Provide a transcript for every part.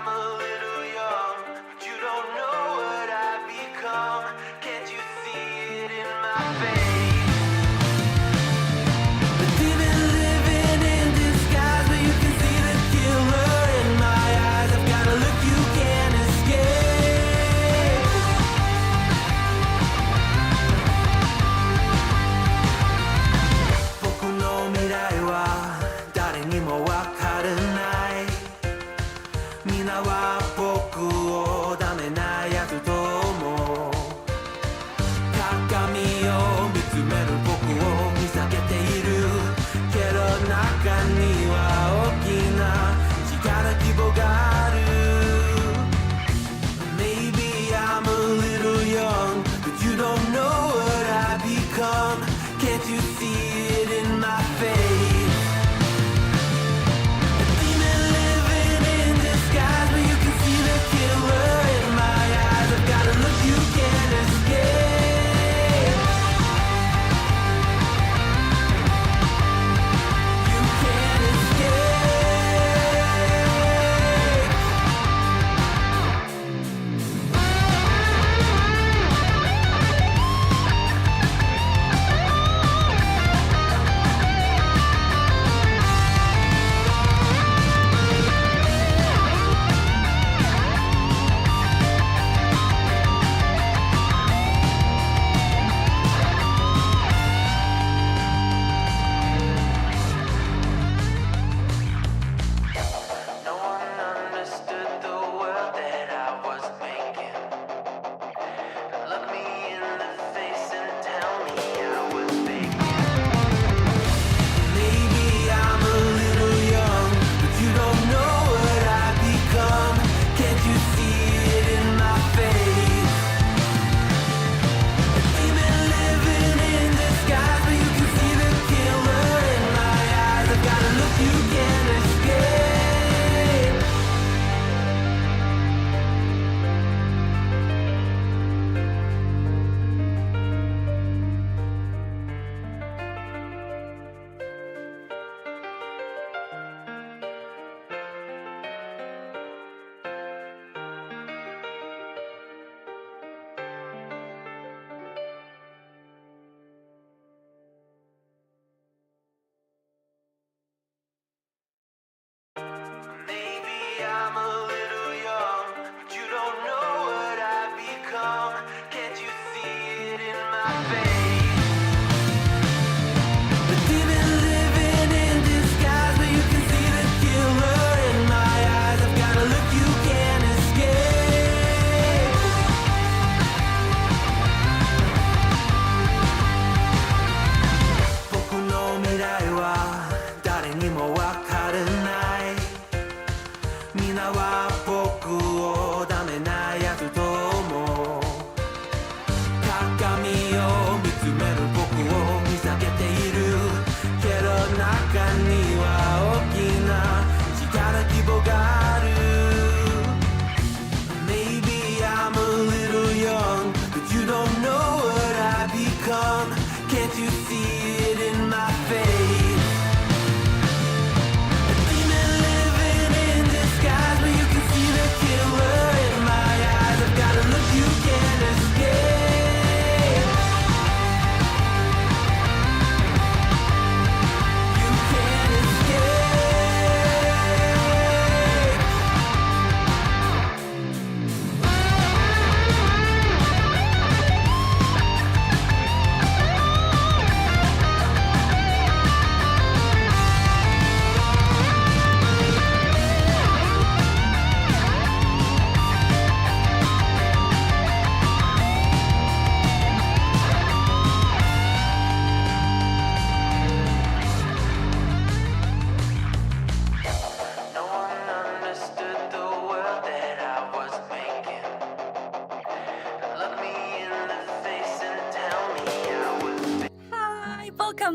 I'm a little young, but you don't know what I've become. Can't you see it in my face? The demon living in disguise, but you can see the killer in my eyes. I've got a look you can't escape. 僕の未来は誰にもわからない。皆は僕をダメなやつと思う。鏡を見つめる僕を見下げているけど中には大きな力希望がある。 Maybe I'm a little young, but you don't know what I've become. Can't you see it in my face? Maybe I'm a little young, but you don't know what I've become. Can't you see it in my face? The demon living in disguise, but you can see the killer in my eyes. I've got a look you can't escape.僕の未来は誰にもわからない。皆は僕をダメなやつと思う。鏡を見つめる僕を見下げているけど中には大きな力希望がある。 Maybe I'm a little young, but you don't know what I've become. Can't you see it in my face? A demon living in disguise, but you can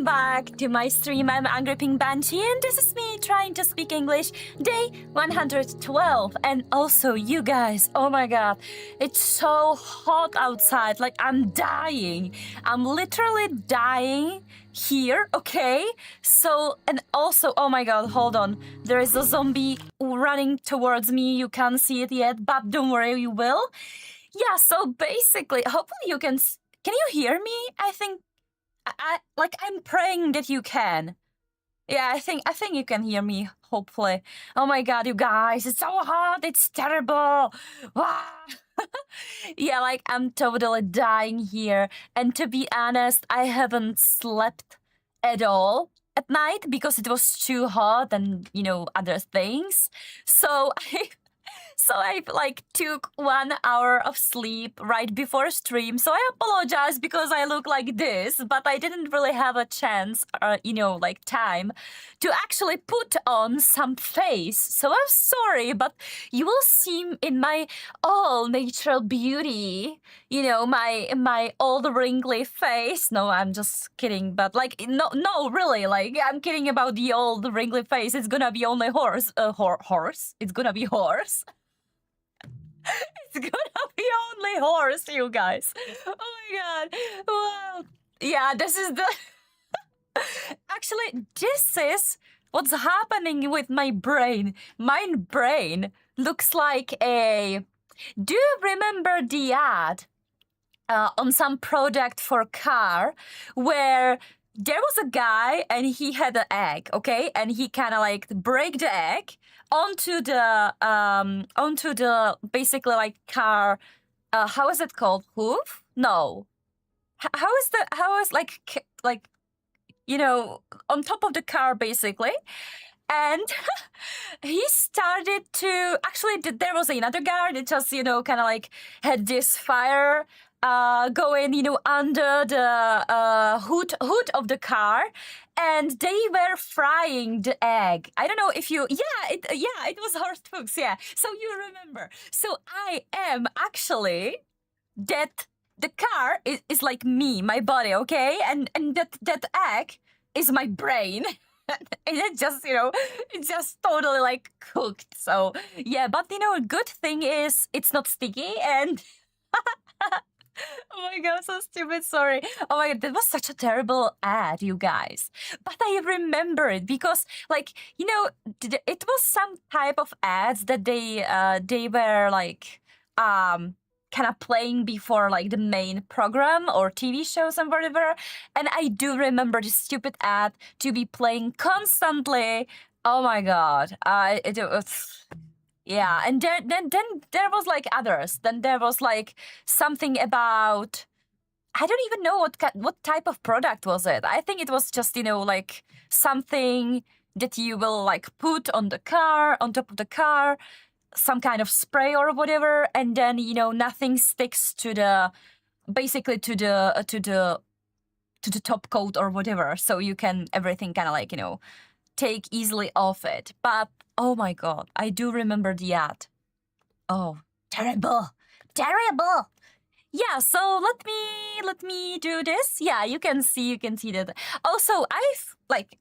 back to my stream. I'm Angry Pink Banshee, and this is me trying to speak English, day 112. And also, you guys, oh my god, it's so hot outside, like I'm dying. I'm literally dying here, okay? So, and also, oh my god, hold on. There is a zombie running towards me. You can't see it yet, but don't worry, you will. Yeah, so basically, hopefully you can you hear me? I think I'm praying that you can. Yeah, I think you can hear me, hopefully. Oh my god, you guys, it's so hot, it's terrible. Wow. Yeah, like I'm totally dying here. And to be honest, I haven't slept at all at night because it was too hot and, you know, other things. So I like took 1 hour of sleep right before stream. So I apologize because I look like this, but I didn't really have a chance, you know, like time to actually put on some face. So I'm sorry, but you will see in my all natural beauty, you know, my old wrinkly face. No, I'm just kidding, but like no, really, like I'm kidding about the old wrinkly face. It's gonna be only horse. It's gonna be horse. It's gonna be only horse, you guys. Oh my god. Wow. Yeah, this is the... Actually, this is what's happening with my brain. My brain looks like a... Do you remember the ad on some product for car where there was a guy and he had an egg, okay? And he kind of like break the egg onto the basically like car, how is it called? Hoof? No. How is like, you know, on top of the car basically. And he started to, actually there was another guy that just, you know, kind of like had this fire going, you know, under the hood of the car, and they were frying the egg. I don't know if you, it was Horst Fuchs, yeah. So you remember. So I am actually that the car is like me, my body, okay, and that egg is my brain. And it just, you know, it's just totally like cooked. So yeah, but you know, a good thing is it's not sticky and. Oh my god, so stupid, sorry. Oh my god, that was such a terrible ad, you guys. But I remember it because, like, you know, it was some type of ads that they were like kind of playing before like the main program or TV shows and whatever. And I do remember this stupid ad to be playing constantly. Oh my god, it was... Yeah, and then there was like others. Then there was like something about, I don't even know what type of product was it. I think it was just, you know, like something that you will like put on the car, on top of the car, some kind of spray or whatever, and then, you know, nothing sticks to the, basically to the top coat or whatever. So you can, everything kind of like, you know, take easily off it. But oh my god, I do remember the ad. Oh, terrible. Yeah, so let me do this. Yeah, you can see that. Also,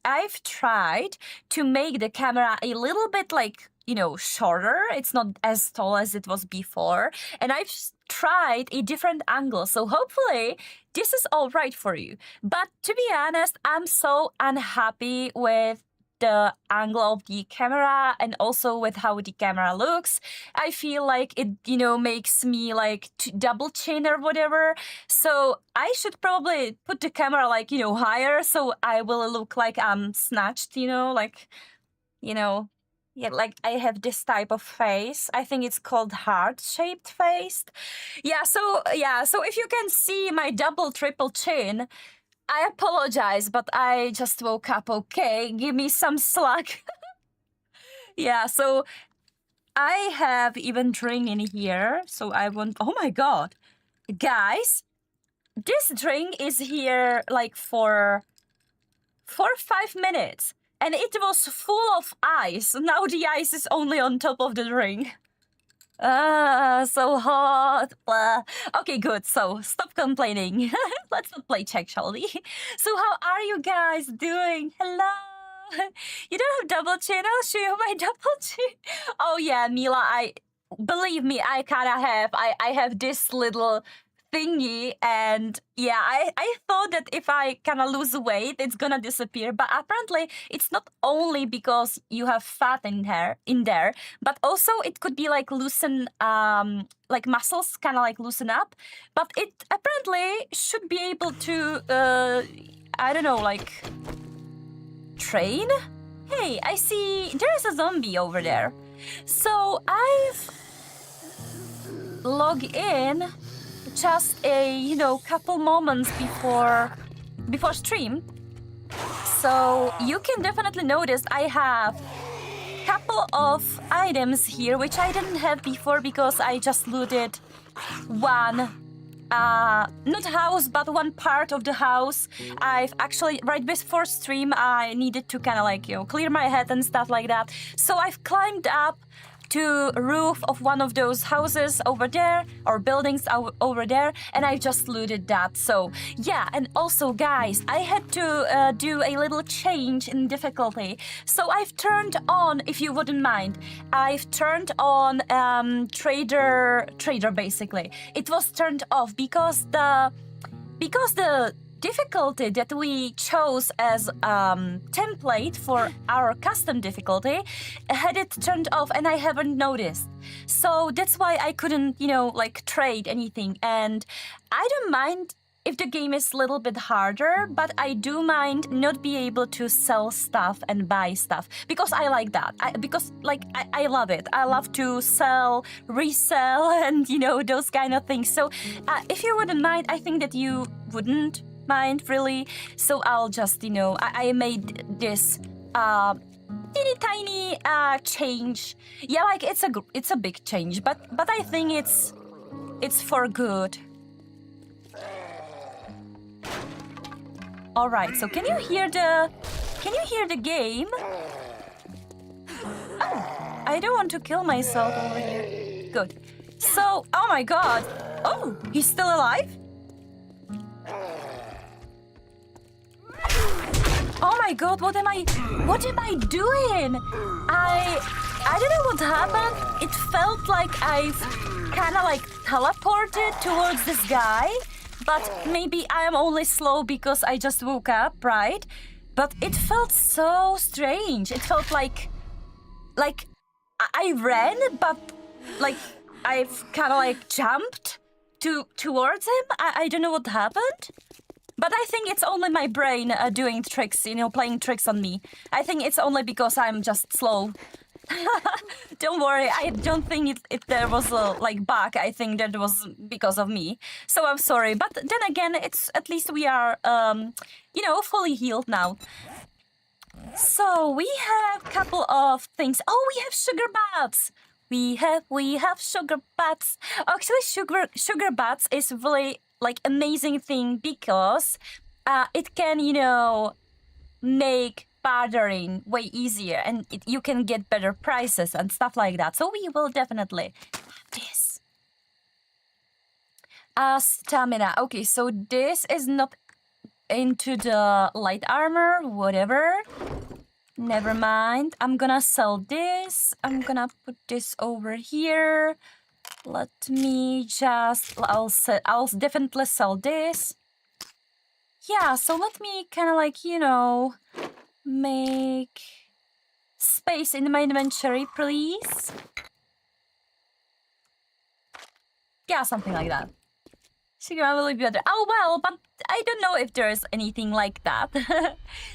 I've tried to make the camera a little bit like, you know, shorter. It's not as tall as it was before. And I've tried a different angle. So hopefully this is all right for you. But to be honest, I'm so unhappy with the angle of the camera and also with how the camera looks. I feel like it, you know, makes me like double chin or whatever. So I should probably put the camera like, you know, higher so I will look like I'm snatched, you know, like, you know, yeah, like I have this type of face. I think it's called heart-shaped face. Yeah, so if you can see my double, triple chin, I apologize, but I just woke up, okay? Give me some slack. Yeah, so I have even drink in here, so I want... Oh my god. Guys, this drink is here like for 5 minutes, and it was full of ice. Now the ice is only on top of the drink. So hot. Okay, good. So stop complaining. Let's not play check, shall we? So how are you guys doing? Hello. You don't have double chin? I'll show you my double chin. Oh yeah, Mila, I believe me, I kinda have. I have this little thingy, and yeah, I thought that if I kind of lose weight it's gonna disappear, but apparently it's not only because you have fat in there, but also it could be like loosen, like muscles kind of like loosen up, but it apparently should be able to I don't know, like train. Hey, I see there's a zombie over there, so I've log in just a couple moments before stream, so you can definitely notice I have couple of items here which I didn't have before because I just looted one not house but one part of the house. I've actually right before stream I needed to kind of like clear my head and stuff like that, so I've climbed up to roof of one of those houses over there, or buildings over there, and I just looted that. So yeah, and also guys, I had to do a little change in difficulty. So I've turned on, if you wouldn't mind, I've turned on trader basically. It was turned off because the difficulty that we chose as template for our custom difficulty had it turned off, and I haven't noticed. So that's why I couldn't, like trade anything. And I don't mind if the game is a little bit harder, but I do mind not be able to sell stuff and buy stuff because I like that. I love it. I love to sell, resell, and those kind of things. So if you wouldn't mind, I think that you wouldn't mind really, so I'll just I made this teeny tiny change. Yeah, like it's a big change, but I think it's for good. All right, so can you hear the game? Oh, I don't want to kill myself over here. Good. So, oh my god. Oh, he's still alive? Oh my god, what am I doing? I don't know what happened. It felt like I've kind of like teleported towards this guy, but maybe I am only slow because I just woke up, right? But it felt so strange. It felt like I ran, but like I've kind of like jumped towards him. I don't know what happened. But I think it's only my brain doing tricks, playing tricks on me. I think it's only because I'm just slow. Don't worry, I don't think there was a bug. I think that was because of me. So I'm sorry. But then again, it's at least we are, fully healed now. So we have a couple of things. Oh, we have sugar bats. We have sugar bats. Actually, sugar bats is really amazing thing because it can make bartering way easier, and you can get better prices and stuff like that. So we will definitely have this. Stamina. Okay, so this is not into the light armor, whatever. Never mind. I'm gonna sell this. I'm gonna put this over here. Let me just, I'll definitely sell this. Yeah, so let me kind of make space in my inventory, please. Yeah, something like that. Sugar will be better. Oh, well, but I don't know if there's anything like that.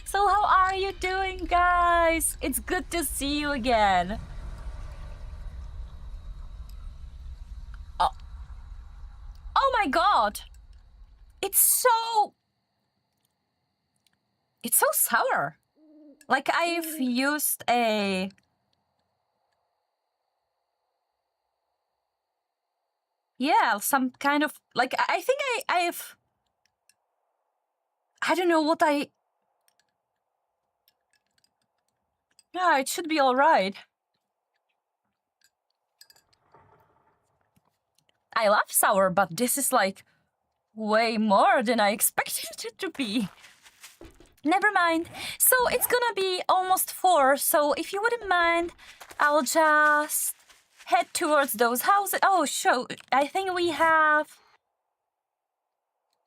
So how are you doing, guys? It's good to see you again. Oh my god! It's so sour. Like I've used a... Yeah, some kind of... I think I've... I don't know what I... Yeah, it should be alright. I love sour, but this is like way more than I expected it to be. Never mind. So it's gonna be almost 4, so if you wouldn't mind, I'll just head towards those houses. Oh, sure. I think we have...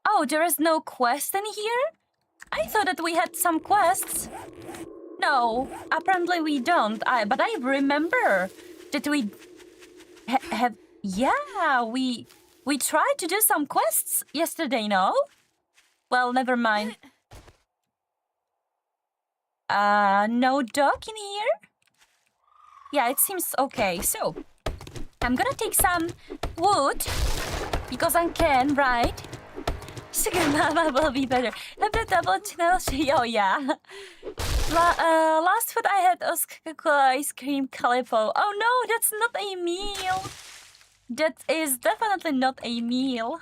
Oh, there is no quest in here? I thought that we had some quests. No, apparently we don't. But I remember that we have... Yeah, we tried to do some quests yesterday, no? Well, never mind. No dog in here? Yeah, it seems okay. So, I'm gonna take some wood, because I can, right? Sugar Mama will be better. The double channel. Oh, yeah. Last food I had was Coca-Cola ice cream Calippo. Oh no, that's not a meal. That is definitely not a meal.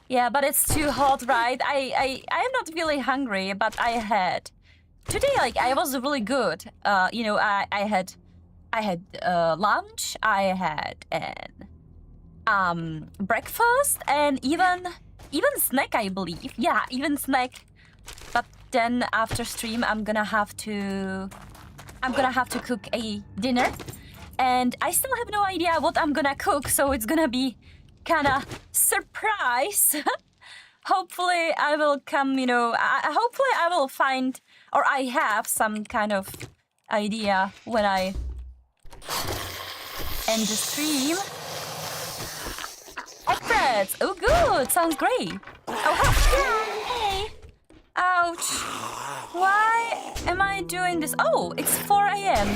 Yeah, but it's too hot, right? I'm not really hungry, but I had today. Like I was really good. You know, I had lunch. I had an breakfast and even snack, I believe. Yeah, even snack. But then after stream, I'm gonna have to cook a dinner, and I still have no idea what I'm gonna cook. So it's gonna be kind of surprise. Hopefully, I will come. You know, hopefully I will find, or I have some kind of idea when I end the stream. Breads. Oh, good. Sounds great. Oh, hey. Ouch. Why am I doing this? Oh, it's 4 a.m.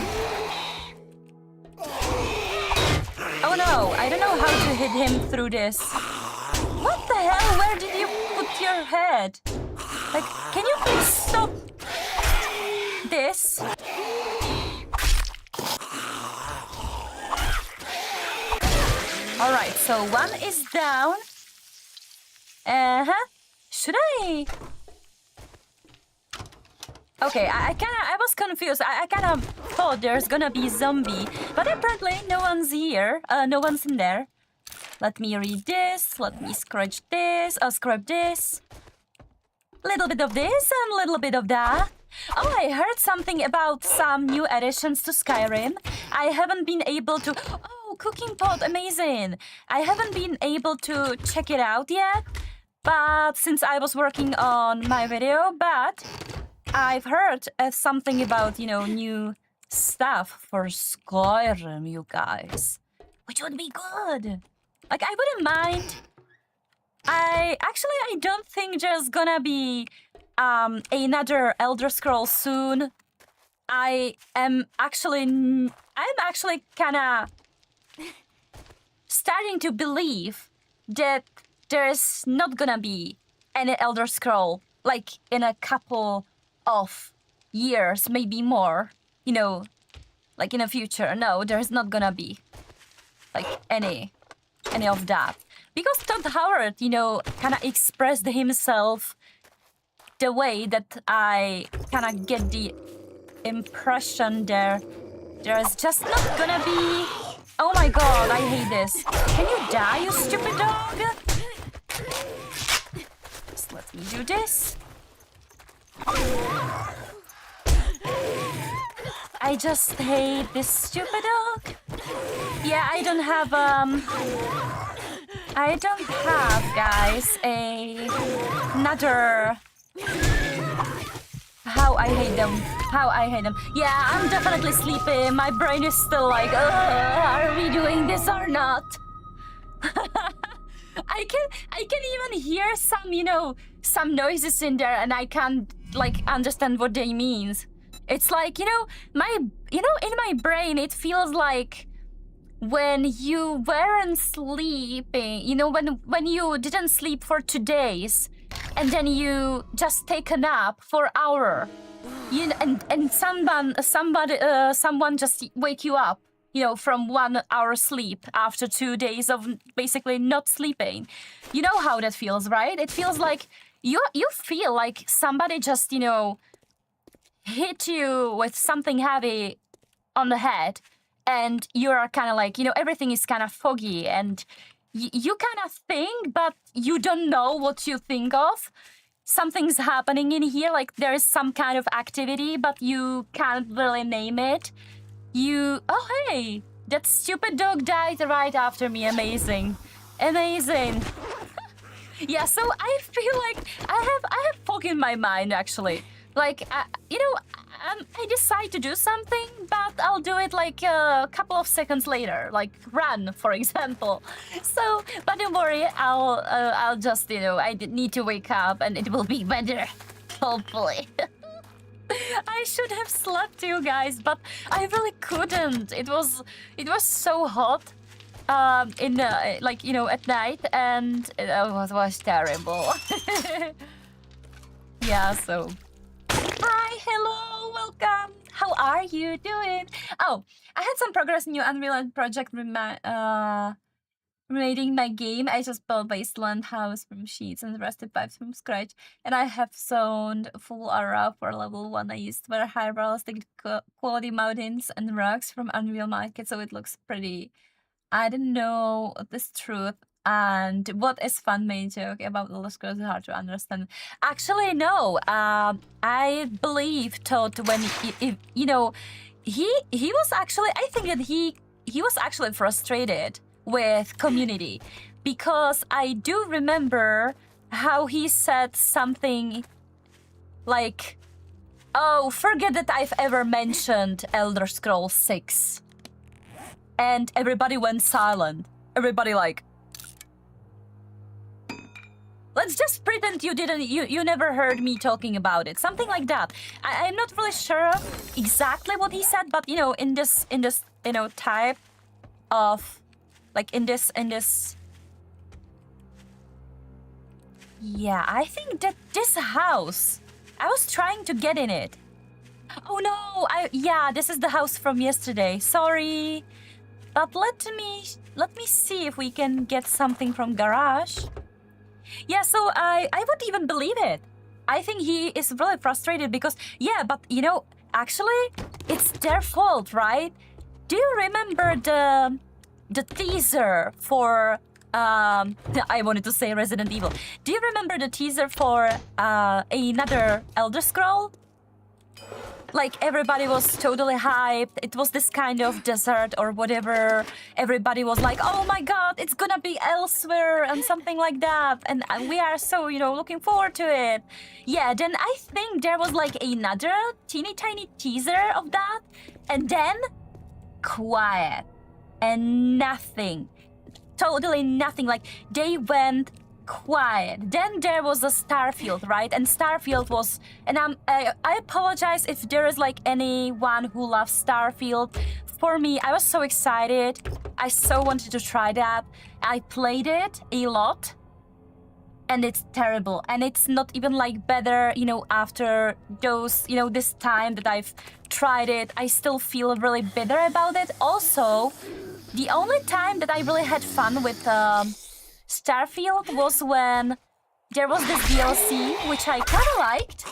Oh no, I don't know how to hit him through this. What the hell? Where did you put your head? Like, can you please stop this? All right, so one is down. Should I? Okay, I was confused. I kind of thought there's gonna be zombie, but apparently no one's here. No one's in there. Let me read this. Let me scratch this. Scrub this. Little bit of this and a little bit of that. Oh, I heard something about some new additions to Skyrim. I haven't been able to... Oh, cooking pot, amazing. I haven't been able to check it out yet, but since I was working on my video, but I've heard something about, you know, new stuff for Skyrim, you guys, which would be good. Like, I wouldn't mind. I don't think there's gonna be another Elder Scrolls soon. I'm actually kind of starting to believe that there's not gonna be any Elder Scroll like in a couple of years, maybe more. You know, like in the future. No, there's not gonna be like any of that. Because Todd Howard, you know, kind of expressed himself the way that I kind of get the impression there's just not gonna be... Oh my god, I hate this. Can you die, you stupid dog? Just let me do this. I just hate this stupid dog. Yeah, I don't have, guys, another... How I hate them. Yeah, I'm definitely sleepy. My brain is still like, are we doing this or not? I can even hear some, you know, some noises in there, and I can't like understand what they means. It's like, you know, in my brain, it feels like when you weren't sleeping, you know, when you didn't sleep for 2 days, and then you just take a nap for an hour, you know, and someone just wake you up, you know, from 1 hour sleep after 2 days of basically not sleeping. You know how that feels, right? It feels like you feel like somebody just, you know, hit you with something heavy on the head, and you're kind of like, you know, everything is kind of foggy, and you kind of think, but you don't know what you think of. Something's happening in here, like there is some kind of activity, but you can't really name it. Oh hey, that stupid dog died right after me. Amazing. Yeah, so I feel like I have fog in my mind actually. Like I decide to do something, but I'll do it like a couple of seconds later, like run, for example. So, but don't worry, I'll just I need to wake up and it will be better, hopefully. I should have slept, you guys, but I really couldn't. It was so hot, at night, and it was terrible. Yeah, so. Hi, hello, welcome. How are you doing? Oh, I had some progress in new Unreal project remade my game. I just built Wasteland house from sheets and rusted pipes from scratch, and I have zoned full aura for level 1. I used very high realistic quality mountains and rocks from Unreal Market, so it looks pretty. I don't know this truth. And what is fun main joke about Elder Scrolls is hard to understand. Actually, no. I believe Todd when he was actually. I think that he was actually frustrated with community, because I do remember how he said something like, "Oh, forget that I've ever mentioned Elder Scrolls 6," and everybody went silent. Everybody like. Let's just pretend you never heard me talking about it. Something like that. I'm not really sure exactly what he said, but in this type of like in this yeah, I think that this house, I was trying to get in it. Oh no, this is the house from yesterday. Sorry. But let me see if we can get something from garage. Yeah, so I would even believe it. I think he is really frustrated because, but actually, it's their fault, right? Do you remember the teaser for, I wanted to say Resident Evil. Do you remember the teaser for another Elder Scroll? Like, everybody was totally hyped. It was this kind of desert or whatever. Everybody was like, oh my god, it's gonna be elsewhere and something like that. And we are so, looking forward to it. Yeah, then I think there was like another teeny tiny teaser of that. And then, quiet. And nothing. Totally nothing. Like, they went quiet. Then there was a Starfield, right? And Starfield was, and I apologize if there is like anyone who loves Starfield. For me, I was so excited. I so wanted to try that. I played it a lot, and it's terrible. And it's not even like better, after those, this time that I've tried it. I still feel really bitter about it. Also, the only time that I really had fun with Starfield was when there was this DLC, which I kind of liked,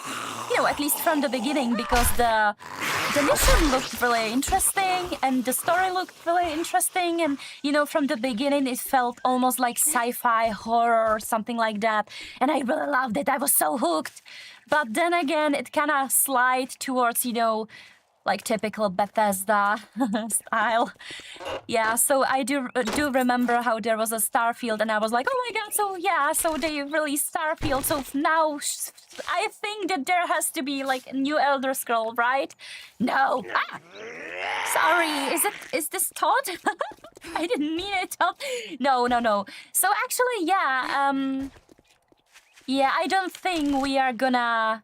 at least from the beginning, because the mission looked really interesting and the story looked really interesting, and from the beginning it felt almost like sci-fi horror or something like that, and I really loved it. I was so hooked. But then again, it kind of slid towards, like typical Bethesda style. Yeah, so I do remember how there was a Starfield, and I was like, oh my god, so they released Starfield, so now I think that there has to be like a new Elder Scroll, right? No. Sorry, is this Todd? I didn't mean it, Todd. No. So actually, I don't think we are gonna.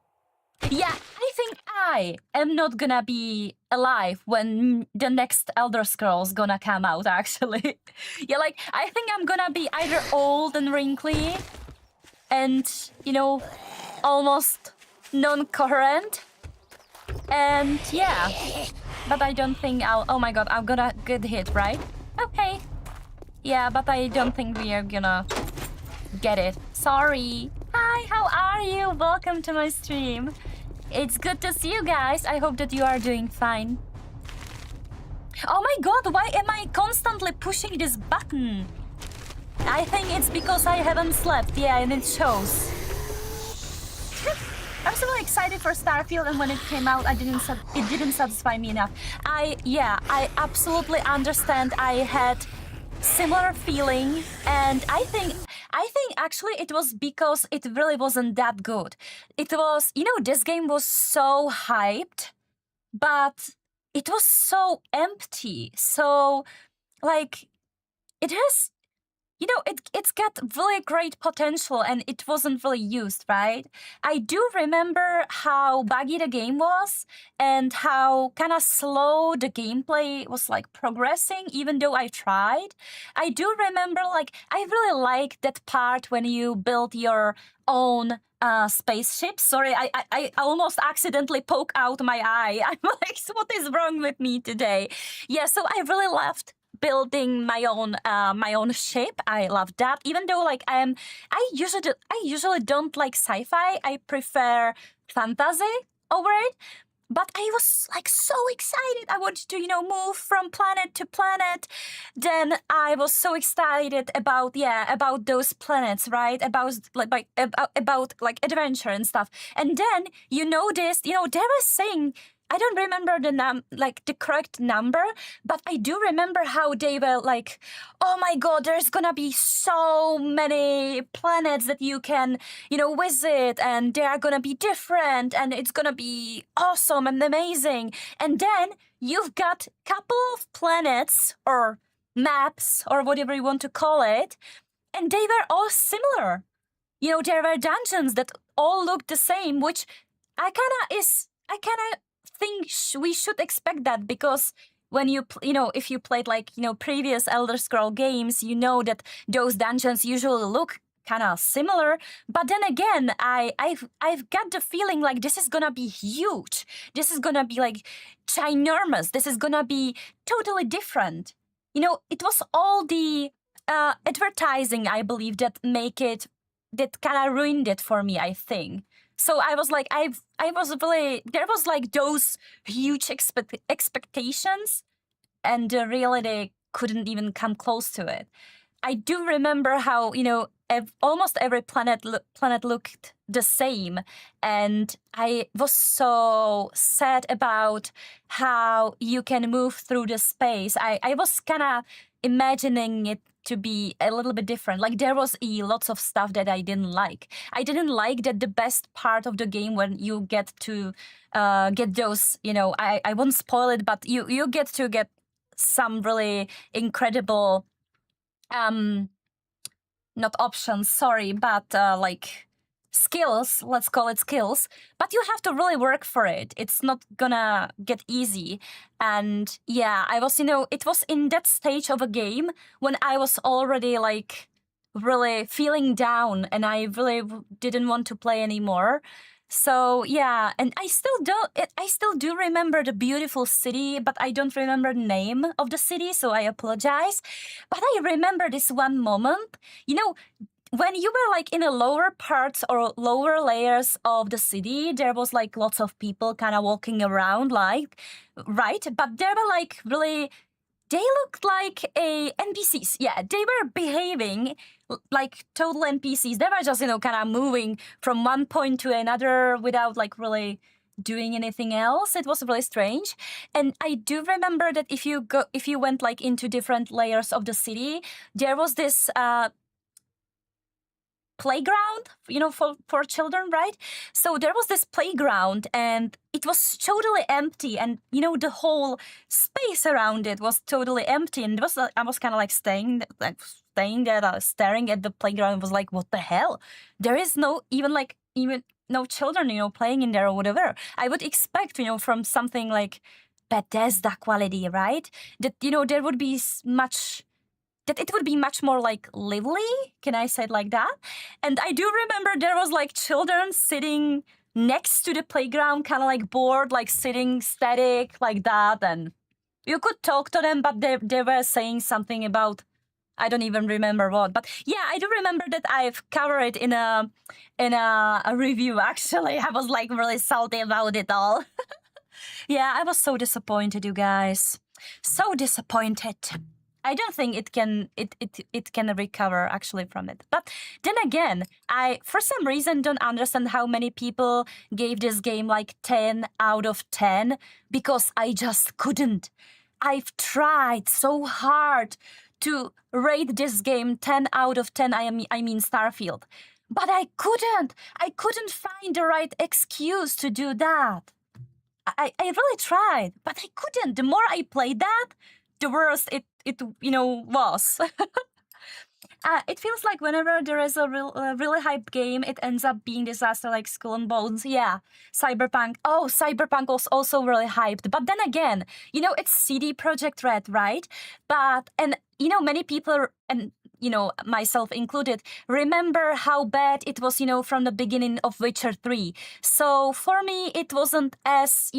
Yeah, I think I am not gonna be alive when the next Elder Scrolls gonna come out, actually. Yeah, like, I think I'm gonna be either old and wrinkly and, almost non-coherent. And, yeah. But I don't think oh my god, I'm gonna get hit, right? Okay. Yeah, but I don't think we are gonna get it. Sorry. Hi, how are you? Welcome to my stream. It's good to see you guys. I hope that you are doing fine. Oh my god, why am I constantly pushing this button? I think it's because I haven't slept, yeah, and it shows. I was really excited for Starfield, and when it came out, it didn't satisfy me enough. I absolutely understand. I had similar feeling, and I think actually it was because it really wasn't that good. It was, this game was so hyped, but it was so empty. So, like, it has, it's got really great potential, and it wasn't really used, right? I do remember how buggy the game was and how kind of slow the gameplay was like progressing, even though I tried. I do remember, like, I really like that part when you build your own spaceship. Sorry, I almost accidentally poke out my eye. I'm like, what is wrong with me today? Yeah, so I really loved building my own ship. I love that. Even though, like, I usually don't like sci-fi. I prefer fantasy over it. But I was like so excited. I wanted to, move from planet to planet. Then I was so excited about those planets, right? About like adventure and stuff. And then they were saying, I don't remember the correct number, but I do remember how they were like, oh my God, there's gonna be so many planets that you can, visit, and they are gonna be different, and it's gonna be awesome and amazing. And then you've got a couple of planets or maps or whatever you want to call it, and they were all similar. There were dungeons that all looked the same, which I kind of think we should expect that, because when if you played previous Elder Scroll games, you know that those dungeons usually look kind of similar. But then again, I've got the feeling like this is gonna be huge. This is gonna be like ginormous. This is gonna be totally different. It was all the advertising, I believe, that kind of ruined it for me, I think. So I was like, there was like those huge expectations, and the reality couldn't even come close to it. I do remember how, almost every planet looked the same, and I was so sad about how you can move through the space. I was kind of imagining it to be a little bit different. Like, there was lots of stuff that I didn't like. I didn't like that the best part of the game, when you get to get those, I won't spoil it, but you get to get some really incredible, not options, sorry, but like skills, let's call it skills, but you have to really work for it. It's not gonna get easy. And yeah, I was, it was in that stage of a game when I was already like really feeling down, and I really didn't want to play anymore. So yeah, and I still do remember the beautiful city, but I don't remember the name of the city, so I apologize. But I remember this one moment, when you were like in the lower parts or lower layers of the city, there was like lots of people kind of walking around, like, right? But they were like really, they looked like NPCs. Yeah, they were behaving like total NPCs. They were just, kind of moving from one point to another without like really doing anything else. It was really strange. And I do remember that if you went like into different layers of the city, there was this playground, for children, right? So there was this playground, and it was totally empty, and the whole space around it was totally empty, and I was kind of like staying there, staring at the playground. It was like, what the hell? There is even no children, playing in there or whatever. I would expect, from something like Bethesda quality, right? That there would be that it would be much more like lively, can I say it like that? And I do remember there was like children sitting next to the playground, kind of like bored, like sitting static like that, and you could talk to them, but they were saying something about, I don't even remember what. But yeah, I do remember that I've covered it in a review, actually. I was like really salty about it all. Yeah, I was so disappointed, you guys. So disappointed. I don't think it can recover actually from it. But then again, I for some reason don't understand how many people gave this game like 10 out of 10 because I just couldn't. I've tried so hard to rate this game 10 out of 10. I mean Starfield. But I couldn't. I couldn't find the right excuse to do that. I really tried, but I couldn't. The more I played that, the worse it was. It feels like whenever there is a really hyped game, it ends up being disaster like Skull and Bones. Yeah, Cyberpunk. Oh, Cyberpunk was also really hyped. But then again, it's CD Projekt Red, right? And many people, and myself included, remember how bad it was, from the beginning of Witcher 3. So for me, it wasn't as,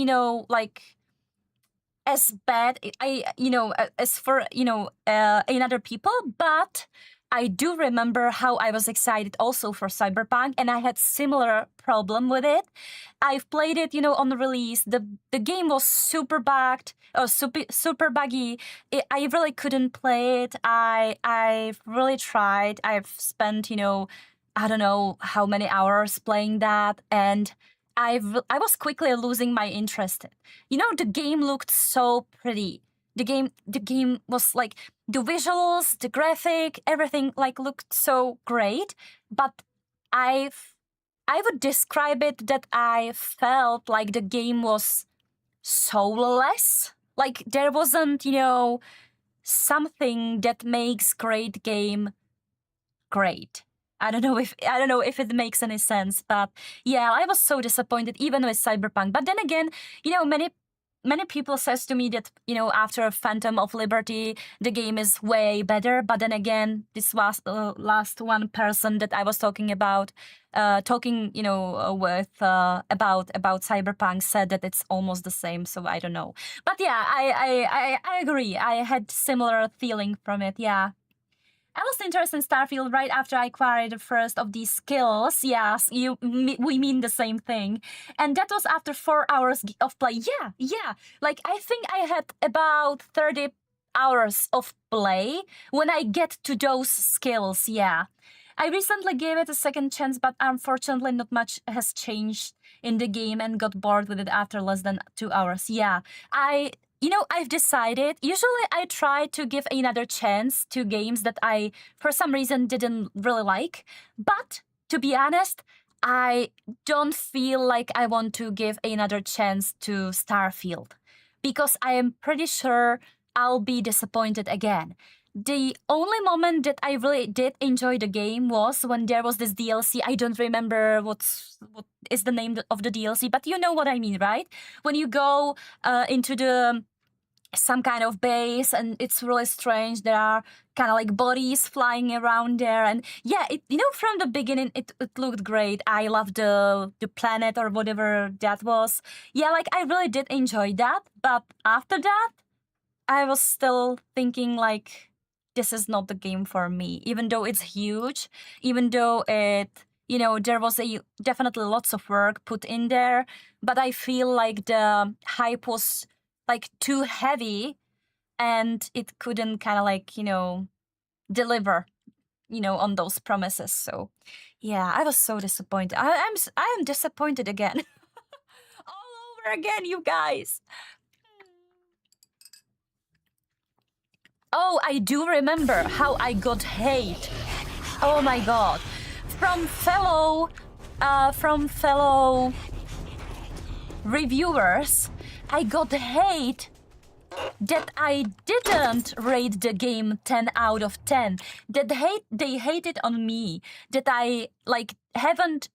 as bad, as for, in other people, but I do remember how I was excited also for Cyberpunk, and I had similar problem with it. I've played it, on the release. The game was super bugged, or super buggy. I really couldn't play it. I've really tried. I've spent, I don't know how many hours playing that, and I was quickly losing my interest. The game looked so pretty. The game was like the visuals, the graphic, everything like looked so great. But I would describe it that I felt like the game was soulless. Like there wasn't, something that makes great game great. I don't know if it makes any sense, but yeah, I was so disappointed even with Cyberpunk. But then again, many people says to me that, after Phantom of Liberty, the game is way better. But then again, this was the last one person that I was talking about, with about Cyberpunk said that it's almost the same. So I don't know. But yeah, I agree. I had similar feeling from it. Yeah. I lost interest in Starfield right after I acquired the first of these skills. Yes, we mean the same thing. And that was after 4 hours of play. Yeah. Like, I think I had about 30 hours of play when I get to those skills, yeah. I recently gave it a second chance, but unfortunately not much has changed in the game and got bored with it after less than 2 hours. Yeah, I've decided, usually I try to give another chance to games that I, for some reason, didn't really like. But to be honest, I don't feel like I want to give another chance to Starfield, because I am pretty sure I'll be disappointed again. The only moment that I really did enjoy the game was when there was this DLC. I don't remember what is the name of the DLC, but you know what I mean, right? When you go into some kind of base and it's really strange. There are kind of like bodies flying around there, and yeah, from the beginning it looked great. I loved the planet or whatever that was. Yeah, like I really did enjoy that, but after that I was still thinking like, this is not the game for me, even though it's huge, even though it, there was definitely lots of work put in there, but I feel like the hype was like too heavy and it couldn't kind of like, deliver, on those promises. So yeah, I was so disappointed. I am disappointed again. All over again, you guys. Oh, I do remember how I got hate. Oh my god. From fellow reviewers, I got hate that I didn't rate the game 10 out of 10. They hated on me that I like haven't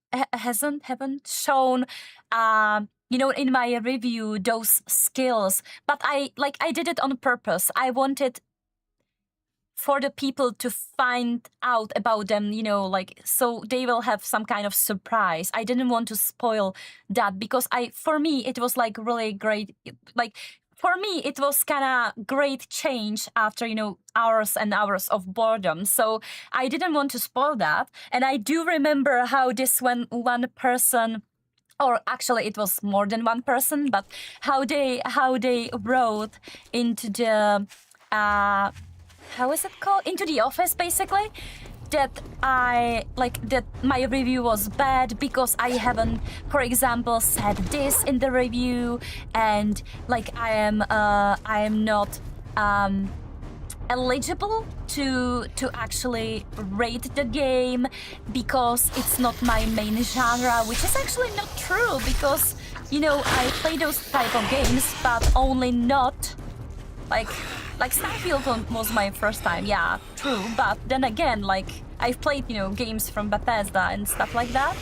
shown in my review those skills, but I did it on purpose. I wanted for the people to find out about them, so they will have some kind of surprise. I didn't want to spoil that because for me, it was like really great. Like for me, it was kind of great change after, hours and hours of boredom. So I didn't want to spoil that. And I do remember how this one person, or actually it was more than one person, but how they wrote into the how is it called? Into the Office, basically. That that my review was bad because I haven't, for example, said this in the review, and like I am not eligible to actually rate the game because it's not my main genre, which is actually not true because, you know, I play those type of games, but only not like Starfield was my first time, yeah, true. But then again, like I've played, you know, games from Bethesda and stuff like that,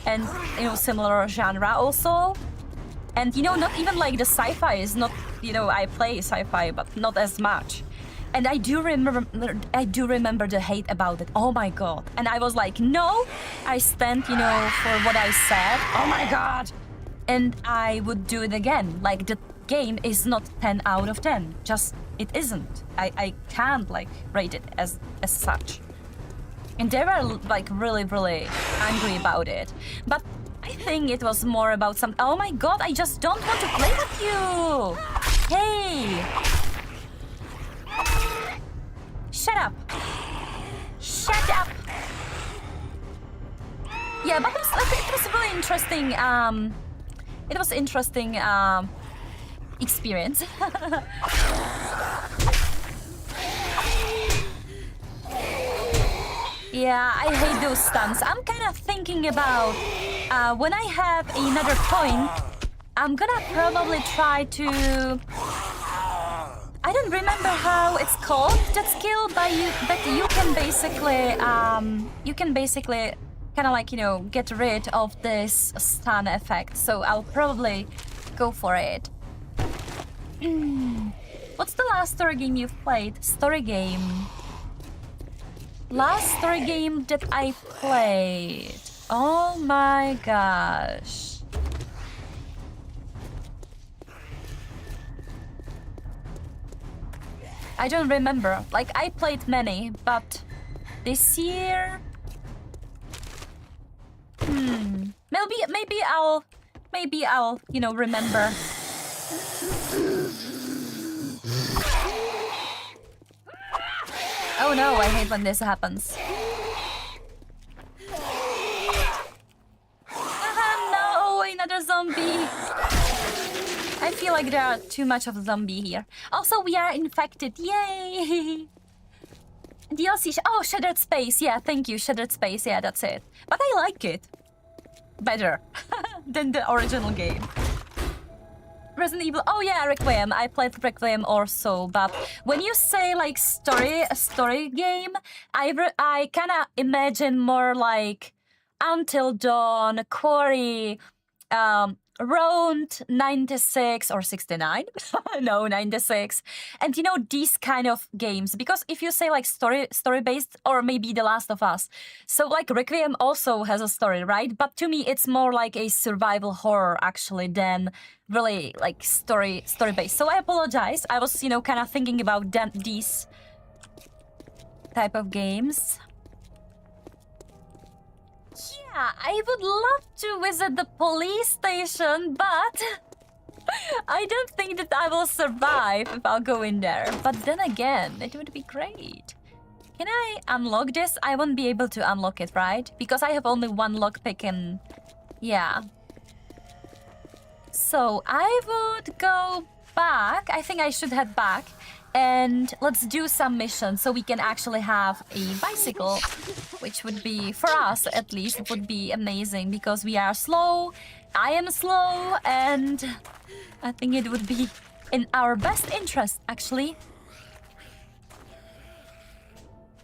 and you know, similar genre also. And you know, not even like the sci-fi is not, you know, I play sci-fi, but not as much. And I do remember the hate about it. Oh my god! And I was like, no, I stand, you know, for what I said. Oh my god! And I would do it again. Like the game is not 10 out of 10. Just it isn't. I can't like rate it as such. And they were like really angry about it. But I think it was more about some. Oh my god! I just don't want to play with you. Hey. Shut up! Shut up! Yeah, but it was really interesting. It was interesting experience. Yeah, I hate those stunts. I'm kind of thinking about when I have another point, I'm gonna probably try to. I don't remember how it's called, that skill, but you can basically kind of like, you know, get rid of this stun effect. So I'll probably go for it. What's the last story game you've played? Story game. Last story game that I played. Oh my gosh. I don't remember. Like, I played many, but this year... Maybe I'll, you know, remember. Oh no, I hate when this happens. No, another zombie. I feel like there are too much of a zombie here. Also, we are infected. Yay! DLC. Oh, Shattered Space. Yeah, thank you, Shattered Space. Yeah, that's it. But I like it better than the original game. Resident Evil. Oh yeah, Requiem. I played Requiem also, but when you say like a story game, I kind of imagine more like Until Dawn, Quarry, Round 96 or 69. No, 96. And you know, these kind of games, because if you say like story based, or maybe The Last of Us, so like Requiem also has a story, right? But to me it's more like a survival horror actually than really like story based. So I apologize. I was, you know, kind of thinking about these type of games. Yeah, I would love to visit the police station, but I don't think that I will survive if I'll go in there. But then again, it would be great. Can I unlock this? I won't be able to unlock it, right? Because I have only one lockpick and... yeah. So I would go back. I think I should head back. And let's do some missions so we can actually have a bicycle, which would be, for us at least, would be amazing because we are slow, I am slow, and I think it would be in our best interest, actually.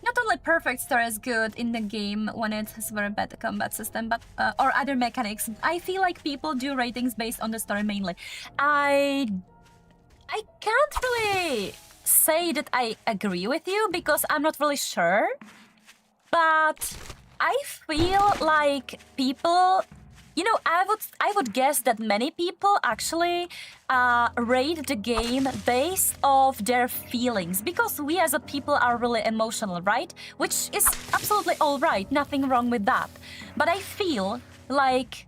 Not only perfect story is good in the game when it has very bad combat system, but or other mechanics. I feel like people do ratings based on the story mainly. I can't really say that I agree with you because I'm not really sure, but I feel like people, you know, I would guess that many people actually rate the game based off their feelings, because we as a people are really emotional, right? Which is absolutely all right, nothing wrong with that. But I feel like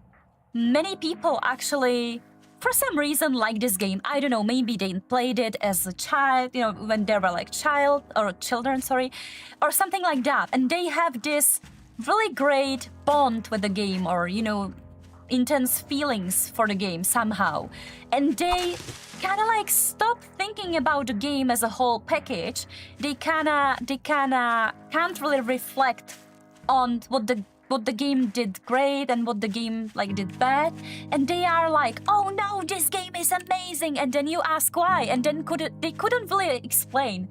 many people actually for some reason like this game. I don't know, maybe they played it as a child, you know, when they were like children, or something like that. And they have this really great bond with the game, or, you know, intense feelings for the game somehow. And they kind of like stop thinking about the game as a whole package. They kind of can't really reflect on what the game did great and what the game like did bad, and they are like, oh no, this game is amazing, and then you ask why, and then they couldn't really explain.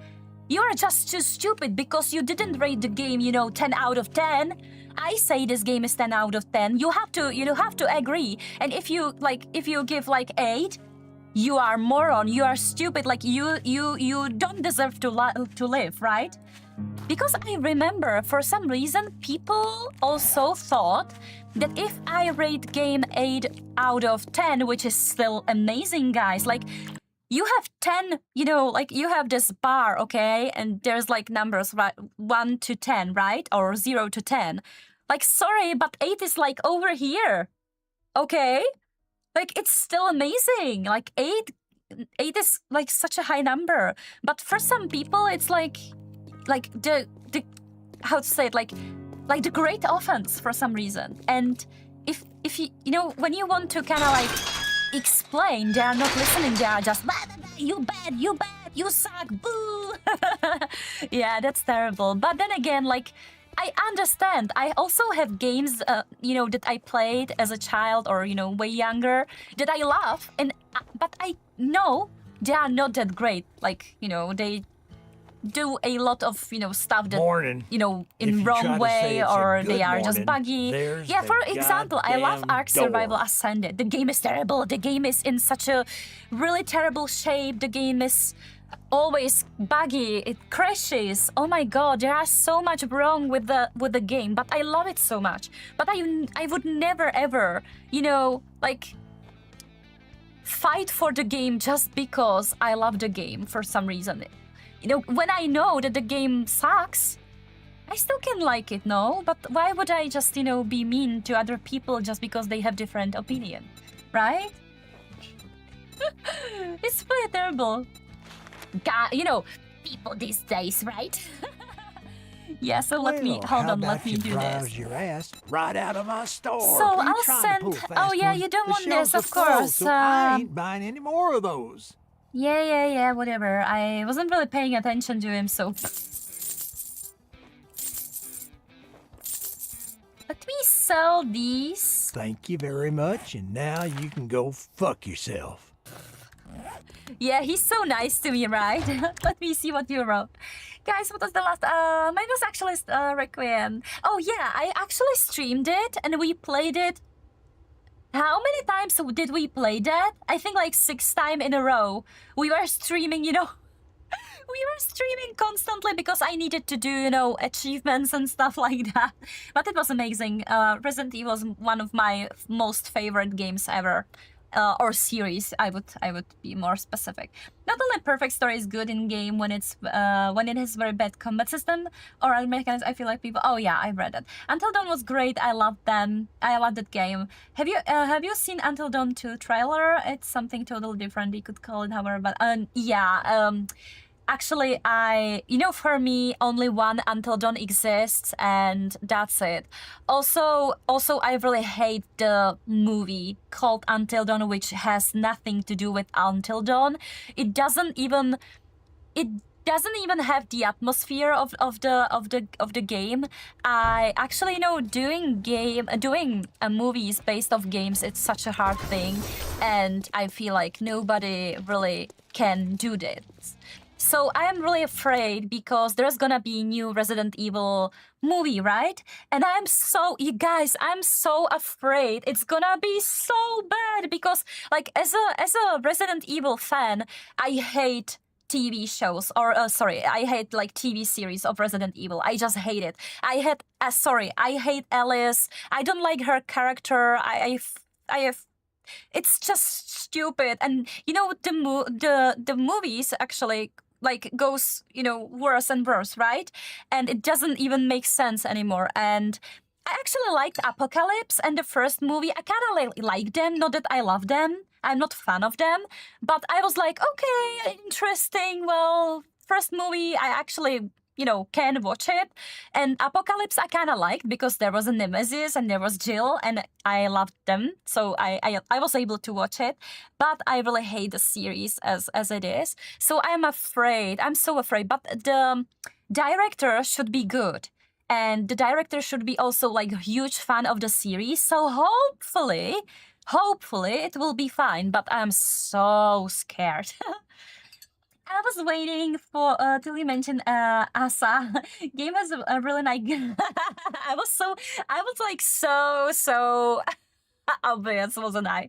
You are just too stupid because you didn't rate the game, you know, 10 out of 10. I say this game is 10 out of 10. You have to agree. And if you give like 8, you are moron, you are stupid, like you don't deserve to live, right? Because I remember, for some reason, people also thought that if I rate game 8 out of 10, which is still amazing, guys, like, you have 10, you know, like, you have this bar, okay? And there's, like, numbers, right? 1 to 10, right? Or 0 to 10. Like, sorry, but 8 is, like, over here, okay? Like, it's still amazing. Like, 8 is, like, such a high number. But for some people, it's, like the how to say it, like the great offense for some reason. And if you know, when you want to kind of like explain, they are not listening. They are just you bad, you suck, boo. Yeah, that's terrible. But then again, like, I understand. I also have games, you know, that I played as a child or, you know, way younger, that I love, and but I know they are not that great. Like, you know, they do a lot of, you know, stuff that, you know, in wrong way, or they are just buggy. Yeah, for example, I love Ark Survival Ascended. The game is terrible. The game is in such a really terrible shape. The game is always buggy. It crashes. Oh my god, there is so much wrong with the game, but I love it so much. But I would never ever, you know, like, fight for the game just because I love the game for some reason. You know, when I know that the game sucks, I still can like it, no? But why would I just, you know, be mean to other people just because they have different opinion, right? It's really terrible. You know, people these days, right? Yeah, so let me do this. Your ass right out of my store. So I'll send. Oh yeah, you don't want this, of course. So I ain't buying any more of those. Yeah, whatever. I wasn't really paying attention to him, so. Let me sell these. Thank you very much, and now you can go fuck yourself. Yeah, he's so nice to me, right? Let me see what you wrote. Guys, what was the last? Mine was actually Requiem. Oh yeah, I actually streamed it and we played it. How many times did we play that? I think like 6 times in a row. We were streaming, you know. We were streaming constantly because I needed to do, you know, achievements and stuff like that. But it was amazing. Resident Evil was one of my most favorite games ever. Or series, I would be more specific. Not only perfect story is good in game when it has very bad combat system or other mechanics. I feel like people. Oh yeah, I read it. Until Dawn was great. I loved them. I loved that game. Have you seen Until Dawn 2 trailer? It's something totally different. You could call it however, but yeah. Actually, for me, only one Until Dawn exists, and that's it. Also, I really hate the movie called Until Dawn, which has nothing to do with Until Dawn. It doesn't even have the atmosphere of the game. I actually know doing movies based off games, it's such a hard thing, and I feel like nobody really can do this. So I am really afraid because there's gonna be a new Resident Evil movie, right? And I'm so afraid it's gonna be so bad because, like, as a Resident Evil fan, I hate TV shows I hate like TV series of Resident Evil. I just hate it. I hate Alice. I don't like her character. It's just stupid. And you know, the movies actually like goes, you know, worse and worse, right? And it doesn't even make sense anymore. And I actually liked Apocalypse and the first movie. I kind of like them, not that I love them, I'm not fan of them, but I was like, okay, interesting. Well, first movie, I actually, can watch it. And Apocalypse, I kind of liked because there was a Nemesis and there was Jill, and I loved them. So I was able to watch it, but I really hate the series as it is. So I'm so afraid, but the director should be good. And the director should be also like a huge fan of the series. So hopefully it will be fine, but I'm so scared. I was waiting for till you mentioned Asa. Game was a really nice. I was like so obvious, wasn't I?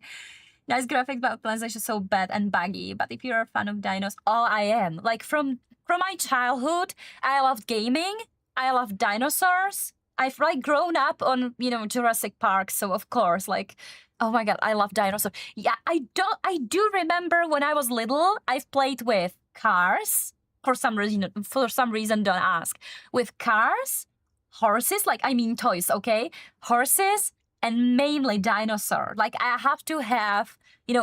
Nice graphics, but PlayStation so bad and buggy. But if you're a fan of dinos, I am. Like from my childhood, I loved gaming. I love dinosaurs. I've like grown up on Jurassic Park, so of course, like, oh my god, I love dinosaurs. Yeah, I do remember when I was little, I've played with cars for some reason. Don't ask. With cars, horses, like I mean toys, okay, horses, and mainly dinosaur. Like I have to have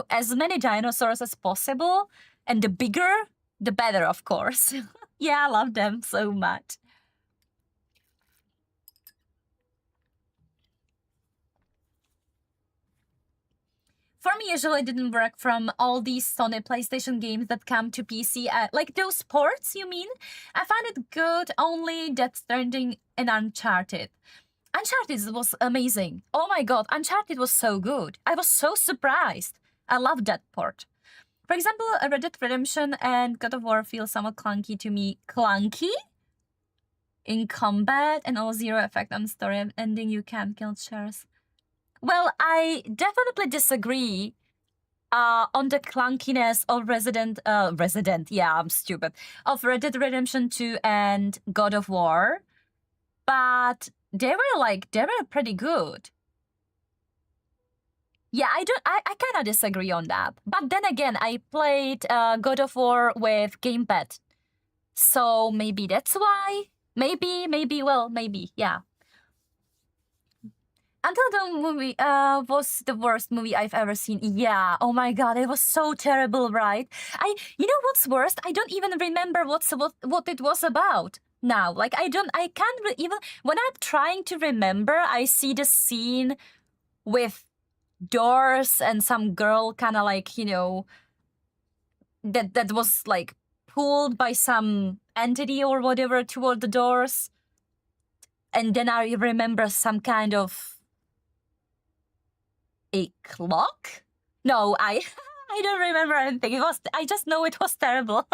as many dinosaurs as possible, and the bigger, the better, of course. Yeah, I love them so much. For me, usually it didn't work from all these Sony PlayStation games that come to PC. Like those ports, you mean? I find it good only Death Stranding and Uncharted. Uncharted was amazing. Oh my god, Uncharted was so good. I was so surprised. I love that port. For example, Red Dead Redemption and God of War feel somewhat clunky to me. Clunky? In combat and all zero effect on story and ending, you can't kill shares. Well, I definitely disagree on the clunkiness of of Red Dead Redemption 2 and God of War, but they were pretty good. Yeah, I kind of disagree on that. But then again, I played God of War with gamepad, so maybe that's why. Maybe, yeah. Until the movie was the worst movie I've ever seen. Yeah, oh my god, it was so terrible, right? You know what's worst? I don't even remember what it was about now. Like I can't even, when I'm trying to remember, I see the scene with doors and some girl kind of like, that was like pulled by some entity or whatever toward the doors. And then I remember some kind of a clock? No, I don't remember anything. I just know it was terrible.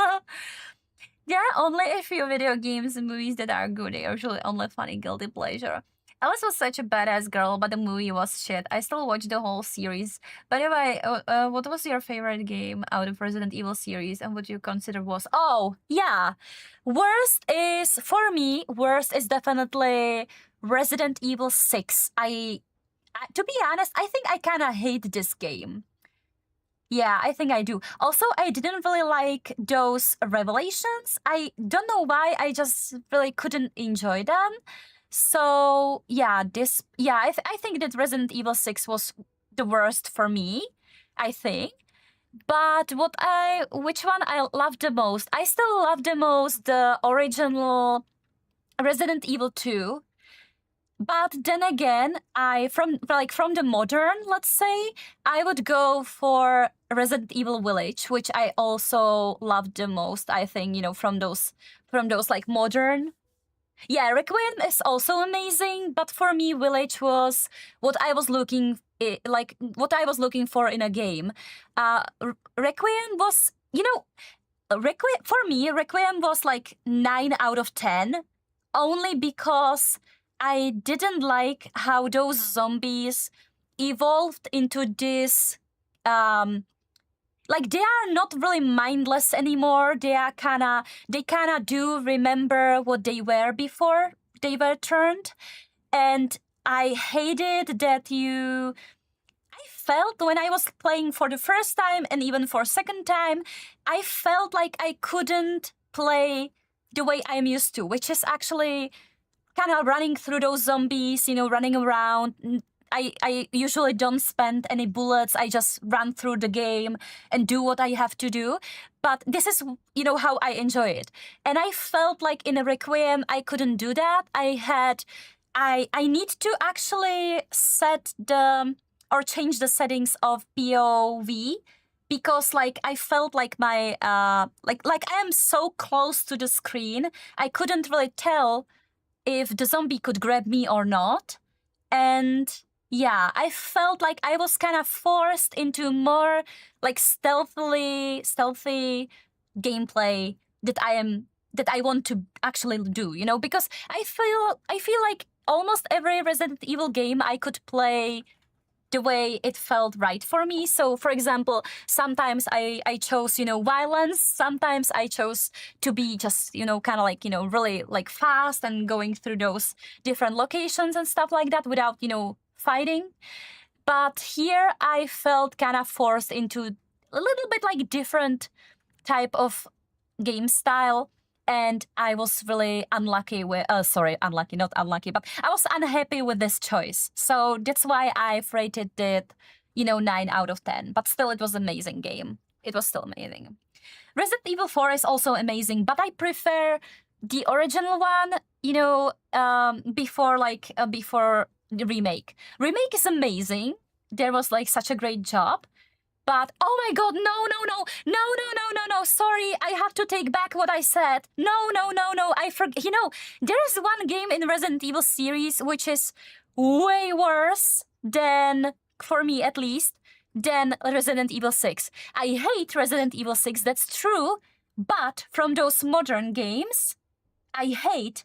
There are only a few video games and movies that are good. They're usually only funny guilty pleasure. Alice was such a badass girl, but the movie was shit. I still watch the whole series. By the way, what was your favorite game out of Resident Evil series, and what you consider was? Oh, yeah. Worst is definitely Resident Evil 6. To be honest, I think I kind of hate this game. Yeah, I think I do. Also, I didn't really like those revelations. I don't know why, I just really couldn't enjoy them. So, yeah, I think that Resident Evil 6 was the worst for me, I think. But which one I loved the most? I still love the most the original Resident Evil 2. But then again, from the modern, let's say, I would go for Resident Evil Village, which I also loved the most. I think from those like modern. Yeah, Requiem is also amazing, but for me, Village was what I was looking for in a game. Requiem was Requiem was like 9 out of 10, only because I didn't like how those zombies evolved into this, they are not really mindless anymore. They kinda do remember what they were before they were turned. And I hated that I felt when I was playing for the first time and even for second time, I felt like I couldn't play the way I'm used to, which is actually kind of running through those zombies, running around, I usually don't spend any bullets. I just run through the game and do what I have to do. But this is, how I enjoy it. And I felt like in a Requiem, I couldn't do that. I need to actually set or change the settings of POV because like I felt like my like I am so close to the screen, I couldn't really tell if the zombie could grab me or not. And yeah, I felt like I was kind of forced into more like stealthy gameplay that I want to actually do, because I feel like almost every Resident Evil game I could play the way it felt right for me. So, for example, sometimes I chose, violence. Sometimes I chose to be just, kind of like, really like fast and going through those different locations and stuff like that without, fighting. But here I felt kind of forced into a little bit like different type of game style. And I was really unlucky with, unlucky, not unlucky, but I was unhappy with this choice. So that's why I've rated it, 9 out of 10. But still, it was an amazing game. It was still amazing. Resident Evil 4 is also amazing, but I prefer the original one, before the remake. Remake is amazing. There was like such a great job. But, oh my god, no. Sorry, I have to take back what I said. No. I forget. There is one game in Resident Evil series which is way worse than, for me at least, than Resident Evil 6. I hate Resident Evil 6, that's true. But from those modern games, I hate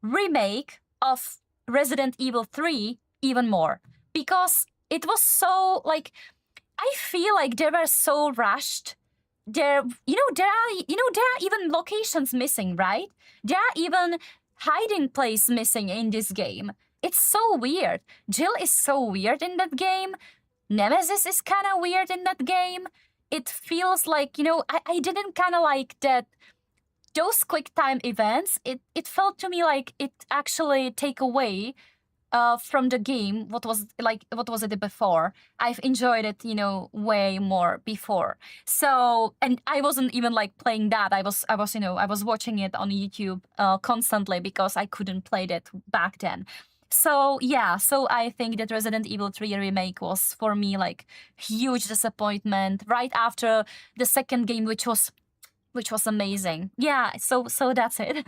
remake of Resident Evil 3 even more. Because it was so, like, I feel like they were so rushed. There are even locations missing, right? There are even hiding place missing in this game. It's so weird. Jill is so weird in that game. Nemesis is kind of weird in that game. It feels like, I didn't kind of like that. Those quick time events, it felt to me like it actually take away from the game, what was it before? I've enjoyed it, way more before. So, and I wasn't even like playing that. I was watching it on YouTube constantly because I couldn't play it back then. So yeah, so I think that Resident Evil 3 remake was for me like huge disappointment right after the second game, which was amazing. Yeah, so that's it.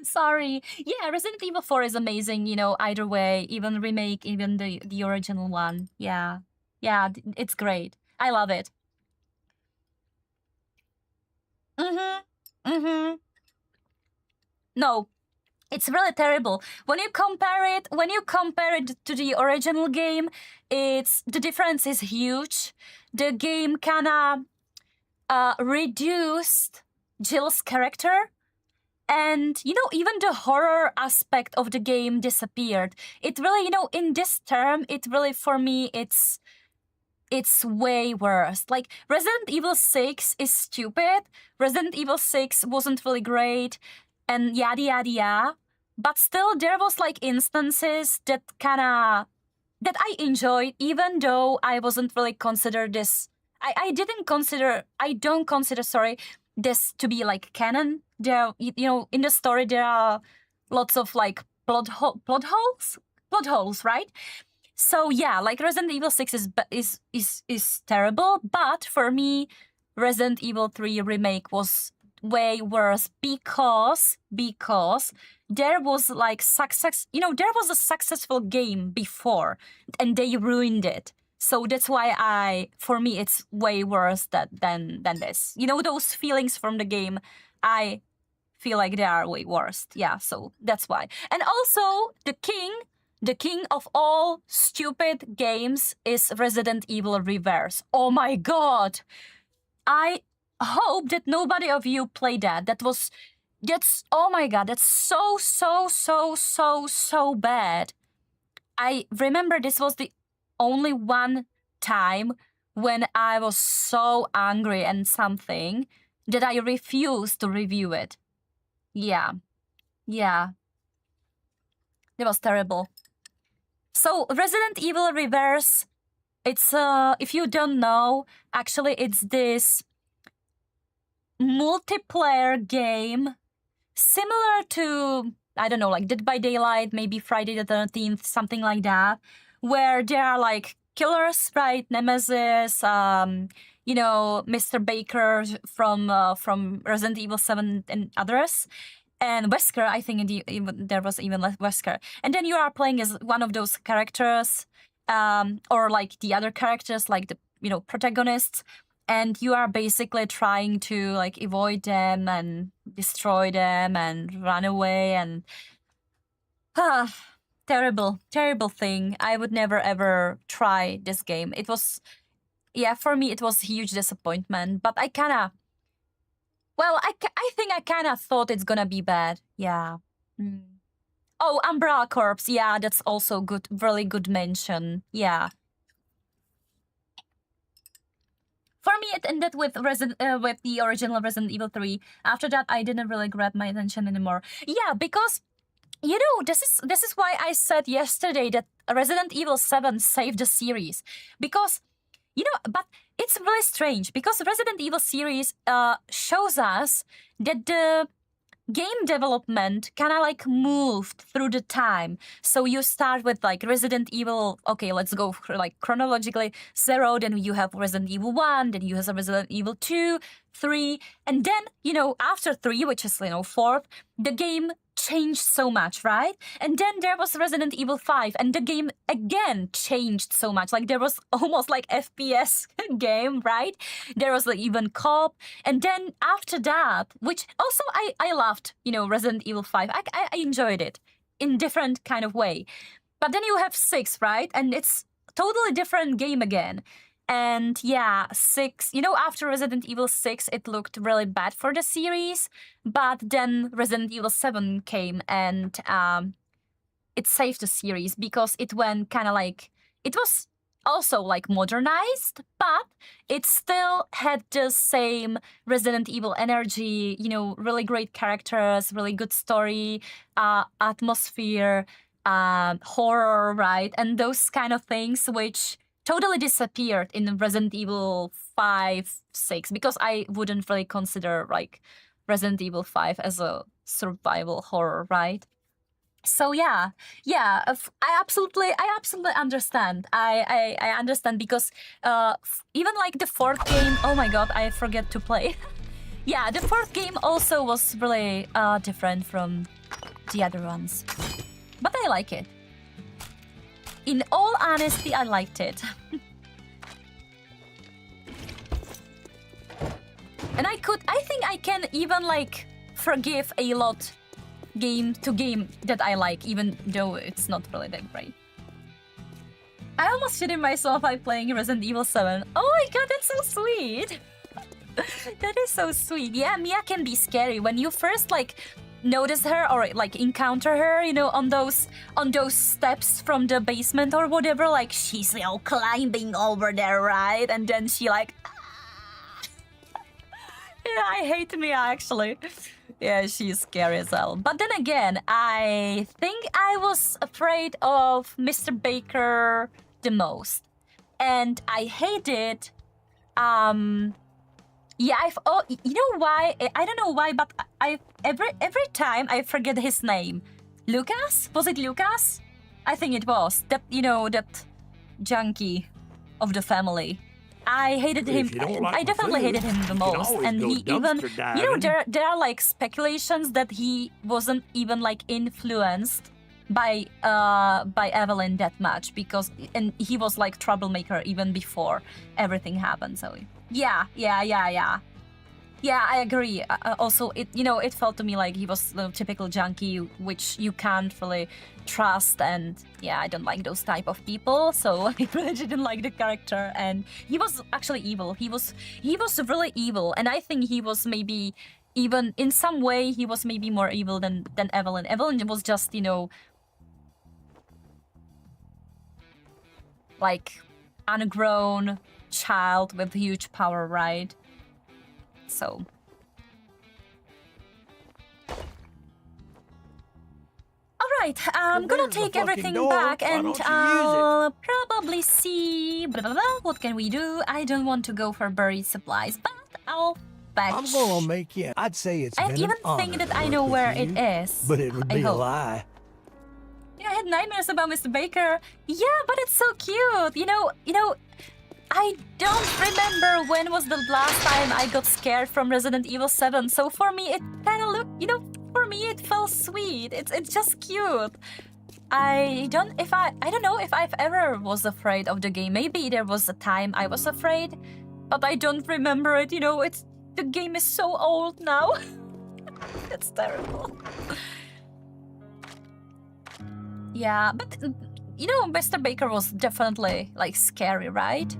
Sorry. Yeah, Resident Evil 4 is amazing, either way, even remake, even the original one. Yeah. Yeah, it's great. I love it. No, it's really terrible. When you compare it to the original game, the difference is huge. The game kinda reduced Jill's character, and even the horror aspect of the game disappeared. It really, in this term, it really, for me, it's way worse. Like, Resident Evil 6 is stupid. Resident Evil 6 wasn't really great, and yada yada yada. But still, there was like instances that I enjoyed, even though I wasn't really considered this. I don't consider, this to be like canon. There, in the story there are lots of like plot holes, right? So yeah, like Resident Evil 6 is terrible, but for me, Resident Evil 3 remake was way worse because there was like success. There was a successful game before, and they ruined it. So that's why for me, it's way worse than this. Those feelings from the game, I feel like they are way worse. Yeah, so that's why. And also, the king of all stupid games is Resident Evil Reverse. Oh my god! I hope that nobody of you played that. Oh my god, that's so bad. I remember this was the only one time when I was so angry and something that I refused to review it. Yeah. It was terrible. So Resident Evil Reverse, it's if you don't know, actually it's this multiplayer game similar to, I don't know, like Dead by Daylight, maybe Friday the 13th, something like that, where there are like killers, right? Nemesis, you know, Mr. Baker from Resident Evil 7 and others. And Wesker, I think there was even Wesker. And then you are playing as one of those characters, or like the other characters, like the, you know, protagonists. And you are basically trying to like avoid them and destroy them and run away and terrible thing. I would never ever try this game. It was, yeah, for me it was a huge disappointment. But I think I kind of thought it's gonna be bad. Yeah. Oh, Umbrella Corps. Yeah, that's also good. Really good mention. Yeah. For me, it ended with the original Resident Evil 3. After that, I didn't really grab my attention anymore. Yeah, because, you know, this is why I said yesterday that Resident Evil 7 saved the series. Because, you know, but it's really strange because Resident Evil series shows us that the game development kind of like moved through the time. So you start with like Resident Evil, okay, let's go like chronologically, 0, then you have Resident Evil 1, then you have Resident Evil 2, 3, and then, you know, after 3, which is, you know, 4th, the game changed so much, right? And then there was Resident Evil 5, and the game again changed so much. Like there was almost like FPS game, right? There was like even co-op, and then after that, which also I loved, you know, Resident Evil 5. I enjoyed it in different kind of way. But then you have 6, right? And it's totally different game again. And yeah, 6, you know, after Resident Evil 6, it looked really bad for the series. But then Resident Evil 7 came and it saved the series because it went kind of like, it was also like modernized, but it still had the same Resident Evil energy, you know, really great characters, really good story, atmosphere, horror, right? And those kind of things which totally disappeared in Resident Evil 5, 6, because I wouldn't really consider like Resident Evil 5 as a survival horror, right? So yeah, I absolutely understand. I understand because even like the 4th game, oh my god, I forget to play. Yeah, the 4th game also was really different from the other ones, but I like it. In all honesty, I liked it. And I think I can even like forgive a lot game to game that I like, even though it's not really that great. I almost shitted myself by playing Resident Evil 7. Oh my god, that's so sweet. That is so sweet. Yeah, Mia can be scary when you first like notice her or like encounter her, you know, on those steps from the basement or whatever, like she's, you know, climbing over there, right? And then she like yeah, I hate Mia actually. Yeah, she's scary as hell. But then again, I think I was afraid of Mr. Baker the most. And I hated yeah, you know why? I don't know why, but every time I forget his name. Lucas? Was it Lucas? I think it was. That, you know, that junkie of the family. I hated him. I definitely hated him the most. And he even, you know, there are like speculations that he wasn't even like influenced by Evelyn that much because he was like troublemaker even before everything happened. So yeah, I agree. Also, it felt to me like he was the typical junkie, which you can't really trust, and yeah, I don't like those type of people. So I really didn't like the character, and he was actually evil. He was really evil, and I think he was maybe even in some way he was maybe more evil than Evelyn. Evelyn was just, you know, like ungrown child with huge power, right? So all Right, I'm gonna There's the take fucking everything door. back Why and don't you use it? I'll probably see... Blah, blah, blah. What can we do? I don't want to go for buried supplies, but I'll fetch... I'm gonna make you. I'd say it's I been even an honor think that to I work know with where you, it is. but it would I be a hope. lie. Yeah, I had nightmares about Mr. Baker. Yeah, but it's so cute. You know, I don't remember when was the last time I got scared from Resident Evil 7. So for me, it kind of looked, for me it felt sweet. It's just cute. I don't know if I've ever was afraid of the game. Maybe there was a time I was afraid, but I don't remember it. The game is so old now. It's terrible. Yeah, but Mr. Baker was definitely like scary, right?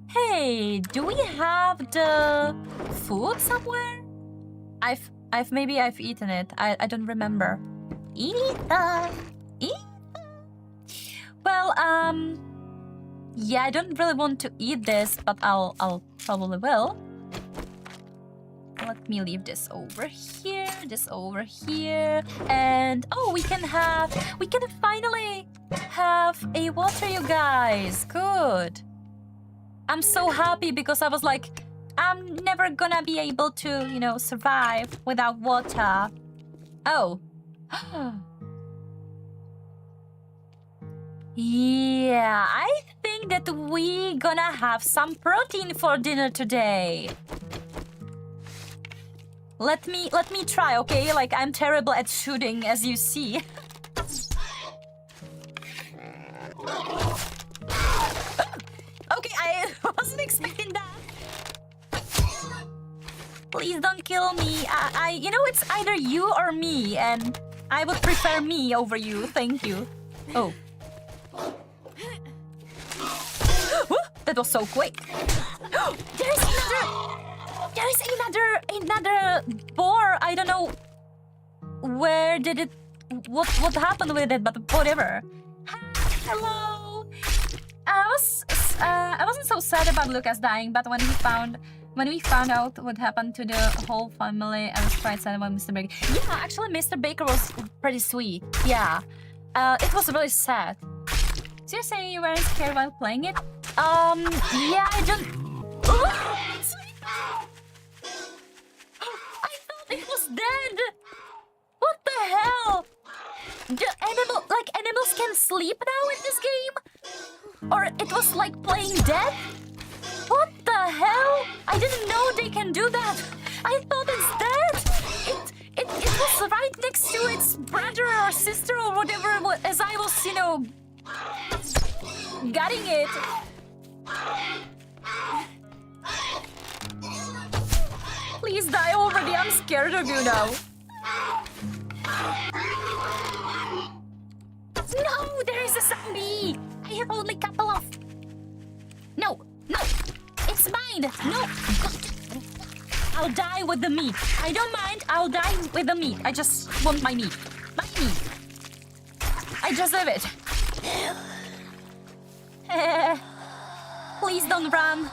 Hey, do we have the food somewhere? Maybe I've eaten it. I don't remember. Eat. Well, yeah, I don't really want to eat this, but I'll probably will. Let me leave this over here, and we can finally have a water, you guys. Good. I'm so happy because I was like, I'm never gonna be able to, survive without water. Oh. Yeah, I think that we gonna have some protein for dinner today. Let me try, okay? Like, I'm terrible at shooting, as you see. Okay, I wasn't expecting that. Please don't kill me. It's either you or me, and I would prefer me over you. Thank you. Oh. That was so quick. There is another boar. I don't know where did it. What happened with it? But whatever. Hello. I wasn't so sad about Lucas dying, but when we found out what happened to the whole family, I was quite sad about Mr. Baker. Yeah, actually, Mr. Baker was pretty sweet. Yeah, it was really sad. So you're saying you weren't scared while playing it? Yeah, I don't. I thought it was dead. What the hell? Animals can sleep now in this game? Or it was like playing dead? What the hell? I didn't know they can do that. I thought it's dead. It was right next to its brother or sister or whatever as I was, gutting it. Please die already. I'm scared of you now. No, there is a zombie. I have only a couple of... No, it's mine. No, I'll die with the meat. I don't mind. I'll die with the meat. I just want my meat. My meat. I deserve it. Please don't run.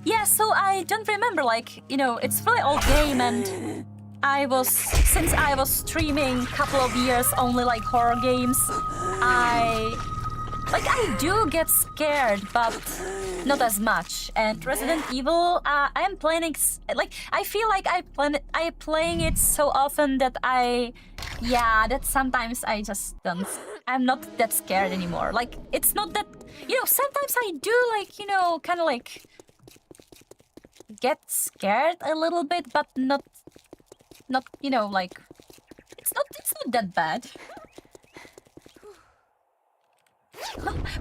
Yeah, so I don't remember, it's really old game, and since I was streaming a couple of years only horror games, I do get scared, but not as much. And Resident Evil, I'm playing I feel like I playing it so often that that sometimes I just don't. I'm not that scared anymore. It's not that, sometimes I do kind of get scared a little bit, but not it's not that bad.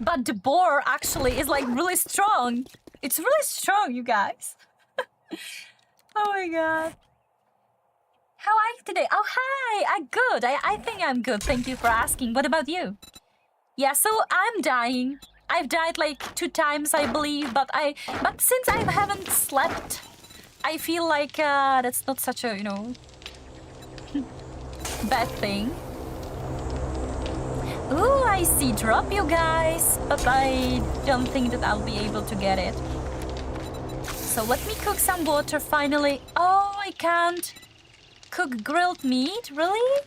But the boar actually is really strong. It's really strong, you guys. Oh my god. How are you today? Oh, hi. I'm good. I think I'm good. Thank you for asking. What about you? Yeah, so I'm dying. I've died 2 times, I believe, but since I haven't slept, I feel like that's not such a, bad thing. Ooh, I see drop, you guys, but I don't think that I'll be able to get it. So let me cook some water finally. Oh, I can't. cook grilled meat? Really?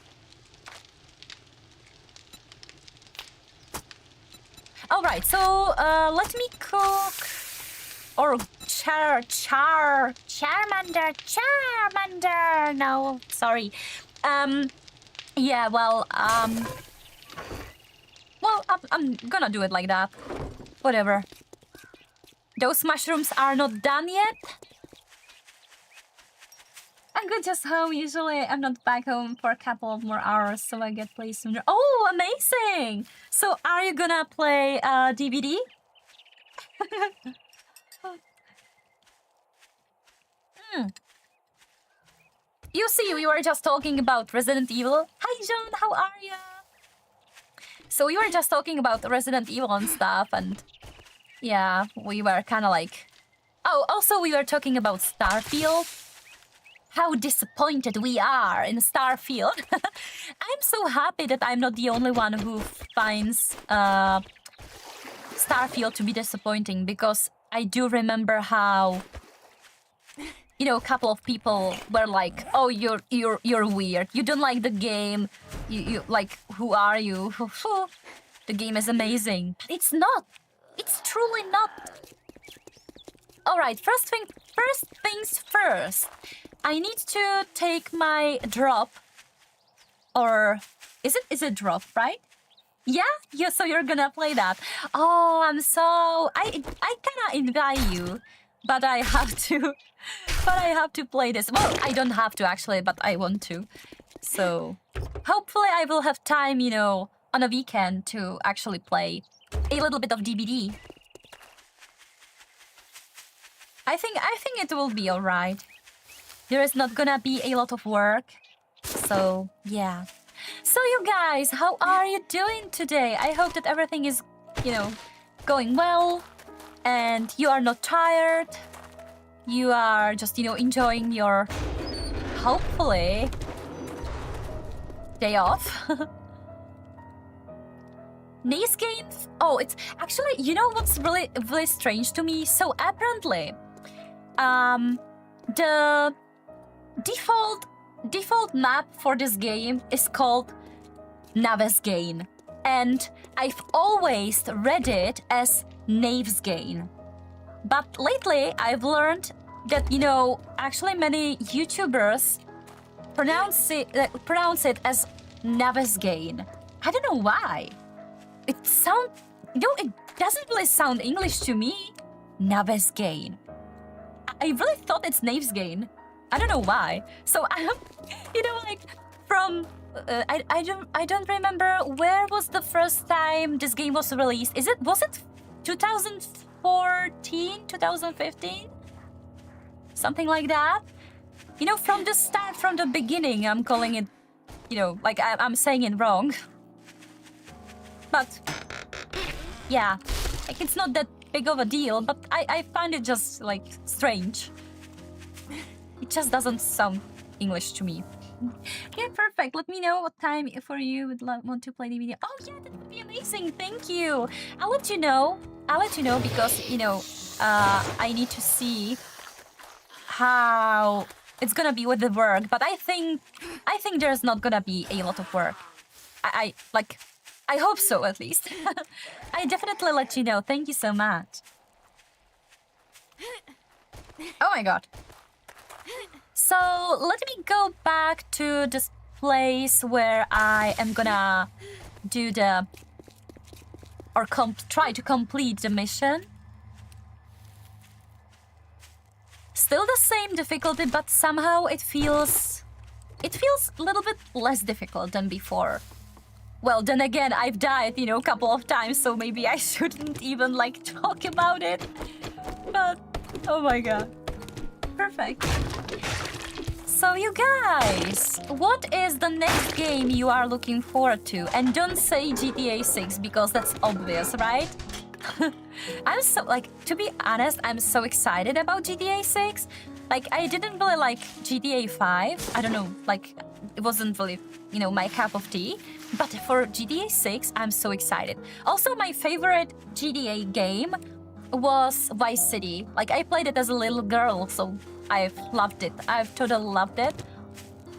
Alright, so let me cook... Or Charmander. No, sorry. Yeah, well, I'm gonna do it like that. Whatever. Those mushrooms are not done yet. I'm good just home. Usually I'm not back home for a couple of more hours, so I get play sooner. Oh, amazing! So are you gonna play DVD? You see, we were just talking about Resident Evil. Hi, John, how are you? So we were just talking about Resident Evil and stuff, and yeah, we were kind of like... Oh, also we were talking about Starfield. How disappointed we are in Starfield. I'm so happy that I'm not the only one who finds Starfield to be disappointing, because I do remember how... You know, a couple of people were like, "Oh, you're weird. You don't like the game. You like, who are you? The game is amazing." But it's not. It's truly not. All right. First things first. I need to take my drop. Or is it drop, right? Yeah. So you're gonna play that. Oh, I cannot invite you, but I have to. But I have to play this. Well, I don't have to actually, but I want to. So hopefully I will have time, you know, on a weekend to actually play a little bit of DBD. I think it will be alright. There is not gonna be a lot of work. So yeah. So you guys, how are you doing today? I hope that everything is, you know, going well and you are not tired. You are just, you know, enjoying your, hopefully, day off. Nice games? Oh, it's actually, you know what's really, really strange to me? So apparently, the default map for this game is called Navesgain. And I've always read it as Navesgain. But lately, I've learned that, you know, actually many YouTubers pronounce it as Navesgain. I don't know why. It doesn't really sound English to me. Navesgain. I really thought it's Navesgain. I don't know why. So I'm, you know, like from I don't remember where was the first time this game was released. Was it 2014, 2015? Something like that. You know, from the start, from the beginning, I'm calling it, you know, like I'm saying it wrong. But yeah, like it's not that big of a deal, but I find it just like strange. It just doesn't sound English to me. Okay, perfect. Let me know what time for you would want to play the video. Oh yeah, that would be amazing. Thank you. I'll let you know. Because, you know, I need to see how it's gonna be with the work. But I think there's not gonna be a lot of work. I hope so, at least. I definitely let you know. Thank you so much. Oh my god. So let me go back to this place where I am gonna do try to complete the mission. Still the same difficulty, but somehow it feels a little bit less difficult than before. Well, then again, I've died, you know, a couple of times, so maybe I shouldn't even like talk about it. But oh my god. Perfect. So you guys, what is the next game you are looking forward to? And don't say GTA 6 because that's obvious, right? I'm so, like, to be honest, I'm so excited about GTA 6. Like, I didn't really like GTA 5. I don't know, like, it wasn't really, you know, my cup of tea. But for GTA 6, I'm so excited. Also, my favorite GTA game was Vice City. Like, I played it as a little girl, so I've loved it. I've totally loved it.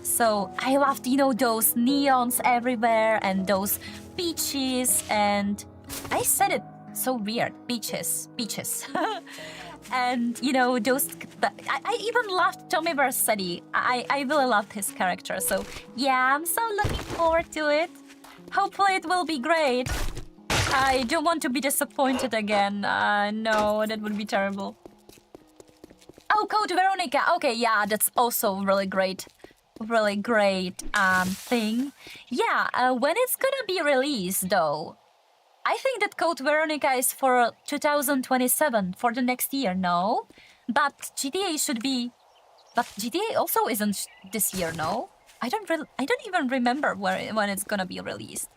So I loved, those neons everywhere and those beaches, and I said it so weird, beaches. And those, I even loved Tommy Vercetti. I really loved his character. So yeah, I'm so looking forward to it. Hopefully it will be great. I don't want to be disappointed again. No, that would be terrible. Oh, Code Veronica. Okay, yeah, that's also really great thing. Yeah, when it's gonna be released though? I think that Code Veronica is for 2027, for the next year, no? But GTA should be... But GTA also isn't this year, no? I don't even remember when it's gonna be released.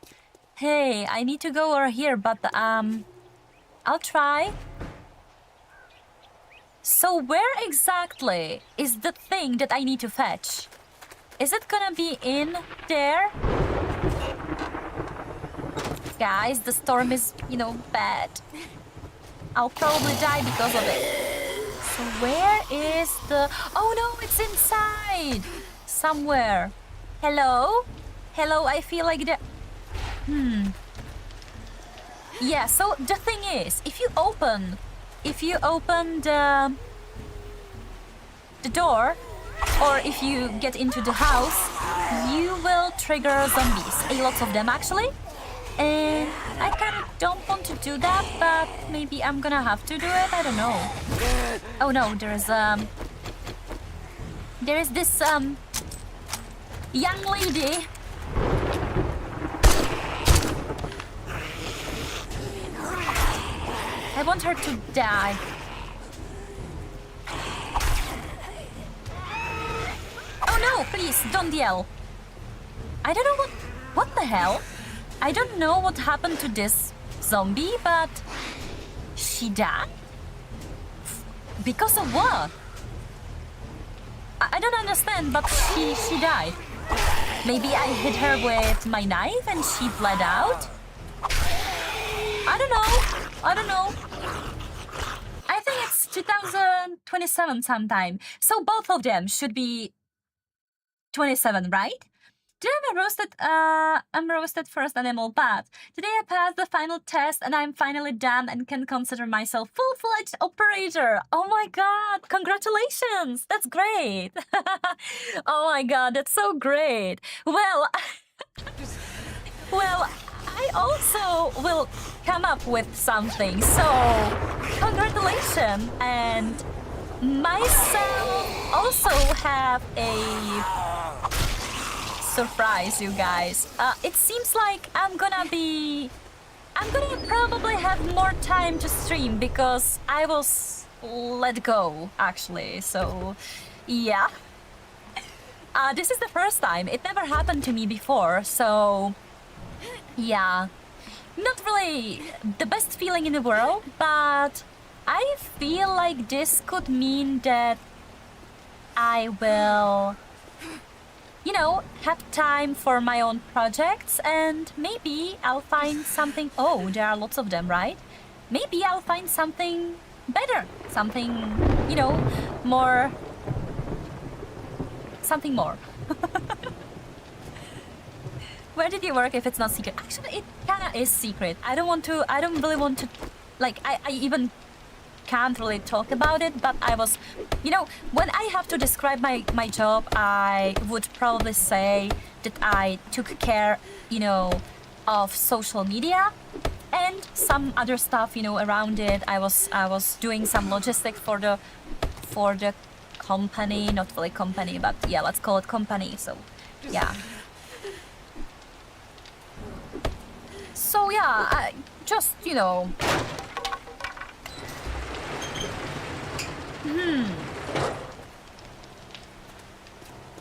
Hey, I need to go over here, but I'll try. So where exactly is the thing that I need to fetch? Is it gonna be in there? Guys, the storm is, bad. I'll probably die because of it. So where is the... Oh no, it's inside! Somewhere. Hello? Hello, I feel like the... Yeah, so the thing is, if you open the door, or if you get into the house, you will trigger zombies. A lot of them, actually. And I kind of don't want to do that, but maybe I'm gonna have to do it. I don't know. Oh no, there is this young lady. I want her to die. Oh no, please, don't yell. I don't know what the hell? I don't know what happened to this zombie, but she died? Because of what? I don't understand, but she died. Maybe I hit her with my knife and she bled out? I don't know. I think it's 2027 sometime. So both of them should be 27, right? Today I'm a roasted first animal, but today I passed the final test and I'm finally done and can consider myself full-fledged operator. Oh my god, congratulations! That's great! Oh my god, that's so great! Well, I also will come up with something, so congratulations! And myself also have a surprise, you guys. It seems like I'm gonna probably have more time to stream because I was let go, actually. So, yeah. This is the first time. It never happened to me before, so yeah. Not really the best feeling in the world, but I feel like this could mean that I will, have time for my own projects, and maybe I'll find something. Oh, there are lots of them, right? Maybe I'll find something better, something, more. Something more. Where did you work if it's not secret? Actually, it kinda is secret. I don't really want to, I even can't really talk about it, but I was, when I have to describe my job, I would probably say that I took care, of social media and some other stuff, around it. I was doing some logistics for the company, not really company, but yeah, let's call it company. So, yeah. So yeah, I just,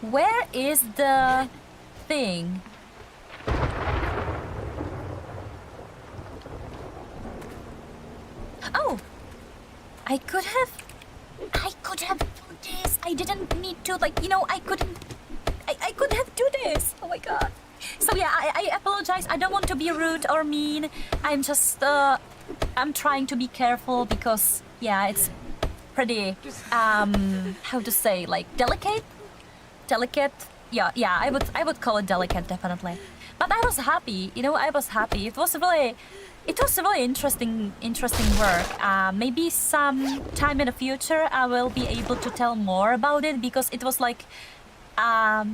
Where is the thing? Oh! I could have done this. I didn't need to, I could have do this. Oh my god. So yeah, I apologize. I don't want to be rude or mean. I'm just, I'm trying to be careful because, yeah, it's pretty, how to say, delicate yeah, I would call it delicate, definitely. But I was happy, I was happy. It was really interesting work. Maybe some time in the future I will be able to tell more about it, because it was like, I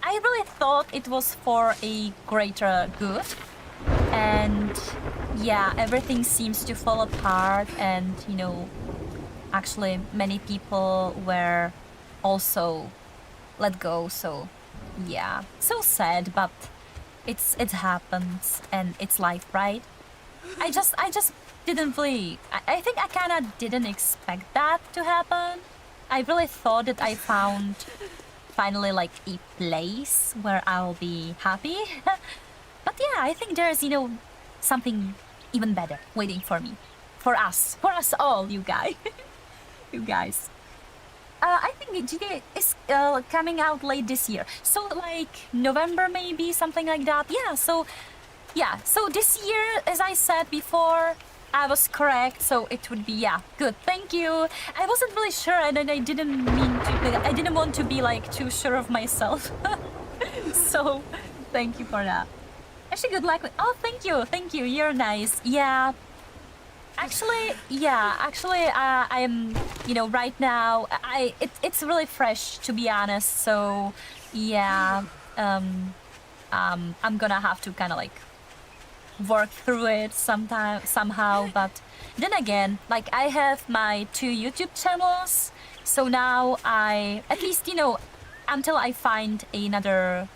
really thought it was for a greater good. And yeah, everything seems to fall apart, and actually many people were also let go. So yeah, so sad, but it happens, and it's life, right? I just didn't really. I think I kind of didn't expect that to happen. I really thought that I found finally like a place where I'll be happy. But yeah, I think there's something even better waiting for me, for us all, you guys. You guys. I think GTA is coming out late this year, so like November maybe, something like that. Yeah, so this year, as I said before, I was correct, so it would be, good. Thank you. I wasn't really sure, and I didn't want to be like too sure of myself. So thank you for that. Actually, good luck with. Oh, thank you. You're nice. Yeah. Actually, I am. Right now, it's really fresh, to be honest. So, yeah. I'm gonna have to kind of like work through it somehow. But then again, like I have my 2 YouTube channels, so now I at least until I find another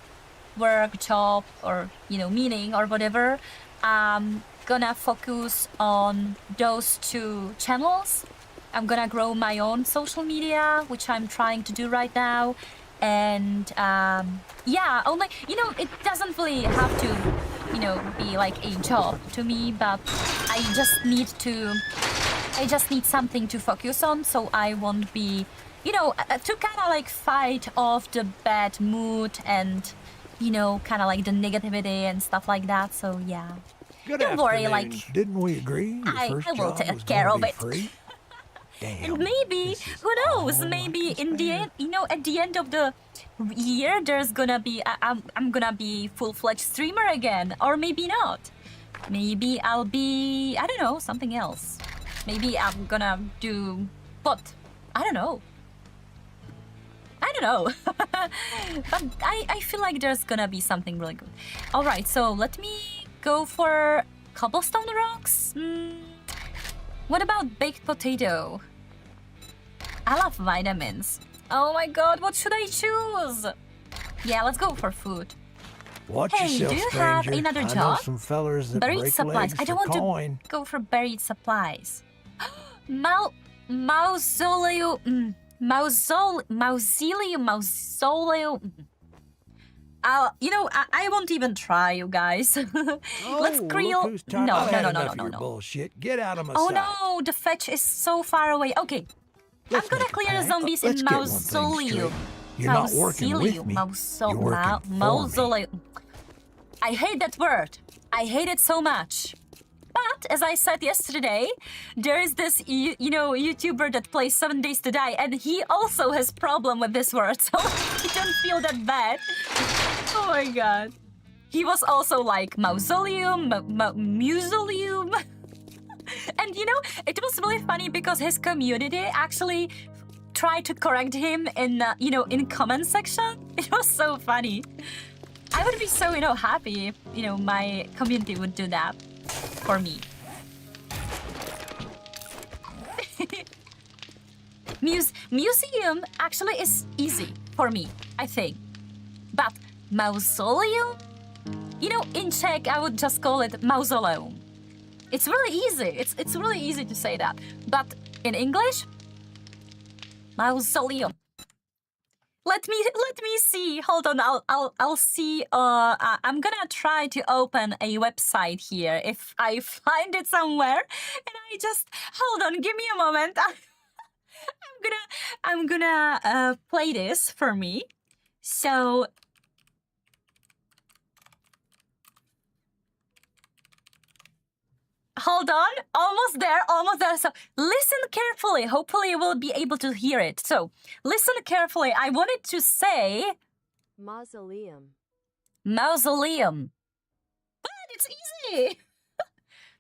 work, job, or meaning or whatever, gonna focus on those 2 channels. I'm gonna grow my own social media, which I'm trying to do right now. And only it doesn't really have to be like a job to me, but I just need something to focus on, so I won't be to kind of like fight off the bad mood and kind of like the negativity and stuff like that. So yeah. Good Don't worry, afternoon. like, Didn't we agree your I first will job take was care gonna of be it. free? Damn. And maybe, this is who knows, all maybe I in the can end, at the end of the year, there's gonna be, I'm gonna be full-fledged streamer again, or maybe not. Maybe I'll be, I don't know, something else. Maybe I'm gonna do, what? I don't know. But I feel like there's gonna be something really good. All right, so let me go for cobblestone rocks. What about baked potato? I love vitamins. Oh my god, what should I choose? Yeah, let's go for food. Watch Hey, yourself, do you have stranger. another I know job? some fellers that Buried break supplies. legs I don't for want coin. to go for buried supplies. Mausoleum. Mausoleum. I won't even try, you guys. Let's Oh, grill. look who's talking. No. I've had enough of your bullshit. Get out of my Oh sight. no, the fetch is so far away. Okay, Let's I'm gonna make a clear the pact. zombies Let's in get one thing straight. Mausoleum. You're not working with me. You're working for me. Mausoleum. I hate that word. I hate it so much. But as I said yesterday, there is this YouTuber that plays 7 Days to Die, and he also has problem with this word, so he don't feel that bad. Oh my god. He was also like mausoleum, museum. And it was really funny because his community actually tried to correct him in in comment section. It was so funny. I would be so happy if my community would do that for me. Museum actually is easy for me, I think. But mausoleum? In Czech I would just call it mausoleum. It's really easy. It's really easy to say that. But in English, mausoleum. Let me see. Hold on. I'll see. I'm gonna try to open a website here if I find it somewhere. And I just hold on. Give me a moment. I'm gonna play this for me. So. Hold on, almost there. So listen carefully. Hopefully you will be able to hear it. So listen carefully. I wanted to say Mausoleum. Mausoleum. But it's easy.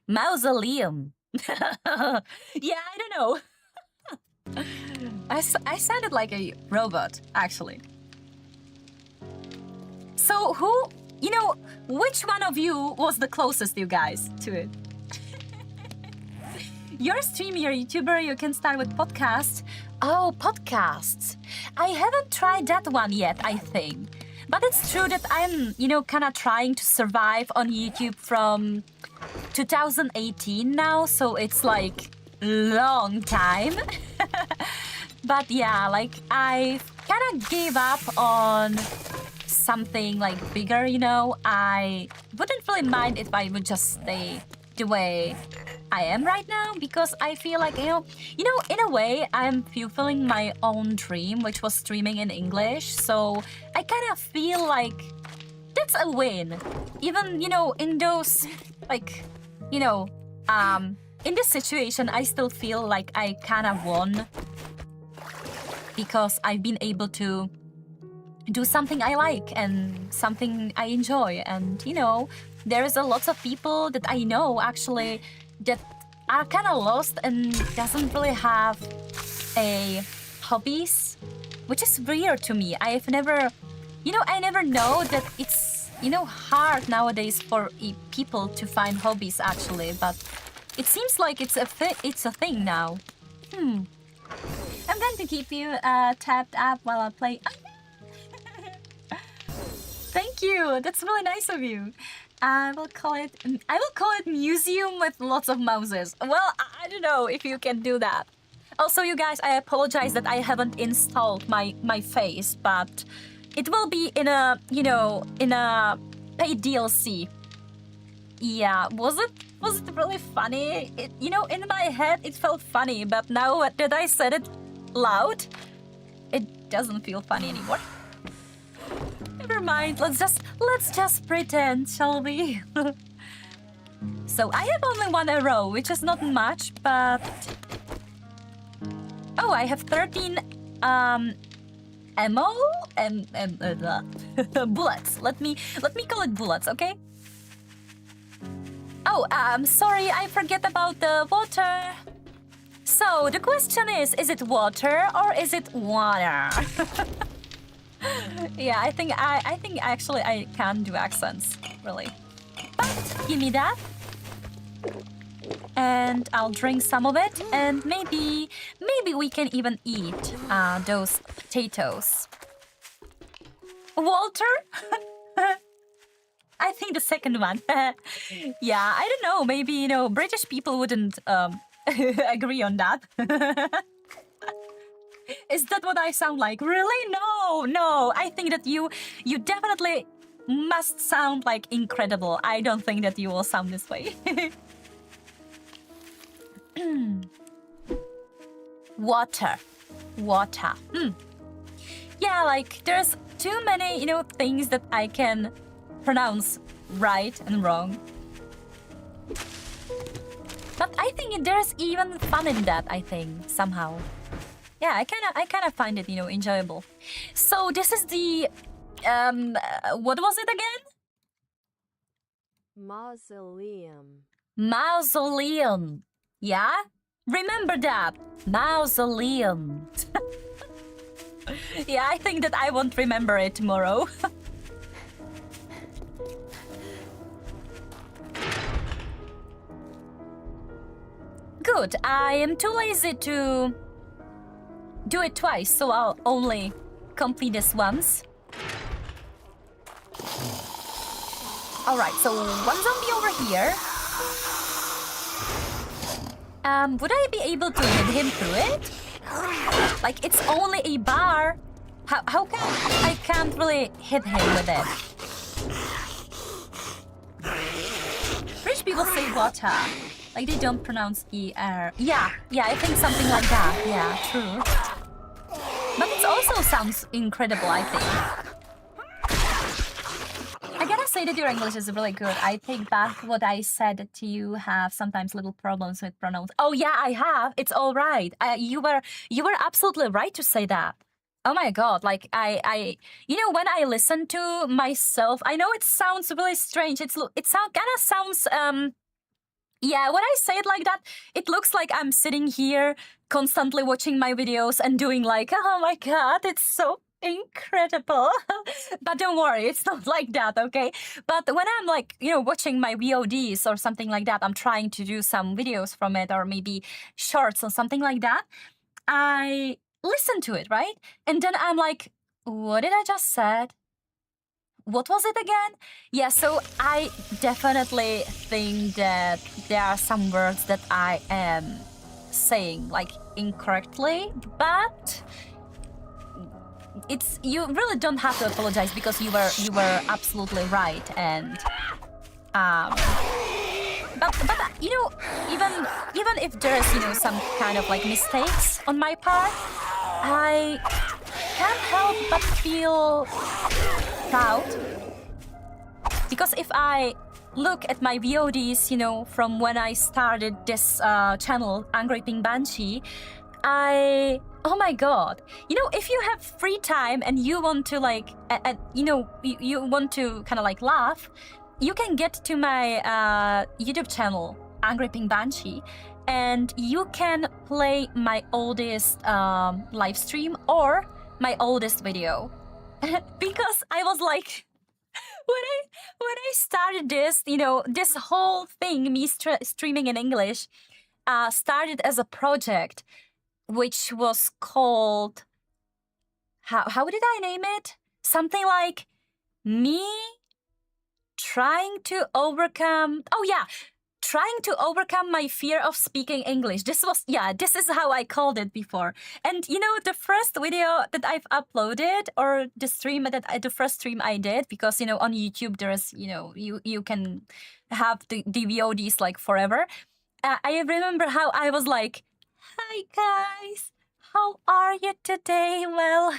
Mausoleum. Yeah, I don't know. I sounded like a robot, actually. So which one of you was the closest, you guys, to it? You're a streamer, you're a YouTuber, you can start with podcasts. Oh, podcasts. I haven't tried that one yet, I think. But it's true that I'm, kind of trying to survive on YouTube from 2018 now, so it's like long time. But yeah, like I kind of gave up on something like bigger, I wouldn't really mind if I would just stay the way I am right now, because I feel like, in a way, I'm fulfilling my own dream, which was streaming in English. So I kind of feel like that's a win. Even, in those, like, in this situation, I still feel like I kind of won, because I've been able to do something I like and something I enjoy. And, there is a lot of people that I know actually that are kind of lost and doesn't really have a hobbies, which is weird to me. I've never, I never know that it's, hard nowadays for people to find hobbies actually, but it seems like it's a thing now. I'm going to keep you tapped up while I play. Thank you. That's really nice of you. I will call it museum with lots of mouses. Well, I don't know if you can do that. Also, you guys, I apologize that I haven't installed my face, but it will be in a paid DLC. Yeah, was it really funny? In my head it felt funny, but now that I said it loud, it doesn't feel funny anymore. Never mind, let's just pretend, shall we? So I have only one arrow, which is not much, but oh, I have 13 ammo and bullets. Let me call it bullets, okay? Oh, sorry, I forget about the water. So the question is it water or is it water? Yeah, I think actually I can do accents, really. But give me that. And I'll drink some of it, and maybe we can even eat those potatoes. Walter? I think the second one. Yeah, I don't know, maybe, British people wouldn't agree on that. Is that what I sound like? Really? No. I think that you definitely must sound like incredible. I don't think that you will sound this way. Water. Yeah, like there's too many, things that I can pronounce right and wrong. But I think there's even fun in that, I think, somehow. Yeah, I kind of find it, enjoyable. So this is the what was it again? Mausoleum. Yeah? Remember that. Mausoleum. Yeah, I think that I won't remember it tomorrow. Good. I am too lazy to do it twice, so I'll only complete this once. Alright, so one zombie over here. Would I be able to hit him through it? Like, it's only a bar. How come I can't really hit him with it? British people say water. Like, they don't pronounce E-R. Yeah, I think something like that. Yeah, true. But it also sounds incredible, I think. I gotta say that your English is really good. I take back what I said, that you have sometimes little problems with pronouns. Oh yeah, I have. It's all right. You were absolutely right to say that. Oh my god, like you know, when I listen to myself, I know it sounds really strange. It kind of sounds yeah, when I say it like that, it looks like I'm sitting here constantly watching my videos and doing like, oh my god, it's so incredible. But don't worry, it's not like that, okay? But when I'm like, you know, watching my VODs or something like that, I'm trying to do some videos from it or maybe shorts or something like that, I listen to it, right? And then I'm like, what did I just said? What was it again? Yeah, so I definitely think that there are some words that I am saying like incorrectly, but it's, you really don't have to apologize because you were absolutely right. And but you know, even if there's, you know, some kind of like mistakes on my part, I can't help but feel proud, because if I look at my VODs, you know, from when I started this channel, Angry Pink Banshee, oh my god, you know, if you have free time and you want to like, you know, you want to kind of like laugh, you can get to my YouTube channel, Angry Pink Banshee, and you can play my oldest live stream or my oldest video. Because I was like, when I started this, you know, this whole thing, me streaming in English, started as a project, which was called, how did I name it? Something like me trying to overcome, oh yeah, trying to overcome my fear of speaking English. This is how I called it before. And you know, the first video that I've uploaded, or the first stream I did, because you know, on YouTube there is, you know, you can have the VODs like forever. I remember how I was like, hi guys, how are you today? Well,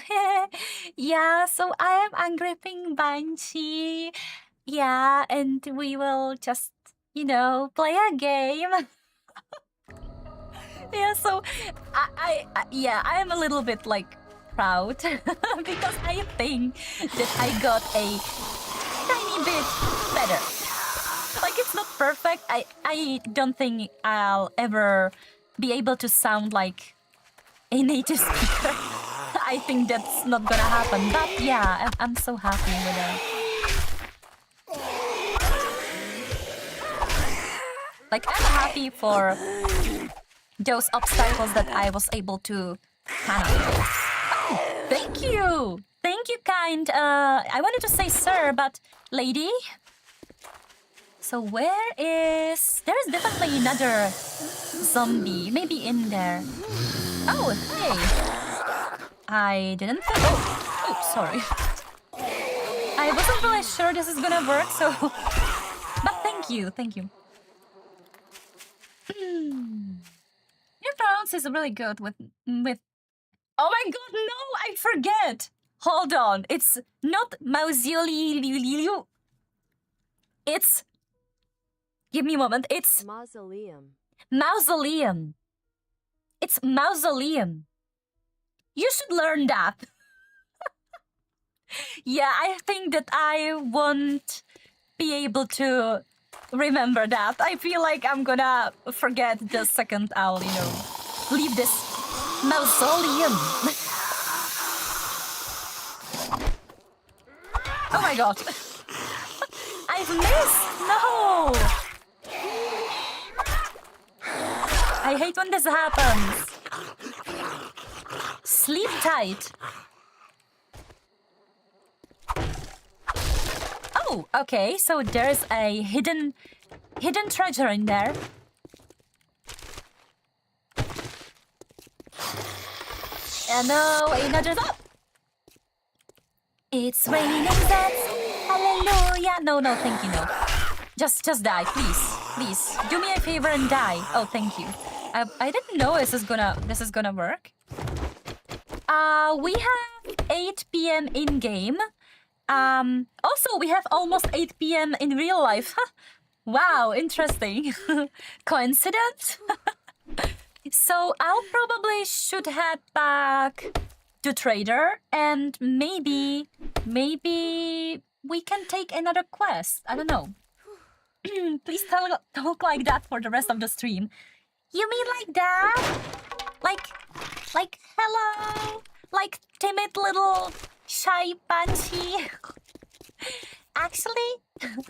yeah, so I am Angry Pink Banshee. Yeah, and we will just, you know, play a game. Yeah, so I am a little bit like proud because I think that I got a tiny bit better. Like, it's not perfect. I don't think I'll ever be able to sound like a native speaker. I think that's not gonna happen. But yeah, I'm so happy with it. Like, I'm happy for those obstacles that I was able to handle. Oh, thank you! Thank you, kind. I wanted to say sir, but lady? So where is... There's definitely another zombie, maybe in there. Oh, hey! I didn't think... Oh, sorry. I wasn't really sure this is gonna work, so... But thank you. Your pronounce is really good with... Oh my god, no! I forget! Hold on. It's not mausoleum. It's... Give me a moment. It's... Mausoleum. Mausoleum. It's mausoleum. You should learn that. Yeah, I think that I won't be able to remember that. I feel like I'm gonna forget the second I'll, you know, leave this mausoleum. Oh my god. I've missed! No! I hate when this happens. Sleep tight. Oh, okay, so there's a hidden treasure in there. And no, another... Oh! It's raining cats. Hallelujah. No, thank you, no. Just die, please. Do me a favor and die. Oh, thank you. I didn't know this is gonna work. We have 8 p.m. in game. Also, we have almost 8 p.m. in real life. Wow, interesting. Coincidence? So I'll probably should head back to Trader, and maybe we can take another quest. I don't know. Please talk like that for the rest of the stream. You mean like that? Like hello? Like timid little shy banshee? Actually, I'm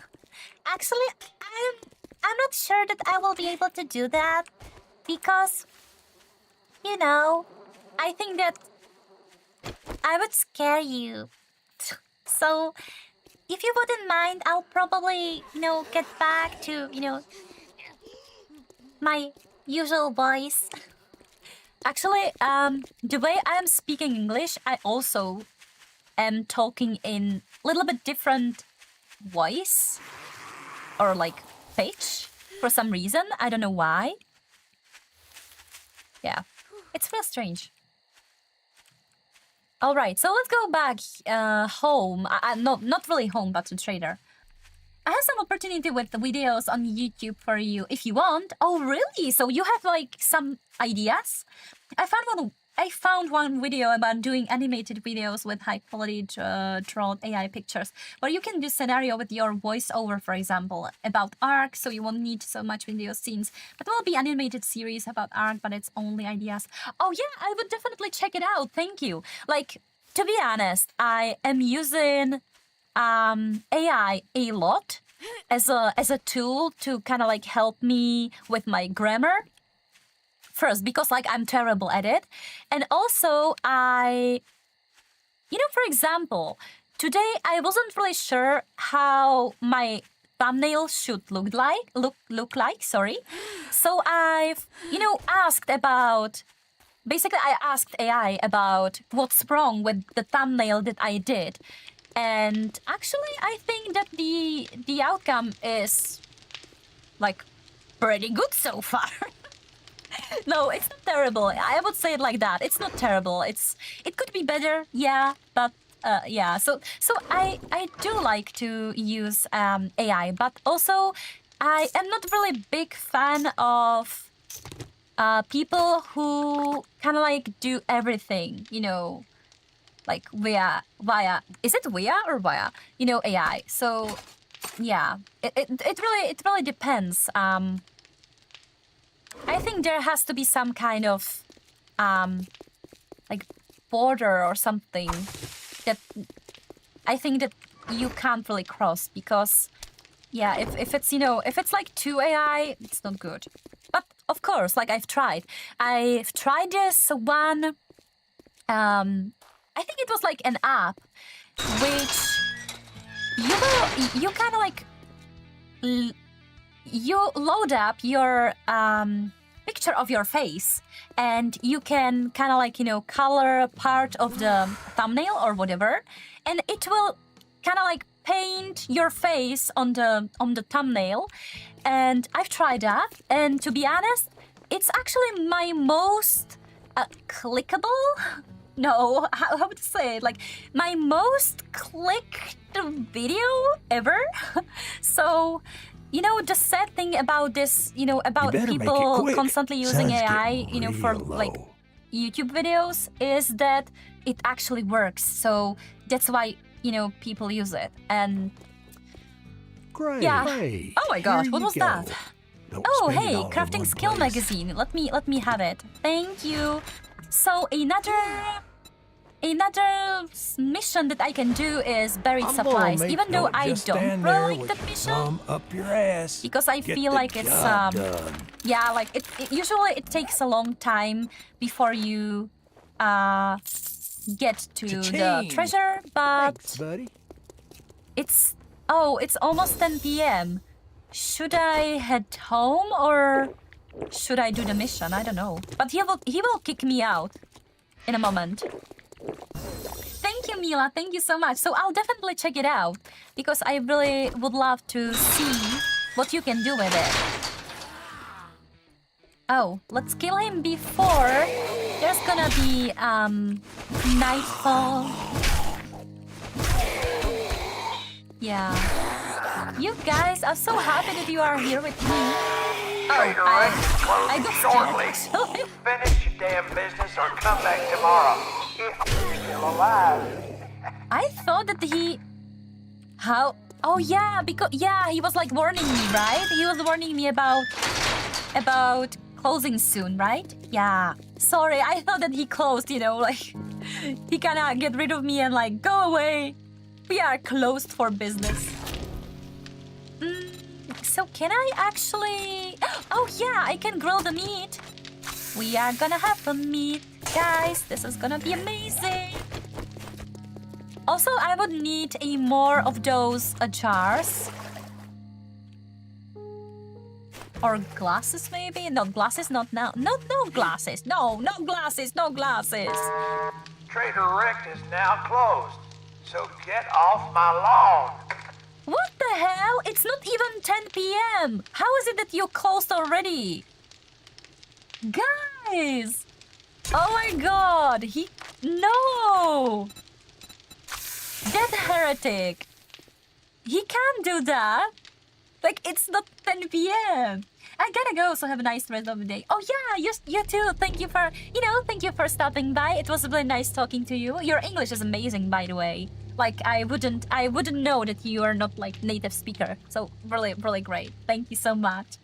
not sure that I will be able to do that because, you know, I think that I would scare you. So, if you wouldn't mind, I'll probably, get back to, my usual voice. Actually, the way I am speaking English, I also am talking in a little bit different voice or like pitch for some reason. I don't know why. Yeah, it's real strange. All right, so let's go back home. Not really home, but to Trader. I have some opportunity with the videos on YouTube for you if you want. Oh, really? So you have like some ideas? I found one video about doing animated videos with high quality drawn AI pictures, where you can do scenario with your voiceover, for example, about Ark, so you won't need so much video scenes. But it will be animated series about Ark, but it's only ideas. Oh yeah, I would definitely check it out. Thank you. Like, to be honest, I am using AI a lot as a tool to kind of like help me with my grammar. First, because like I'm terrible at it, and also for example, today I wasn't really sure how my thumbnail should look like. Sorry, so I've asked about. Basically, I asked AI about what's wrong with the thumbnail that I did, and actually, I think that the outcome is like pretty good so far. No, it's not terrible. I would say it like that. It's not terrible. It could be better, yeah, but yeah. So I do like to use AI, but also I am not really big fan of people who kind of like do everything, like via is it via or via AI. So yeah, it really depends. I think there has to be some kind of like border or something that I think that you can't really cross, because yeah, if it's if it's like too AI, it's not good. But of course, like I've tried this one. I think it was like an app which you kind of like you load up your picture of your face, and you can kind of like color part of the thumbnail or whatever, and it will kind of like paint your face on the thumbnail. And I've tried that, and to be honest, it's actually my most clickable. No, how would you say it? Like my most clicked video ever. So. The sad thing about this, about people constantly using AI, for like YouTube videos, is that it actually works. So that's why, people use it. And Great. yeah. Hey, Oh my gosh, here what you was go. that? Don't Oh, spend it hey, all in Crafting one Skill place. Magazine. Let me have it. Thank you. So another mission that I can do is buried I'm supplies, gonna make even though don't I just don't stand really there like with that your mission, thumb up your ass. because I Get feel the like it's job done. yeah, like it usually it takes a long time before you get to the Cha-ching. treasure, but Thanks, buddy. it's almost 10 p.m. Should I head home or should I do the mission? I don't know. But he will kick me out in a moment. Thank you, Mila. Thank you so much. So I'll definitely check it out, because I really would love to see what you can do with it. Oh, let's kill him before there's gonna be nightfall. Yeah. You guys, I'm so happy that you are here with me. Trader I Rex is closing got shortly. scared, actually. Finish your damn business or come back tomorrow. Yeah. alive. I thought that he... How? Oh yeah, because yeah, he was like warning me, right? He was warning me about closing soon, right? Yeah. Sorry, I thought that he closed, you know, like he kinda get rid of me and like go away. We are closed for business. So can I actually... Oh yeah, I can grill the meat. We are gonna have some meat. Guys, this is gonna be amazing. Also, I would need a more of those jars. Or glasses, maybe? No, glasses, not now. No glasses. No glasses, no glasses. Trader Rick is now closed, so get off my lawn. What the hell? It's not even 10 p.m. How is it that you closed already? Guys! Oh my god! No! That heretic! He can't do that! Like, it's not 10 p.m. I gotta go, so have a nice rest of the day. Oh yeah, you too. Thank you for stopping by. It was really nice talking to you. Your English is amazing, by the way. Like, I wouldn't know that you are not like native speaker. So really, really great. Thank you so much.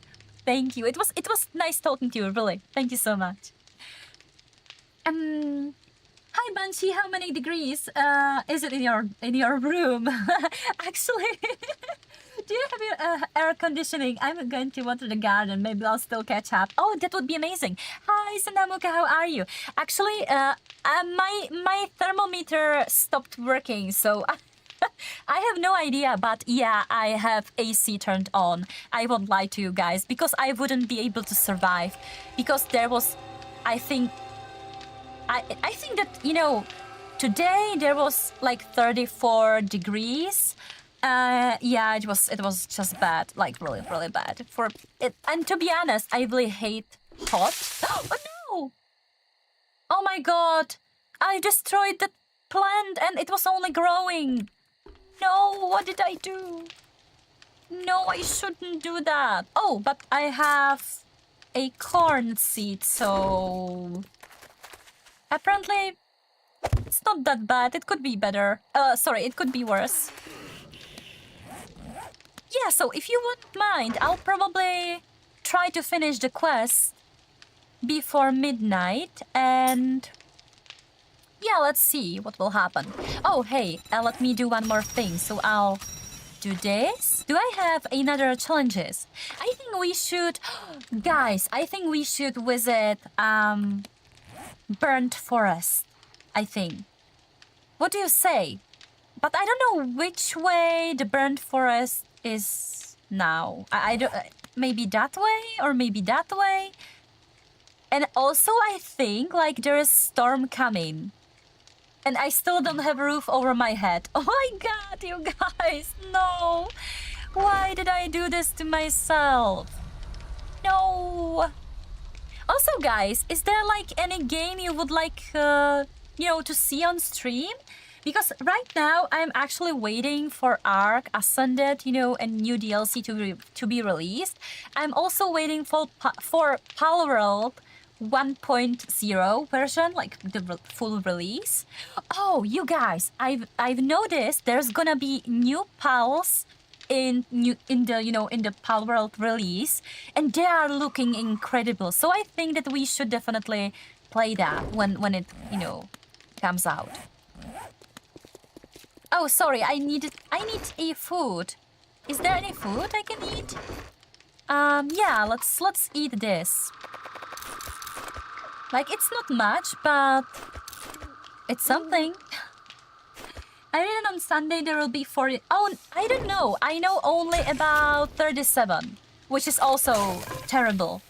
Thank you. It was nice talking to you, really. Thank you so much. Hi Banshee, how many degrees is it in your room? Actually, do you have your air conditioning? I'm going to water the garden. Maybe I'll still catch up. Oh, that would be amazing. Hi Sanamuka, how are you? Actually, my thermometer stopped working, so I have no idea. But yeah, I have AC turned on. I won't lie to you guys because I wouldn't be able to survive because there was, I think that, you know, today there was like 34 degrees. Yeah, it was just bad, like really, really bad for it. And to be honest, I really hate hot. Oh no! Oh my god! I destroyed the plant and it was only growing. No, what did I do? No, I shouldn't do that. Oh, but I have a corn seed, so apparently it's not that bad. It could be better. Sorry, it could be worse. Yeah, so if you wouldn't mind, I'll probably try to finish the quest before midnight and yeah, let's see what will happen. Oh, hey, let me do one more thing. So I'll do this. Do I have another challenges? I think we should... Guys, I think we should visit Burnt Forest, I think. What do you say? But I don't know which way the Burnt Forest is now. I don't... maybe that way or maybe that way. And also I think like there is storm coming. And I still don't have a roof over my head. Oh my god, you guys, no. Why did I do this to myself? No. Also, guys, is there like any game you would like, you know, to see on stream? Because right now I'm actually waiting for Ark Ascended, you know, a new DLC to be released. I'm also waiting for Palworld 1.0 version, like the full release. Oh, you guys, I've noticed there's gonna be new pals in the Palworld release, and they are looking incredible. So I think that we should definitely play that when it, you know, comes out. Oh, sorry, I need a food. Is there any food I can eat? Yeah, let's eat this. Like, it's not much, but it's something. I read it on Sunday there will be 40... Oh, I don't know. I know only about 37, which is also terrible.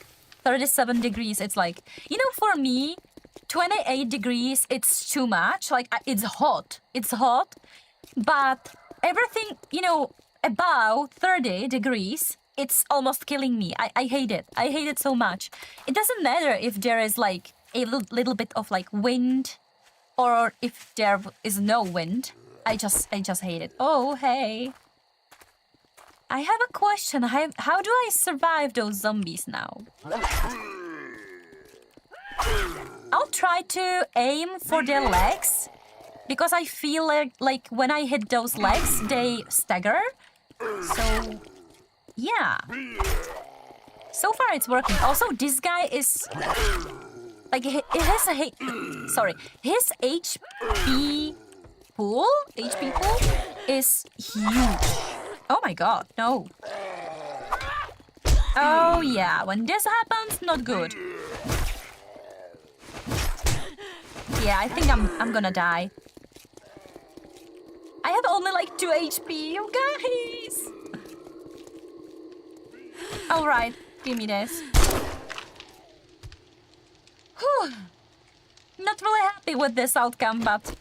37 degrees, it's like... You know, for me, 28 degrees, it's too much. Like, it's hot. It's hot. But everything, you know, above 30 degrees... It's almost killing me. I hate it. I hate it so much. It doesn't matter if there is like a little bit of like wind or if there is no wind. I just hate it. Oh, hey. I have a question. How do I survive those zombies now? I'll try to aim for their legs. because I feel like when I hit those legs, they stagger. So, yeah. So far, it's working. Also, this guy is like his HP pool is huge. Oh my god, no. Oh yeah, when this happens, not good. Yeah, I think I'm gonna die. I have only like 2 HP, you guys. All right, give me this. Whew. Not really happy with this outcome, but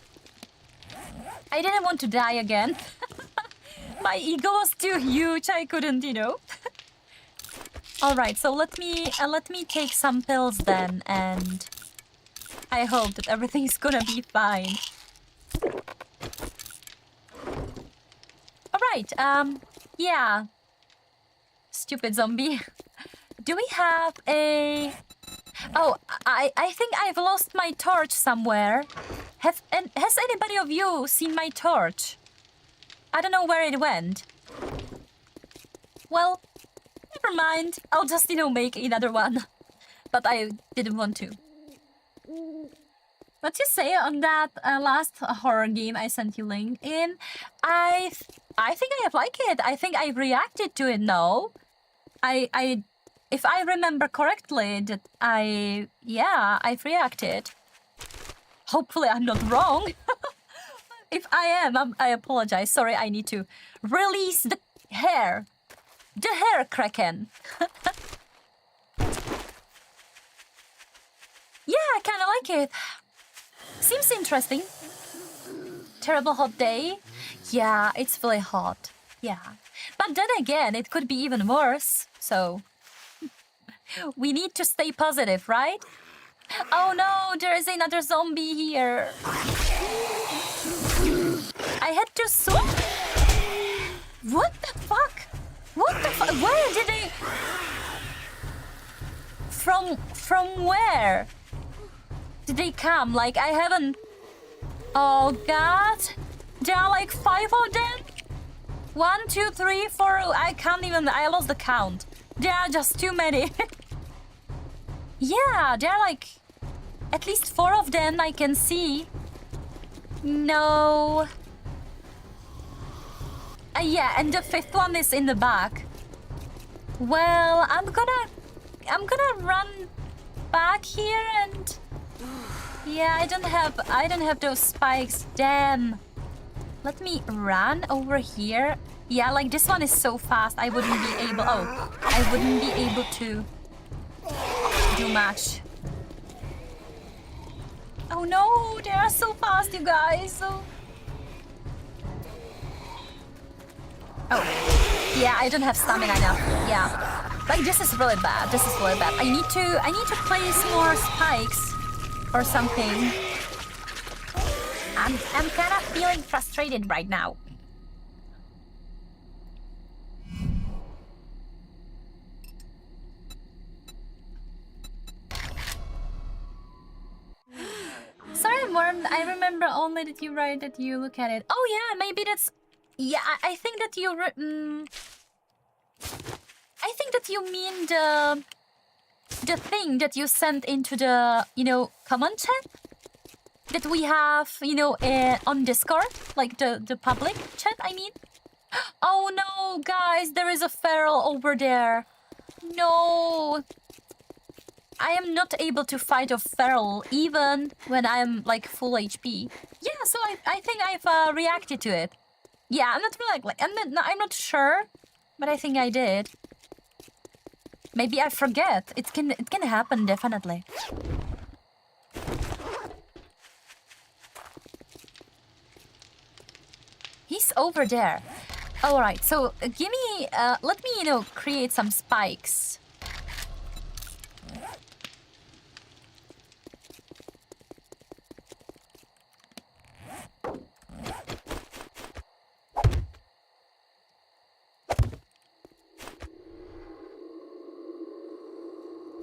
I didn't want to die again. My ego was too huge. I couldn't, you know. All right, so let me take some pills then, and I hope that everything's gonna be fine. All right. Yeah. Stupid zombie. Do we have a? Oh, I think I've lost my torch somewhere. Has anybody of you seen my torch? I don't know where it went. Well, never mind. I'll just, you know, make another one. But I didn't want to. What you say on that last horror game I sent you link in? I think I have liked it. I think I reacted to it now. If I remember correctly, that I've reacted. Hopefully I'm not wrong. If I am, I apologize. Sorry, I need to release the hair. The hair kraken. Yeah, I kind of like it. Seems interesting. Terrible hot day. Yeah, it's really hot. Yeah. But then again, it could be even worse. So we need to stay positive, right? Oh no, there is another zombie here. I had to swim. What the fuck? What the fuck? Where did they? From where did they come? Like, I haven't. Oh god, there are like 5 of them. 1, 2, 3, 4. I can't even. I lost the count. There are just too many. Yeah, there are like at least 4 of them I can see. No. Yeah, and the 5th one is in the back. Well, I'm gonna run back here and yeah, I don't have those spikes. Damn. Let me run over here. Yeah, like this one is so fast. I wouldn't be able to do much. Oh no, they are so fast, you guys. Oh, yeah, I don't have stamina enough. Yeah, like this is really bad. This is really bad. I need to place more spikes or something. I'm kind of feeling frustrated right now. Sorry, Worm. I remember only that you write that you look at it. Oh yeah, maybe that's. Yeah, I think that you. I think that you mean the thing that you sent into the common chat that we have on Discord, like the public chat. I mean. Oh no, guys, there is a feral over there. No. I am not able to fight a feral even when I'm like full HP. Yeah, so I think I've reacted to it. Yeah, I'm not really like I'm not sure, but I think I did. Maybe I forget. It can happen definitely. He's over there. All right, so give me let me create some spikes.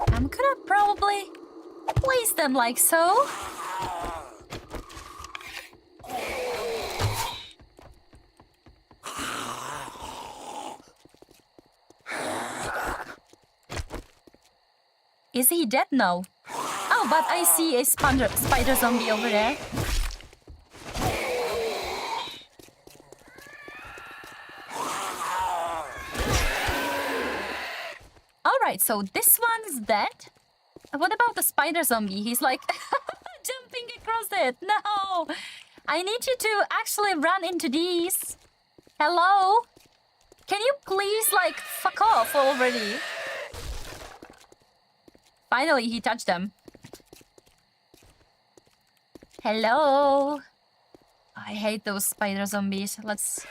I'm gonna probably place them like so. Is he dead? No. Oh, but I see a spider zombie over there. Alright, so this one's dead. What about the spider zombie? He's like jumping across it. No! I need you to actually run into these. Hello? Can you please, like, fuck off already? Finally, he touched them. Hello? I hate those spider zombies. Let's...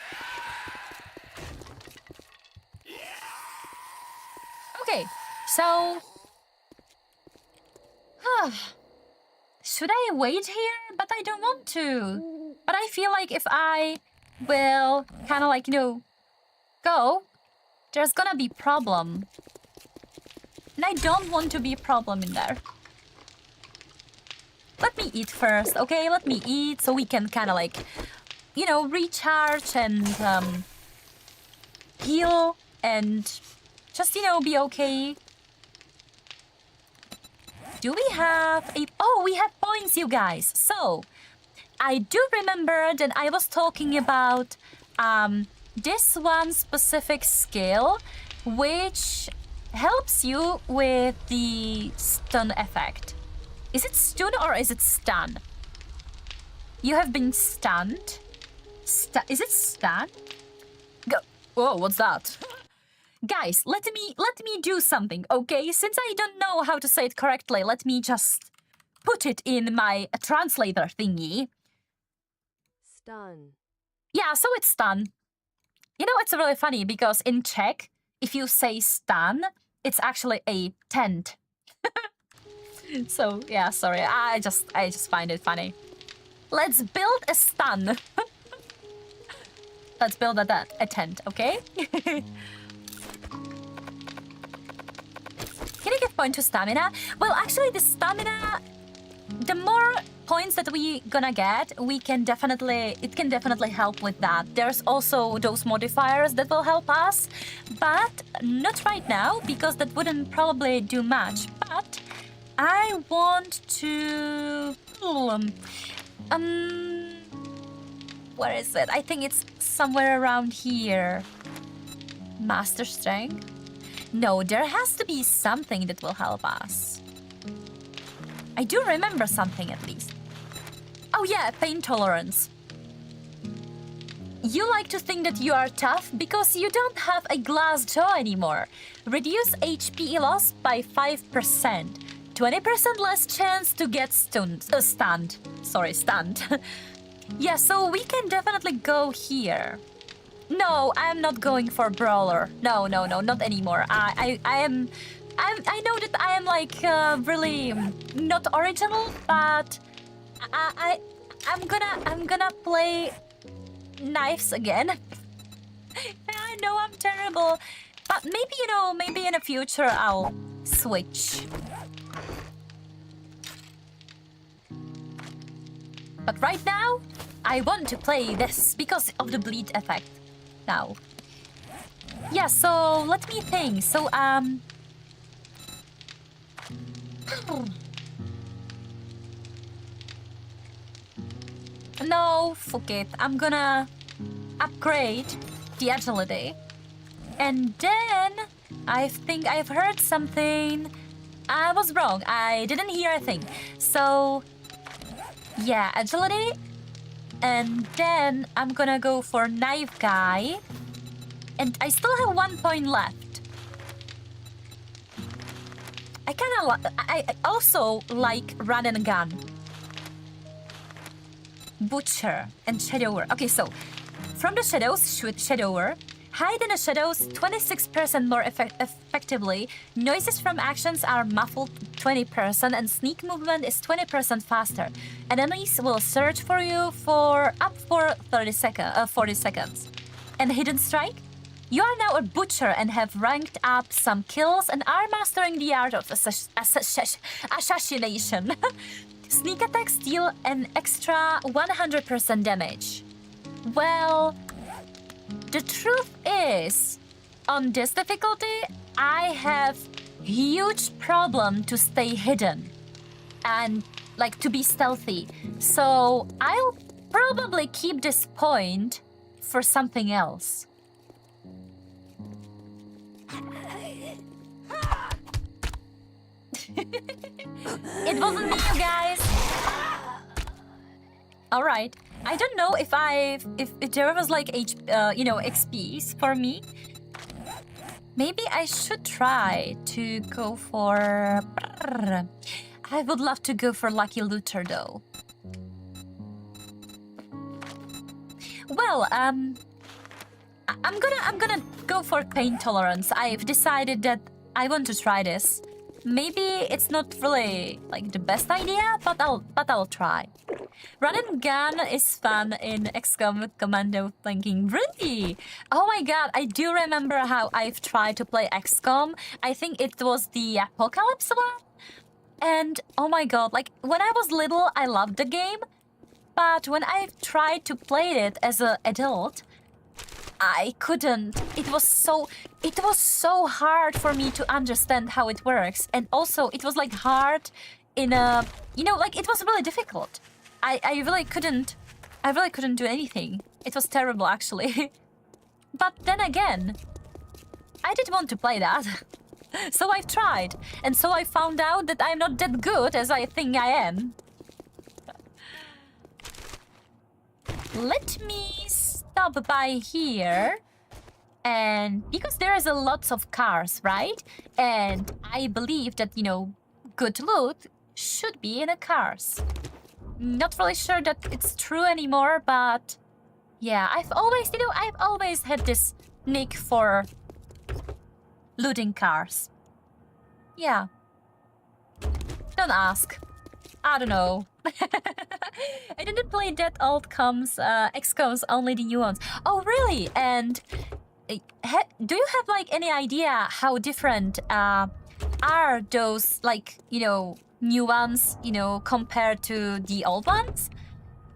Okay, so... Should I wait here? But I don't want to. But I feel like if I will kind of like, you know, go, there's gonna be problem. And I don't want to be a problem in there. Let me eat first, okay? Let me eat so we can kind of like, you know, recharge and heal and just, you know, be okay. Do we have a... Oh, we have points, you guys. So, I do remember that I was talking about this one specific skill, which helps you with the stun effect. Is it stun or is it stun? You have been stunned. Is it stun? Go. Whoa, what's that? Guys, let me do something, okay? Since I don't know how to say it correctly, let me just put it in my translator thingy. Stun. Yeah, so it's stun. You know, it's really funny because in Czech, if you say stun, it's actually a tent. So, yeah, sorry. I just find it funny. Let's build a stun. Let's build a tent, okay? Can I give point to stamina? Well, actually, the stamina, the more points that we gonna get, it can definitely help with that. There's also those modifiers that will help us, but not right now because that wouldn't probably do much. But I want to, where is it? I think it's somewhere around here. Master Strength. No, there has to be something that will help us. I do remember something at least. Oh yeah, pain tolerance. You like to think that you are tough because you don't have a glass jaw anymore. Reduce HP loss by 5%. 20% less chance to get stunned. Sorry, stunned. Yeah, so we can definitely go here. No, I'm not going for brawler. No, not anymore. I know that I am like really not original, but I'm gonna play knives again. I know I'm terrible, but maybe in the future I'll switch. But right now, I want to play this because of the bleed effect. Now. Yeah, so let me think. So, no, fuck it. I'm gonna upgrade the agility. And then, I think I've heard something. I was wrong. I didn't hear a thing. So, yeah, agility. And then I'm gonna go for knife guy. And I still have 1 point left. I also like run and gun. Butcher and shadower. Okay, so from the shadows, shoot shadower. Hide in the shadows 26% more effectively. Noises from actions are muffled 20% and sneak movement is 20% faster. Enemies will search for you for 40 seconds. And hidden strike? You are now a butcher and have ranked up some kills and are mastering the art of assassination. Sneak attacks deal an extra 100% damage. Well, the truth is, on this difficulty, I have huge problem to stay hidden and like to be stealthy. So I'll probably keep this point for something else. It wasn't me, you guys. All right. I don't know if there was like XPs for me. Maybe I should try to go for. I would love to go for Lucky Looter though. Well, I'm gonna go for pain tolerance. I've decided that I want to try this. Maybe it's not really like the best idea, but I'll try. Run and gun is fun in XCOM with commando flanking. Really? Oh my god, I do remember how I've tried to play XCOM. I think it was the Apocalypse one. And oh my god, like when I was little, I loved the game. But when I tried to play it as an adult, I couldn't. It was so hard for me to understand how it works. And also it was like hard in a, like it was really difficult. I really couldn't do anything. It was terrible actually. But then again, I did want to play that. So I've tried. And so I found out that I'm not that good as I think I am. Let me stop by here. And because there is a lots of cars, right? And I believe that, good loot should be in the cars. Not really sure that it's true anymore, but yeah, I've always had this nick for looting cars. Yeah. Don't ask. I don't know. I didn't play that old XComs, only the new ones. Oh, really? And do you have like any idea how different are those new ones, compared to the old ones?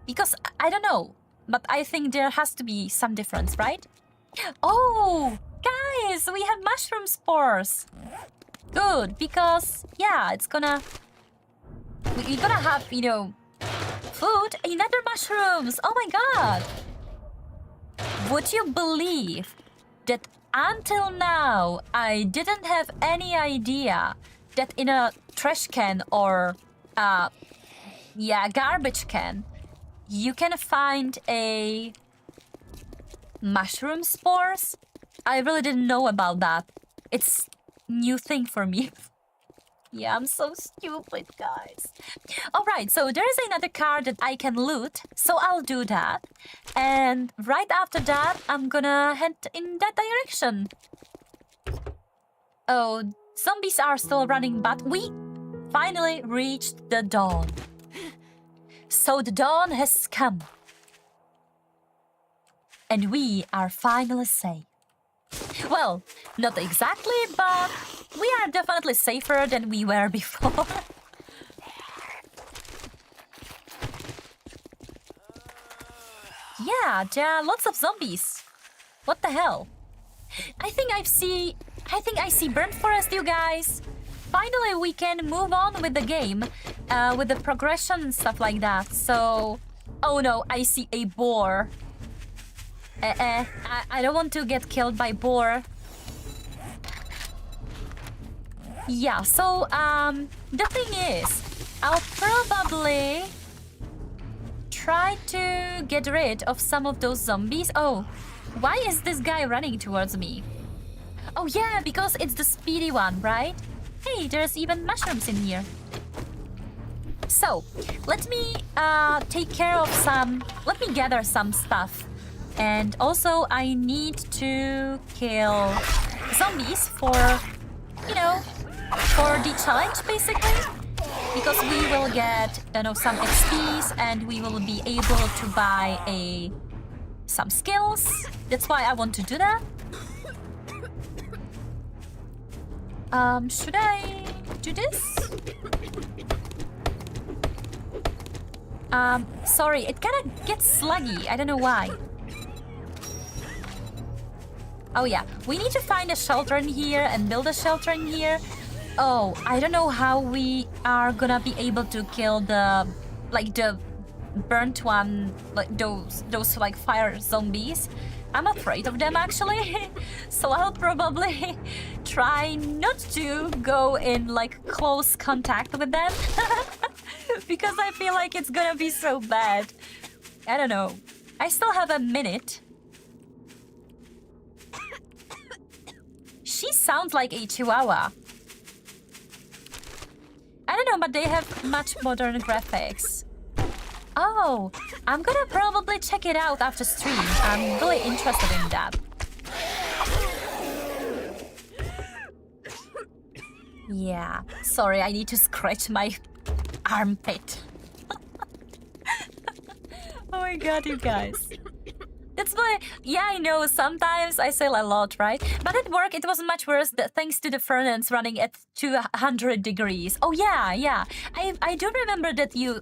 Because I don't know, but I think there has to be some difference, right? Oh, guys, we have mushroom spores. Good, because yeah, we're gonna have, food, another mushrooms. Oh my god. Would you believe that until now I didn't have any idea that in a trash can or garbage can you can find a mushroom spores? I really didn't know about that. It's new thing for me. Yeah, I'm so stupid, guys. Alright, so there is another car that I can loot, so I'll do that. And right after that, I'm gonna head in that direction. Oh, zombies are still running, but we finally reached the dawn. So the dawn has come. And we are finally safe. Well, not exactly, but we are definitely safer than we were before. Yeah, there are lots of zombies. What the hell? I think I see burnt forest, you guys. Finally, we can move on with the game, with the progression and stuff like that. So, oh no, I see a boar. I don't want to get killed by boar. Yeah, so, the thing is, I'll probably try to get rid of some of those zombies. Oh, why is this guy running towards me? Oh yeah, because it's the speedy one, right? Hey, there's even mushrooms in here. So, let me let me gather some stuff. And also, I need to kill zombies for the challenge, basically. Because we will get, some XPs and we will be able to buy some skills. That's why I want to do that. Should I do this? Sorry, it kind of gets sluggy. I don't know why. Oh yeah, we need to find a shelter in here and build a shelter in here. Oh, I don't know how we are gonna be able to kill the burnt one, like those like fire zombies. I'm afraid of them actually. So I'll probably try not to go in like close contact with them. Because I feel like it's gonna be so bad. I don't know. I still have a minute. She sounds like a chihuahua. I don't know, but they have much modern graphics. Oh, I'm gonna probably check it out after stream. I'm really interested in that. Yeah, sorry, I need to scratch my armpit. Oh my god, you guys. That's why, yeah, I know, sometimes I say a lot, right? But at work, it wasn't much worse thanks to the furnace running at 200 degrees. Oh, yeah. I do remember that you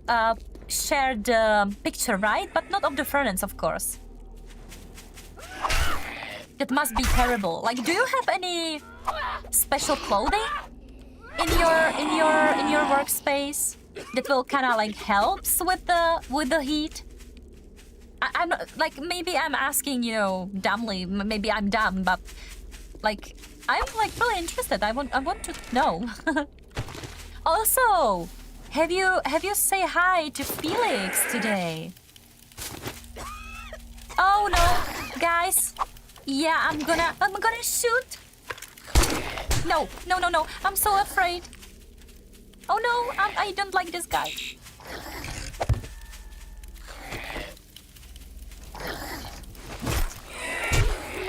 shared the picture, right? But not of the furnace, of course. That must be terrible. Like, do you have any special clothing in your workspace that will kind of like helps with the heat? I'm not, like, maybe I'm asking, you know, dumbly. Maybe I'm dumb, but like I'm like really interested. I want to know. Also, have you say hi to Felix today? Oh no, guys. Yeah, I'm gonna shoot. No. I'm so afraid. Oh no, I don't like this guy.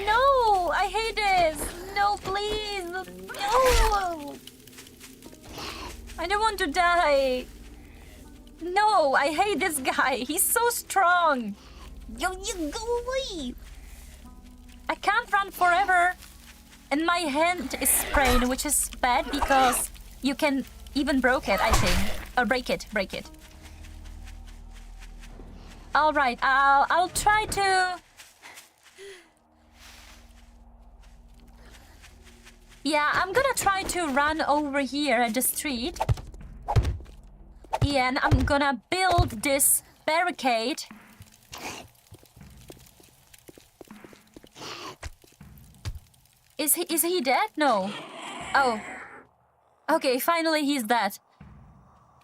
No, I hate this. No, please. No. I don't want to die. No, I hate this guy. He's so strong. Yo, you go away. I can't run forever. And my hand is sprained, which is bad because you can even break it, I think. Or break it. All right, I'll try to... Yeah, I'm gonna try to run over here at the street. Yeah, and I'm gonna build this barricade. Is he dead? No. Oh. Okay, finally he's dead.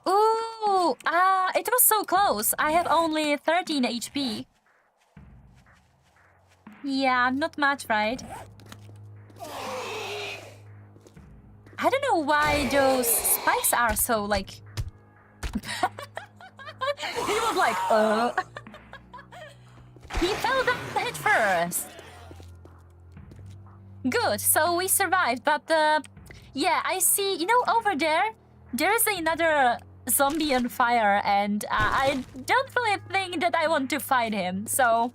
Ooh, it was so close. I have only 13 HP. Yeah, not much, right? I don't know why those spikes are so like... He was like, He fell down head first. Good, so we survived, but yeah, I see, you know, over there is another zombie on fire, and I don't really think that I want to fight him, so...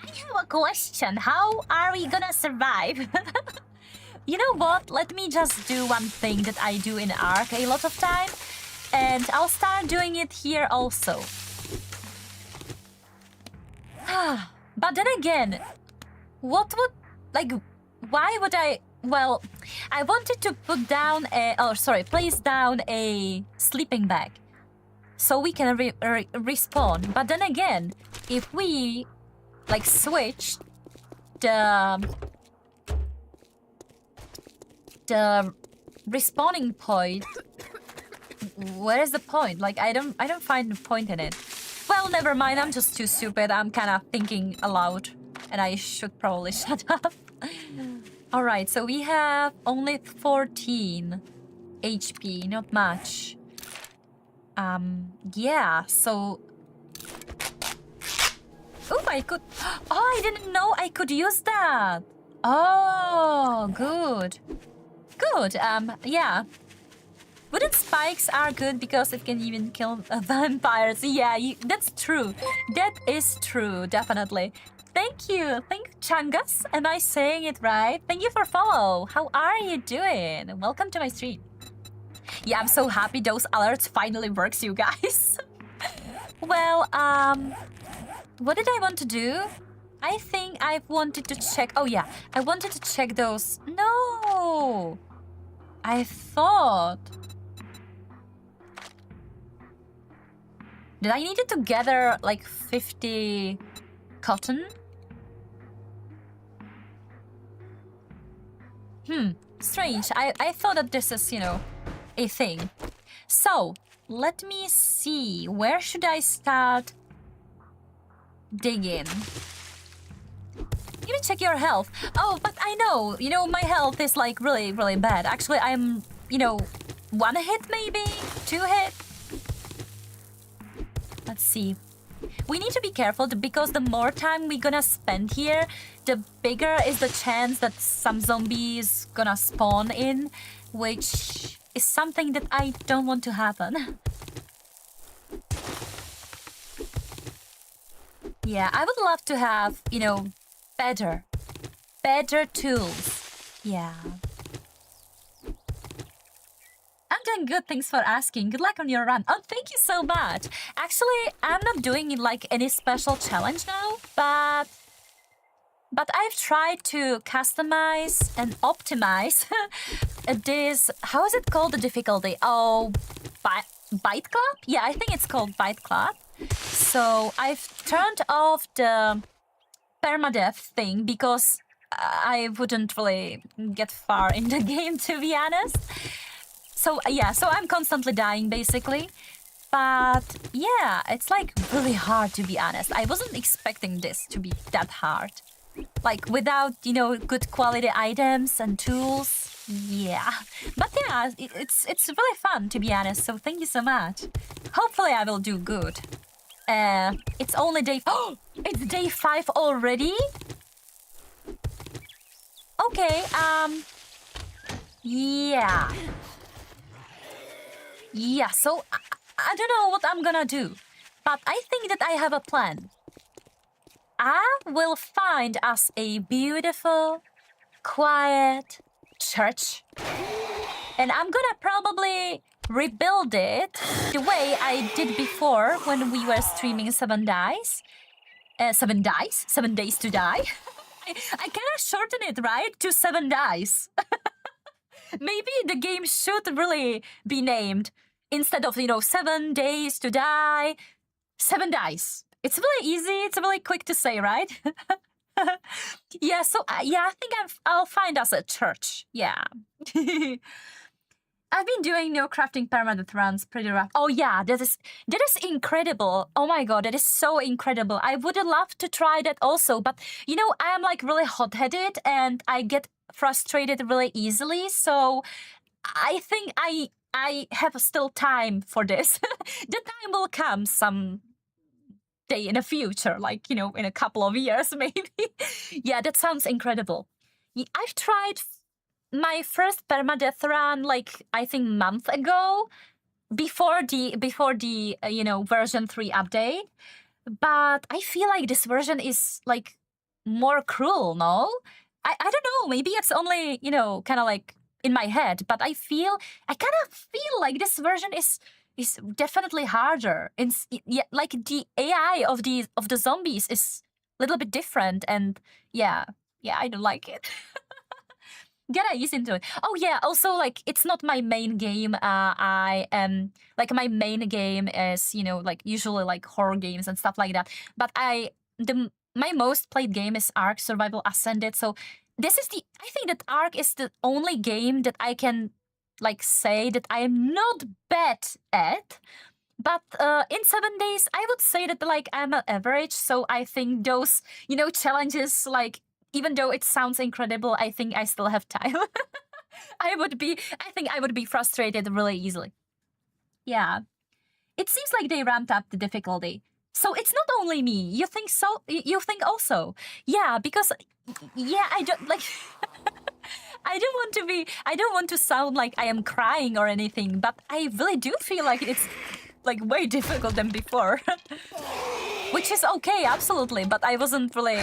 I have a question, how are we gonna survive? You know what, let me just do one thing that I do in Ark a lot of time, and I'll start doing it here also. But then again, what would... Like, why would I... Well, I wanted to put down a... Oh, sorry, place down a sleeping bag. So we can respawn. But then again, if we, like, switch the respawning point... Where is the point? Like, I don't find the point in it. Well, never mind, I'm just too stupid. I'm kind of thinking aloud. And I should probably shut up. Alright, so we have only 14 HP, not much. Yeah, so... Oh, I could... Oh, I didn't know I could use that! Oh, good. Good, yeah. Wooden spikes are good because it can even kill vampires. Yeah, that's true. That is true, definitely. Thank you, Changas. Am I saying it right? Thank you for follow. How are you doing? Welcome to my stream. Yeah, I'm so happy those alerts finally works, you guys. Well, what did I want to do? I think I wanted to check... Oh yeah, I wanted to check those... No! I thought... Did I need to gather like 50 cotton? Strange. I thought that this is, you know, a thing. So, let me see. Where should I start digging? Maybe check your health. Oh, but I know, you know, my health is like really, really bad. Actually, I'm, you know, 1 hit maybe? 2 hit? Let's see. We need to be careful because the more time we're gonna spend here, the bigger is the chance that some zombies gonna spawn in, which is something that I don't want to happen. Yeah, I would love to have, you know, better tools. Yeah. I'm doing good, thanks for asking. Good luck on your run. Oh, thank you so much. Actually, I'm not doing like any special challenge now, but I've tried to customize and optimize this, how is it called, the difficulty? Oh, Bite Club? Yeah, I think it's called Bite Club. So I've turned off the permadeath thing because I wouldn't really get far in the game, to be honest. So yeah, so I'm constantly dying basically. But yeah, it's like really hard, to be honest. I wasn't expecting this to be that hard. Like without, you know, good quality items and tools. Yeah. But yeah, it's really fun, to be honest. So thank you so much. Hopefully I will do good. It's only day... Oh! It's day 5 already? Okay, yeah. Yeah, so I don't know what I'm gonna do. But I think that I have a plan. I will find us a beautiful, quiet church. And I'm gonna probably rebuild it the way I did before when we were streaming 7 Days. 7 Days? 7 Days to Die? I cannot shorten it, right? To 7 Days. Maybe the game should really be named instead of, you know, 7 Days to Die, 7 Days. It's really easy. It's really quick to say, right? Yeah, so yeah, I think I'll find us a church. Yeah. I've been doing no crafting permanent runs pretty rough. Oh yeah, that is incredible. Oh my god, that is so incredible. I would love to try that also, but you know, I am like really hot-headed and I get frustrated really easily. So I think I have still time for this. The time will come some day in the future, like, you know, in a couple of years maybe. Yeah, that sounds incredible. I've tried my first permadeath run like I think month ago, before the you know, version 3 update, but I feel like this version is like more cruel. No, I don't know, maybe it's only, you know, kind of like in my head, but I kind of feel like this version is definitely harder. Yeah, like the AI of the zombies is a little bit different, and yeah, I don't like it. Get ease into it. Oh yeah, also like it's not my main game. I am like, my main game is, you know, like usually like horror games and stuff like that. But my most played game is Ark Survival Ascended. So this is I think that Ark is the only game that I can like say that I am not bad at. But in 7 days, I would say that like I'm an average. So I think those, you know, challenges, like, even though it sounds incredible, I think I still have time. I think I would be frustrated really easily. Yeah. It seems like they ramped up the difficulty. So it's not only me. You think so? You think also? Yeah, because, yeah, I don't, like... I don't want to sound like I am crying or anything, but I really do feel like it's, like, way difficult than before. Which is okay, absolutely, but I wasn't really...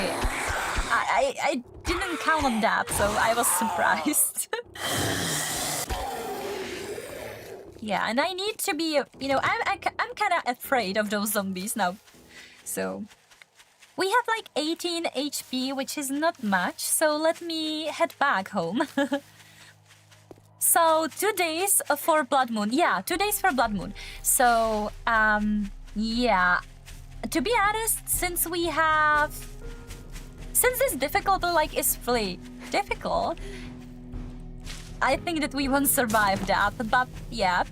I didn't count on that, so I was surprised. Yeah, and I need to be, you know, I'm kind of afraid of those zombies now. So we have like 18 HP, which is not much, so let me head back home. So 2 days for Blood Moon. Yeah, 2 days for Blood Moon. So, yeah. To be honest, since this difficulty like is really difficult, I think that we won't survive that, but yeah.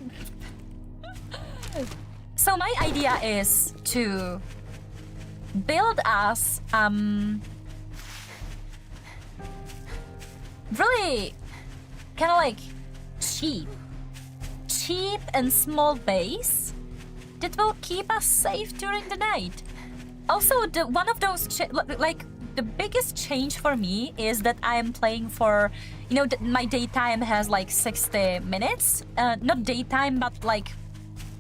So my idea is to build us really kind of like cheap and small base that will keep us safe during the night. Also, one of those like the biggest change for me is that I am playing for, you know, my daytime has like 60 minutes. Not daytime, but like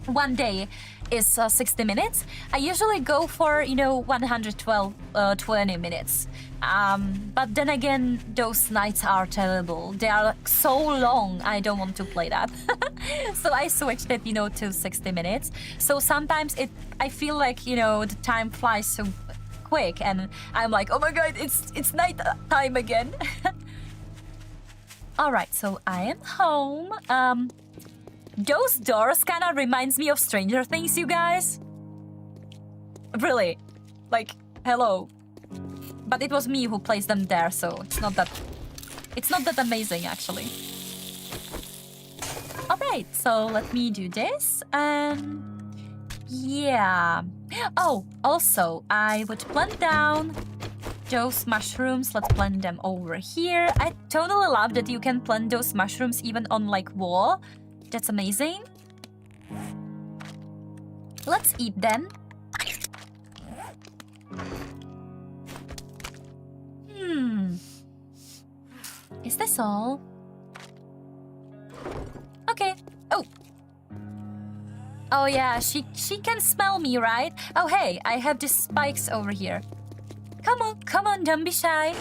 one day is 60 minutes. I usually go for, you know, 20 minutes. But then again, those nights are terrible. They are so long, I don't want to play that. So I switched it, you know, to 60 minutes. So sometimes I feel like, you know, the time flies so quick and I'm like, oh my god, it's night time again. Alright, so I am home. Those doors kind of reminds me of Stranger Things, you guys. Really. Like, hello. But it was me who placed them there, so it's not that amazing, actually. Alright, so let me do this, yeah. Oh, also, I would plant down those mushrooms. Let's plant them over here. I totally love that you can plant those mushrooms even on, like, wall. That's amazing. Let's eat them. Is this all? Okay. Oh. Oh yeah, she can smell me, right? Oh hey, I have these spikes over here. Come on, don't be shy.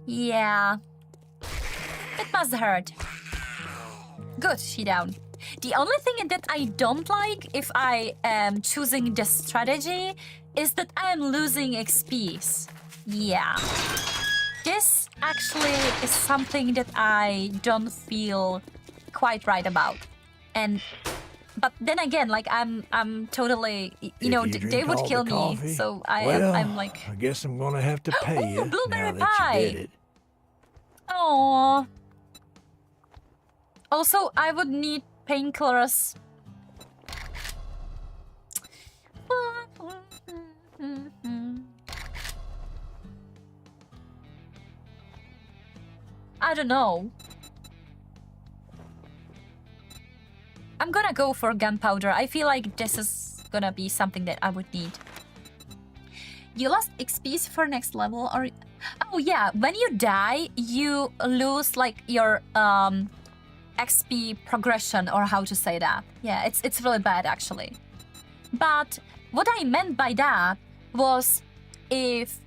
Yeah. It must hurt. Good, she down. The only thing that I don't like if I am choosing this strategy is that I am losing XPs. Yeah. This actually is something that I don't feel quite right about. But then again, like I'm totally, you know, they would kill me. Coffee, So well, I'm like, I guess I'm gonna have to pay you blueberry now that pie. you did it. oh. Also, I would need painkillers. I don't know. I'm gonna go for gunpowder. I feel like this is gonna be something that I would need. You lost XP for next level, or... Oh yeah, when you die, you lose like your XP progression, or how to say that. Yeah, it's really bad actually. But what I meant by that was if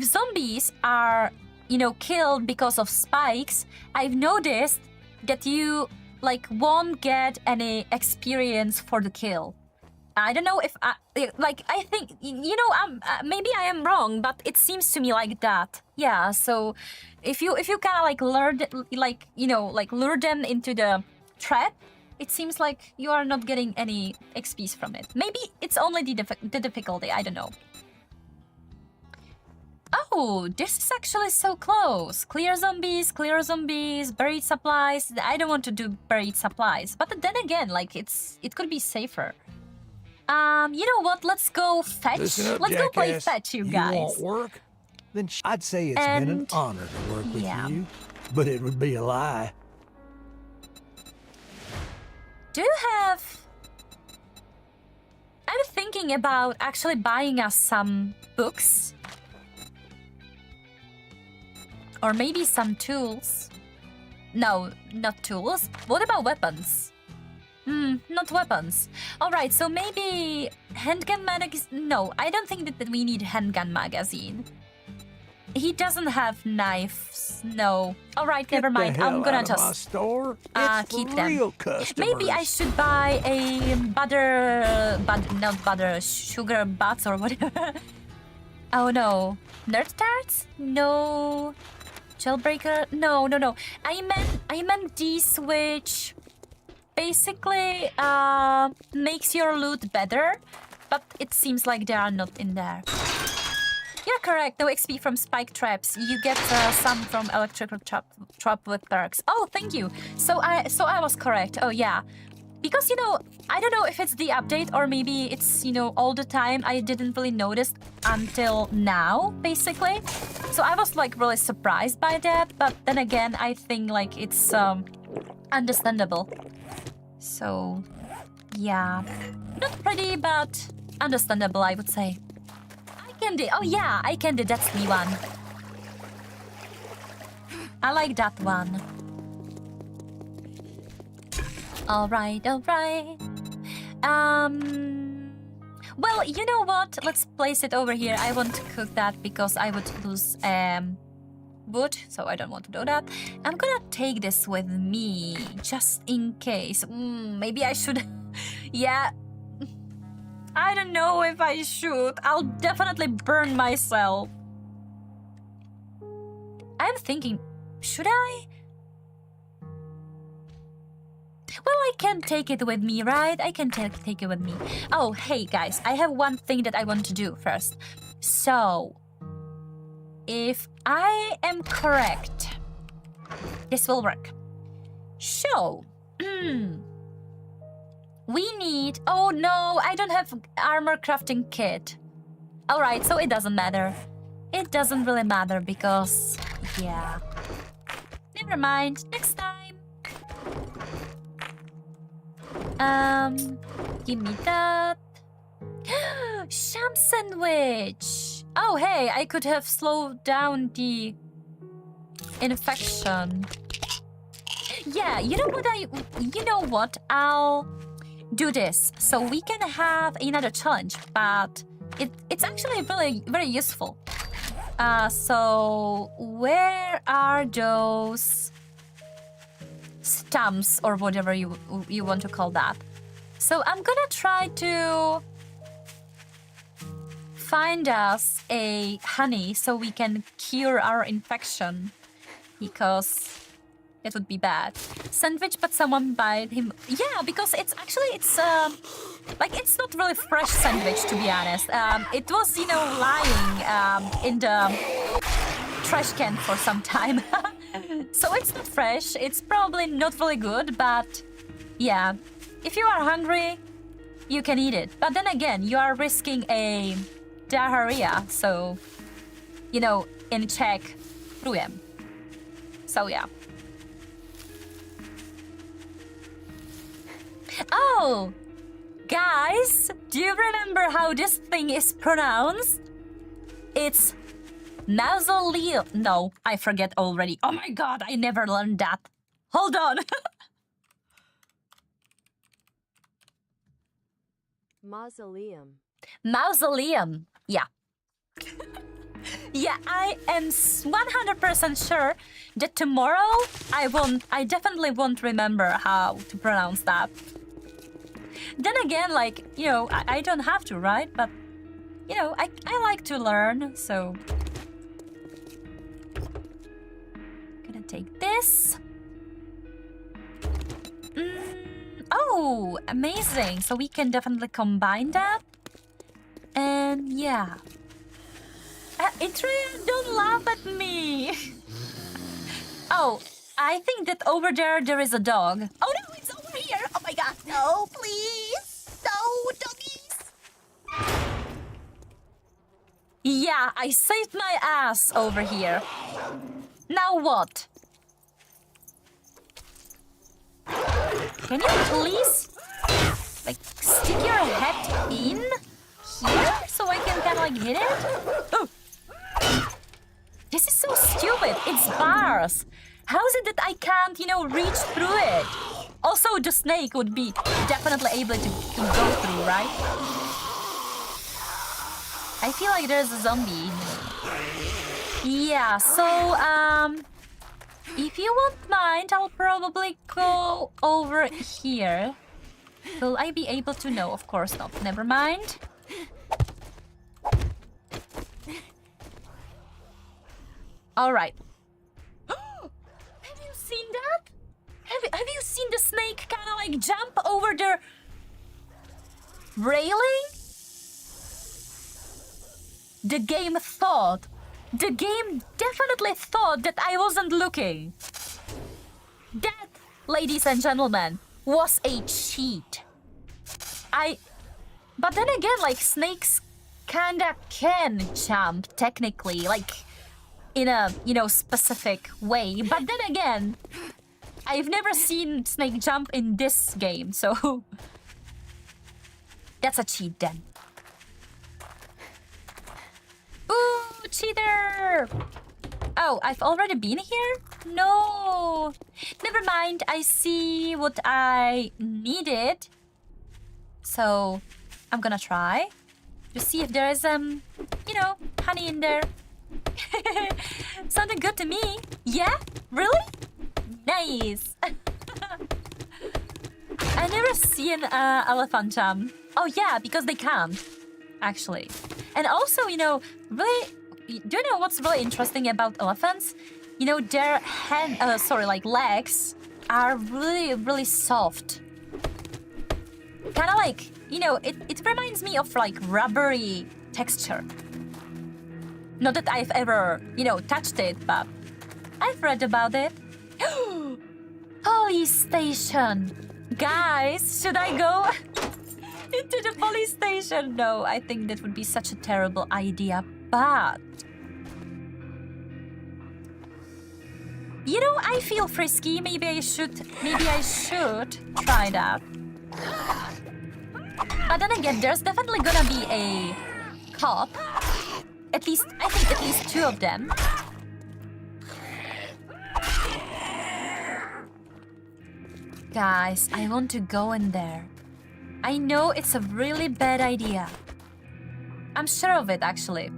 zombies are, you know, killed because of spikes, I've noticed that you like won't get any experience for the kill. I don't know if I think, you know, maybe I am wrong, but it seems to me like that. Yeah, so if you kind of like lure them into the trap, it seems like you are not getting any XPs from it. Maybe it's only the difficulty, I don't know. Oh, this is actually so close. Clear zombies, buried supplies. I don't want to do buried supplies, but then again, like it could be safer. You know what? Let's go fetch. Listen up, Let's go play jackass. fetch, you guys. You want work? Then I'd say it's been an And- honor to work with yeah. you, but it would be a lie. Do you have... I'm thinking about actually buying us some books. Or maybe some tools. No, not tools. What about weapons? Not weapons. Alright, so maybe handgun magazine. No, I don't think that we need handgun magazine. He doesn't have knives. No. Alright, never mind. Get the hell I'm gonna out of my just store. It's keep for them. real customers. maybe I should buy a sugar butts or whatever. Oh no. Nerd tarts? No. Jailbreaker? No. I meant these which basically makes your loot better, but it seems like they are not in there. You're correct. No XP from spike traps. You get some from electrical trap with perks. Oh, thank you. So I was correct. Oh yeah. Because, you know, I don't know if it's the update or maybe it's, you know, all the time. I didn't really notice until now, basically. So I was like really surprised by that. But then again, I think like it's understandable. So, yeah. Not pretty, but understandable, I would say. Eye candy. Oh yeah, eye candy. That's the one. I like that one. Alright. Well, you know what? Let's place it over here. I won't cook that because I would lose wood, so I don't want to do that. I'm gonna take this with me, just in case. Maybe I should... Yeah. I don't know if I should. I'll definitely burn myself. I'm thinking, should I? Well, I can take it with me, right? I can take it with me. Oh, hey, guys. I have one thing that I want to do first. So, if I am correct, this will work. So, we need... Oh, no, I don't have armor crafting kit. Alright, so it doesn't matter. It doesn't really matter because... Yeah. Never mind. Next time. Give me that. Sham sandwich. Oh, hey, I could have slowed down the infection. Yeah, you know what? I'll do this so we can have another challenge, but it's actually really very useful. So where are those stumps or whatever you want to call that? So I'm gonna try to find us a honey so we can cure our infection, because it would be bad. Sandwich, but someone bite him. Yeah, because it's like it's not really fresh sandwich, to be honest. It was, you know, lying in the trash can for some time. So it's not fresh. It's probably not really good, but yeah, if you are hungry, you can eat it. But then again, you are risking a diarrhea, so, you know, in Czech, prujem. So yeah. Oh, guys, do you remember how this thing is pronounced? It's mausoleum. No, I forget already. Oh my god, I never learned that. Hold on. Mausoleum. Mausoleum. Yeah. Yeah, I am 100% sure that tomorrow I definitely won't remember how to pronounce that. Then again, like, you know, I don't have to, right? But, you know, I like to learn, so... Gonna take this. Oh, amazing. So we can definitely combine that. And yeah. Itria, don't laugh at me. Oh, I think that over there is a dog. Oh no, it's over here. Oh my god, no, please. No, doggies. Yeah, I saved my ass over here. Now what? Can you please, like, stick your head in here so I can kind of like hit it? Oh. This is so stupid. It's bars. How is it that I can't, you know, reach through it? Also, the snake would be definitely able to go through, right? I feel like there's a zombie. Yeah, so, if you won't mind, I'll probably go over here. Will I be able to? No, of course not. Never mind. All right. Have you seen that? Have you seen the snake kind of like jump over the railing? The game definitely thought that I wasn't looking. That, ladies and gentlemen, was a cheat. But then again, like, snakes kinda can jump, technically, like, in a, specific way. But then again, I've never seen snake jump in this game, so... That's a cheat then. Ooh, cheater! Oh, I've already been here? No! Never mind, I see what I needed. So, I'm gonna try to see if there is, honey in there. Sounded good to me. Yeah? Really? Nice! I never seen an elephant jump. Oh yeah, because they can't, actually. And also, really, do you know what's really interesting about elephants? Their legs are really, really soft. Kind of like, it reminds me of like rubbery texture. Not that I've ever, touched it, but I've read about it. Police station! Guys, should I go into the police station? No, I think that would be such a terrible idea, but... I feel frisky. Maybe I should try that. But then again, there's definitely gonna be a cop. I think at least 2 of them. Guys, I want to go in there. I know it's a really bad idea. I'm sure of it, actually.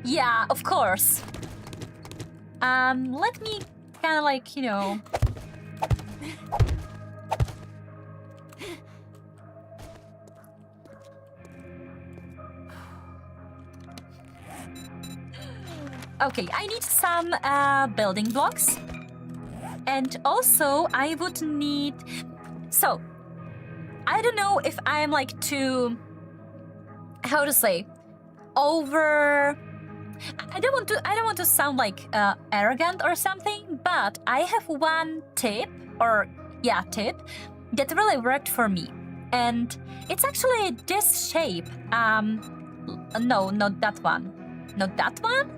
Yeah, of course. Let me kind of like, Okay, I need some building blocks. And also, I would need... So, I don't know if I'm like too... How to say? Over... I don't want to sound like arrogant or something, but I have one tip that really worked for me. And it's actually this shape. No, not that one. Not that one?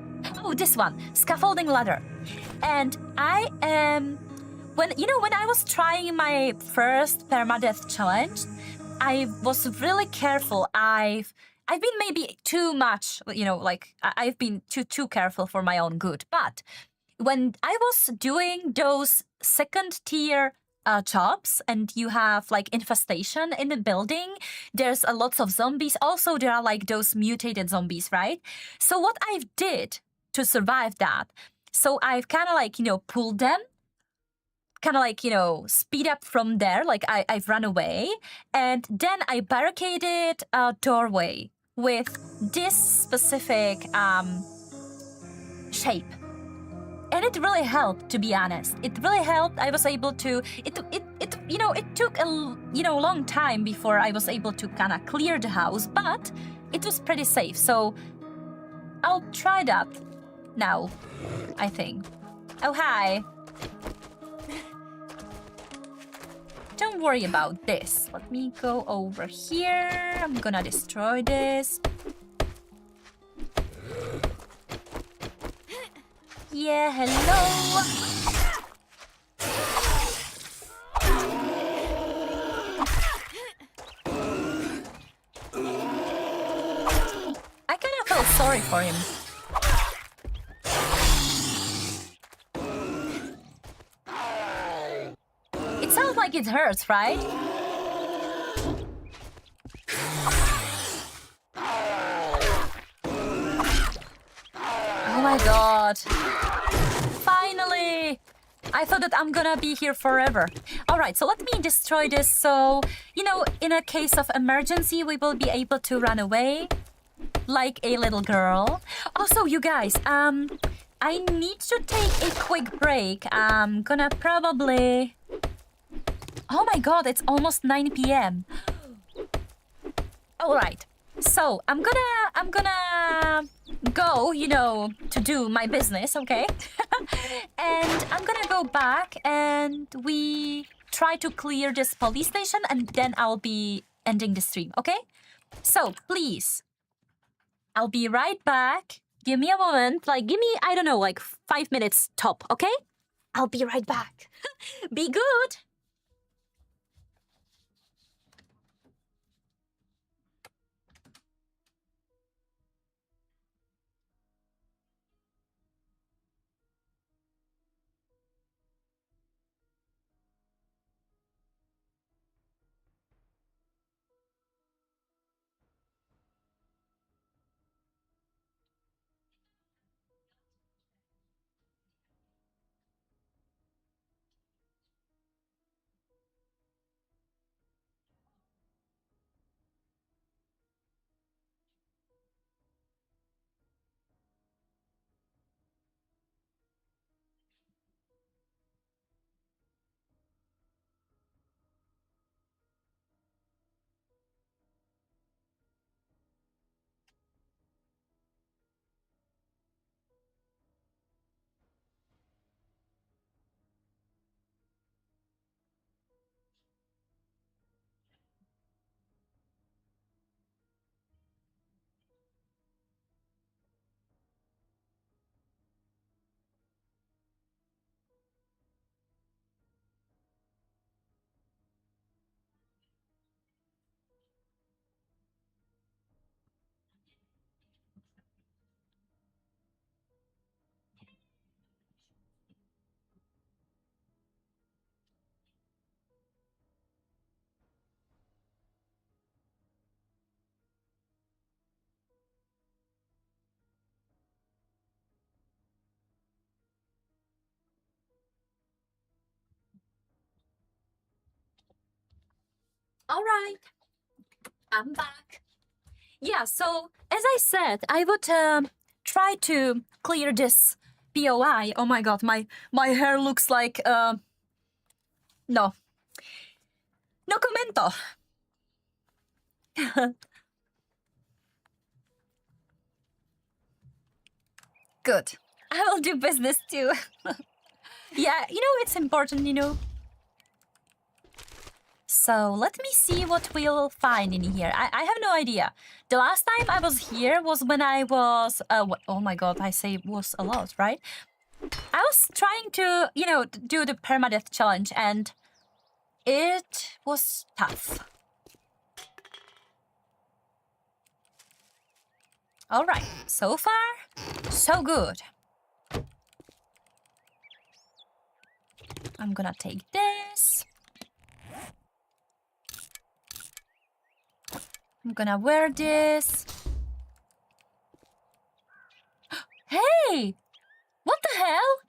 Oh, this one. Scaffolding ladder. And I am... When I was trying my first permadeath challenge, I was really careful. I've been maybe too much, I've been too careful for my own good. But when I was doing those second tier jobs and you have like infestation in the building, there's a lots of zombies. Also, there are like those mutated zombies, right? So what I did to survive that, so I've kind of like, pulled them, kind of like, speed up from there, like I've run away. And then I barricaded a doorway with this specific shape. And it really helped, to be honest. It really helped. I was able to... It took a long time before I was able to kind of clear the house, but it was pretty safe. So I'll try that now, I think. Oh, hi. Don't worry about this. Let me go over here. I'm gonna destroy this. Yeah, hello. I kind of felt sorry for him. It sounds like it hurts, right? Oh my god. Finally! I thought that I'm gonna be here forever. Alright, so let me destroy this so, in a case of emergency, we will be able to run away. like a little girl. Also, you guys, I need to take a quick break. I'm gonna probably... Oh my god, it's almost 9 p.m. Alright, so I'm gonna go, you know, to do my business, okay? And I'm gonna go back and we try to clear this police station and then I'll be ending the stream, okay? So, please, I'll be right back. Give me a moment, like, give me, I don't know, like 5 minutes top, okay? I'll be right back. Be good. All right, I'm back. Yeah, so as I said, I would try to clear this POI. Oh my god, my hair looks like no commento. Good. I will do business too. Yeah, you know, it's important, you know. So let me see what we'll find in here. I have no idea. The last time I was here was when I was... oh my god, I say was a lot, right? I was trying to, you know, do the permadeath challenge and it was tough. Alright, so far, so good. I'm gonna take this. I'm gonna wear this. Hey! What the hell?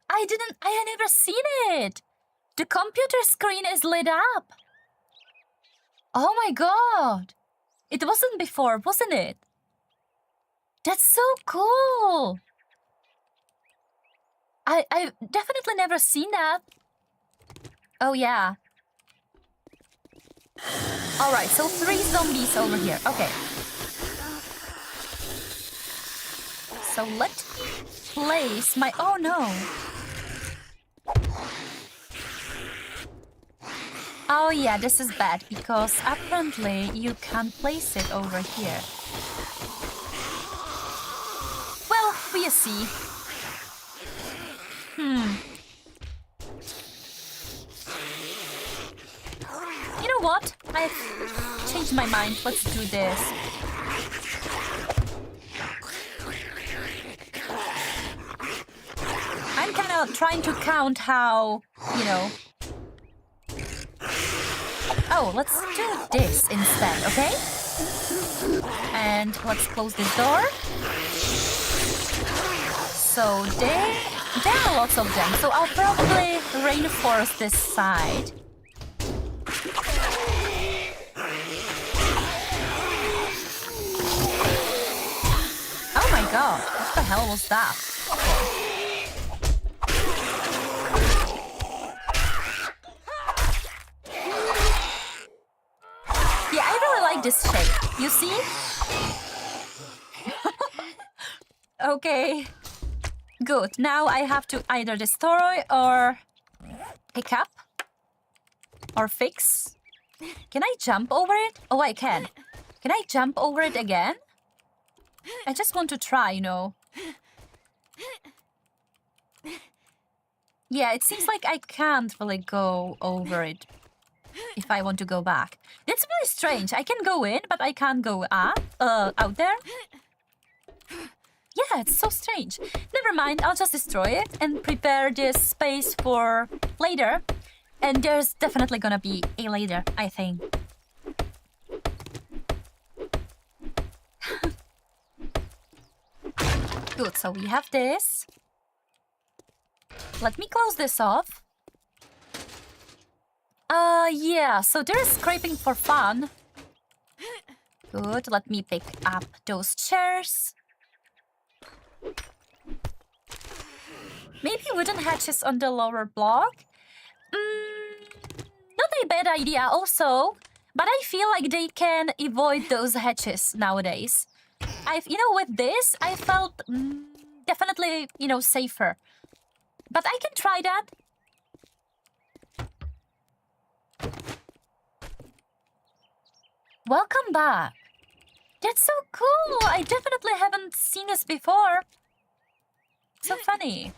I had never seen it. The computer screen is lit up. Oh my god. It wasn't before, wasn't it? That's so cool. I've definitely never seen that. Oh yeah. Alright, so 3 zombies over here. Okay. So let me place my... Oh no. Oh yeah, this is bad because apparently you can't place it over here. Well, we'll see. You know what? I've changed my mind. Let's do this. I'm kind of trying to count how, you know... Oh, let's do this instead, okay? And let's close this door. So there are lots of them. So I'll probably reinforce this side. god, what the hell was that? Yeah, I really like this shape. You see? Okay. Good. Now I have to either destroy or pick up or fix. Can I jump over it? Oh, I can. Can I jump over it again? I just want to try, you know. Yeah, it seems like I can't really go over it if I want to go back. That's really strange. I can go in, but I can't go up, out there. Yeah, it's so strange. Never mind, I'll just destroy it and prepare this space for later. And there's definitely gonna be a later, I think. Good, so we have this. Let me close this off. Yeah, so there's scraping for fun. Good, let me pick up those chairs. Maybe wooden hatches on the lower block? Not a bad idea also, but I feel like they can avoid those hatches nowadays. With this, I felt definitely, safer. But I can try that. Welcome back. That's so cool. I definitely haven't seen this before. So funny.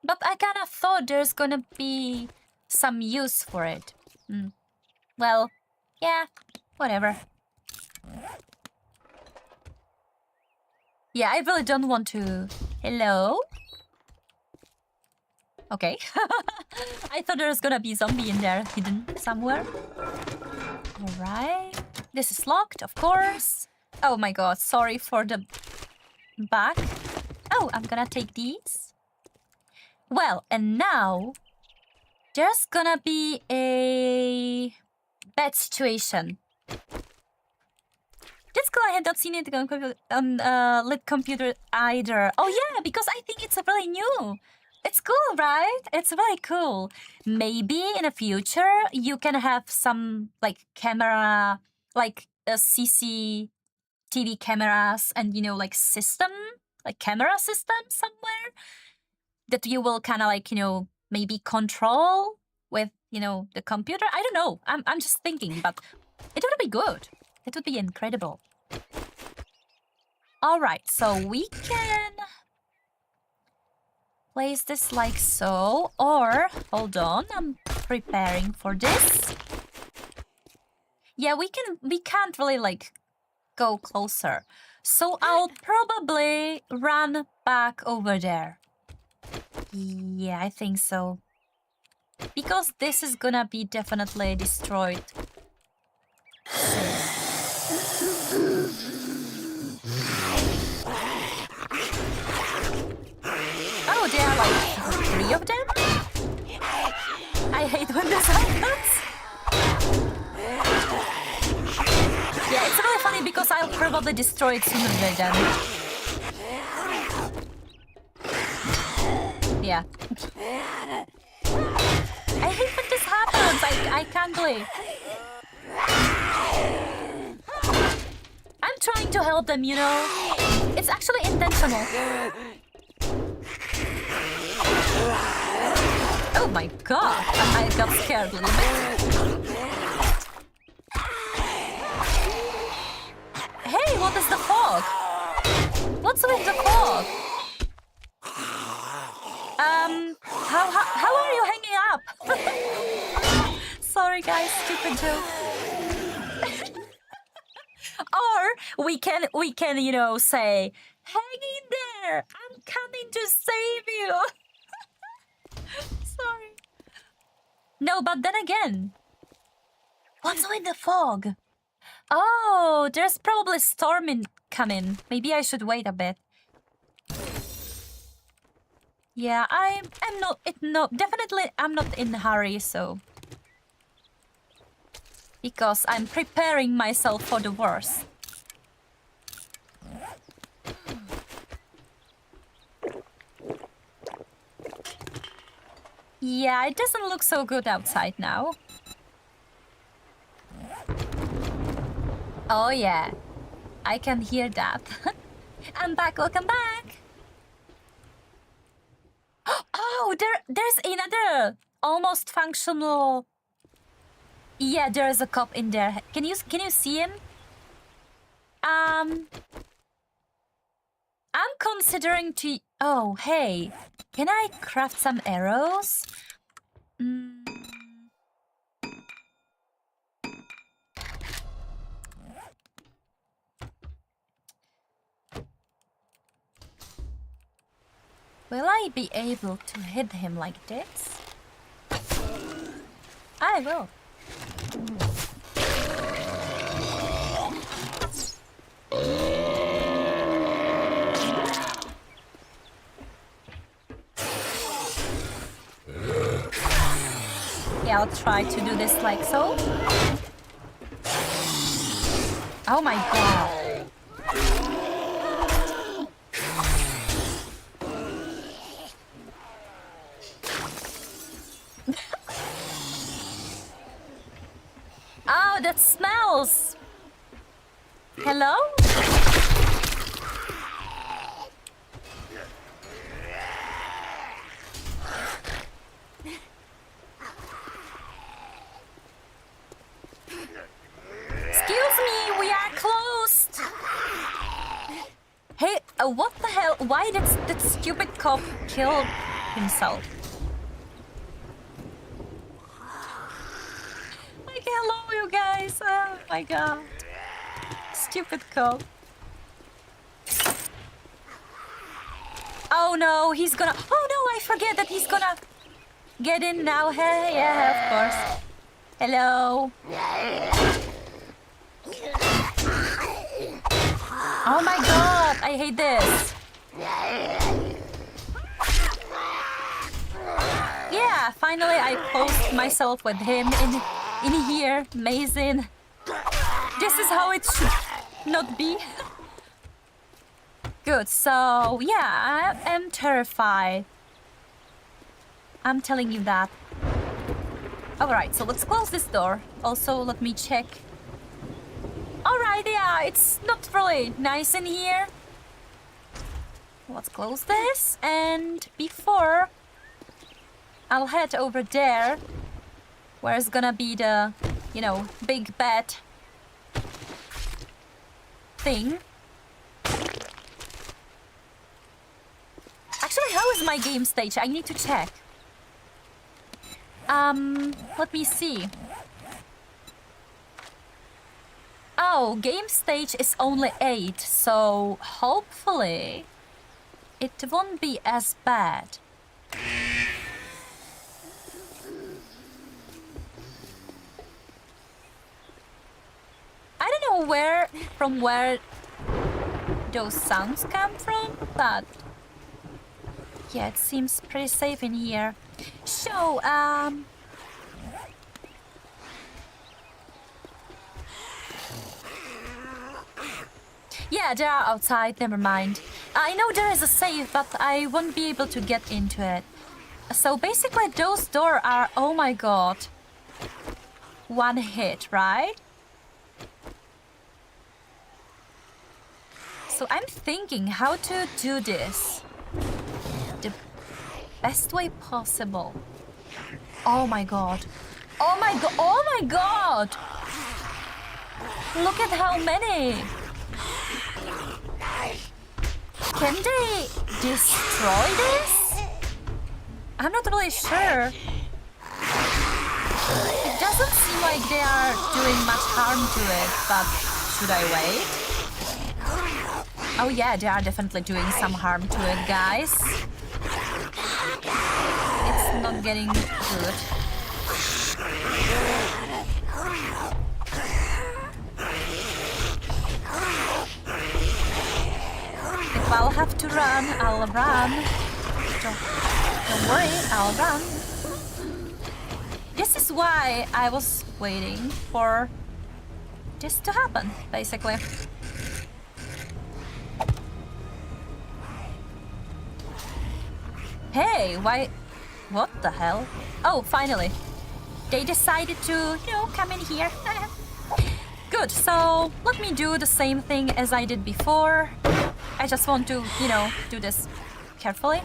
But I kind of thought there's gonna be some use for it. Well, yeah, whatever. Yeah, I really don't want to... Hello? Okay. I thought there was gonna be a zombie in there, hidden somewhere. Alright. This is locked, of course. Oh my god, sorry for the back. Oh, I'm gonna take these. Well, and now... There's gonna be a... bad situation. Let's go ahead, not seen it on lit computer either. Oh yeah, because I think it's really new. It's cool, right? It's really cool. Maybe in the future you can have some like camera, like a CCTV cameras and like system, like camera system somewhere that you will kind of like maybe control with the computer. I don't know. I'm just thinking, but it would be good. It would be incredible. All right, so we can place this like so, or hold on, I'm preparing for this. Yeah, we can't really like go closer. So I'll probably run back over there. Yeah, I think so. Because this is gonna be definitely destroyed. Oh, there are like 3 of them? I hate when this happens. Yeah, it's really funny because I'll probably destroy it sooner than them. Yeah. I hate when this happens. I can't believe. I'm trying to help them, It's actually intentional. Oh my god, I got scared a little bit. Hey, what is the fog? What's with the fog? How are you hanging up? Sorry guys, stupid joke. Or we can, say, hang in there, I'm coming to save you. Sorry. No, but then again, what's with the fog? Oh, there's probably storm coming. Maybe I should wait a bit. Yeah, definitely I'm not in a hurry, so. Because I'm preparing myself for the worst. Yeah, it doesn't look so good outside now. Oh yeah, I can hear that. I'm back, welcome back. Oh, there's another almost functional. Yeah, there's a cop in there. Can you see him? I'm considering to. Oh, hey, can I craft some arrows? Will I be able to hit him like this? I will. Yeah, I'll try to do this like so. Oh my god. Oh, that smells. Hello? Excuse me, we are closed. Hey, what the hell? Why did that stupid cop kill himself? Like, hello, you guys. Oh my god. Stupid cop. Oh no, he's gonna. Oh no, I forget that he's gonna get in now. Hey, yeah, of course. Hello. Oh my god, I hate this. Yeah, finally I closed myself with him in here. Amazing. This is how it should not be. Good, so yeah, I am terrified. I'm telling you that. Alright, so let's close this door. Also, let me check. Alright, yeah, it's not really nice in here. Let's close this, and before I'll head over there, where it's gonna be the, you know, big bad thing. Actually, how is my game stage? I need to check. Let me see. Oh, game stage is only 8, so hopefully it won't be as bad. I don't know from where those sounds come from, but yeah, it seems pretty safe in here. So, yeah, they are outside, never mind. I know there is a safe, but I won't be able to get into it. So basically those doors are, oh my god, one hit, right? So I'm thinking how to do this the best way possible. Oh my god. Oh my god. Oh my god. Look at how many. Can they destroy this? I'm not really sure. It doesn't seem like they are doing much harm to it, but should I wait? Oh yeah, they are definitely doing some harm to it, guys. It's not getting good. If I'll have to run, I'll run. Don't worry, I'll run. This is why I was waiting for this to happen, basically. Hey, why What the hell? Oh, finally. They decided to, come in here. Good, so let me do the same thing as I did before. I just want to, do this carefully.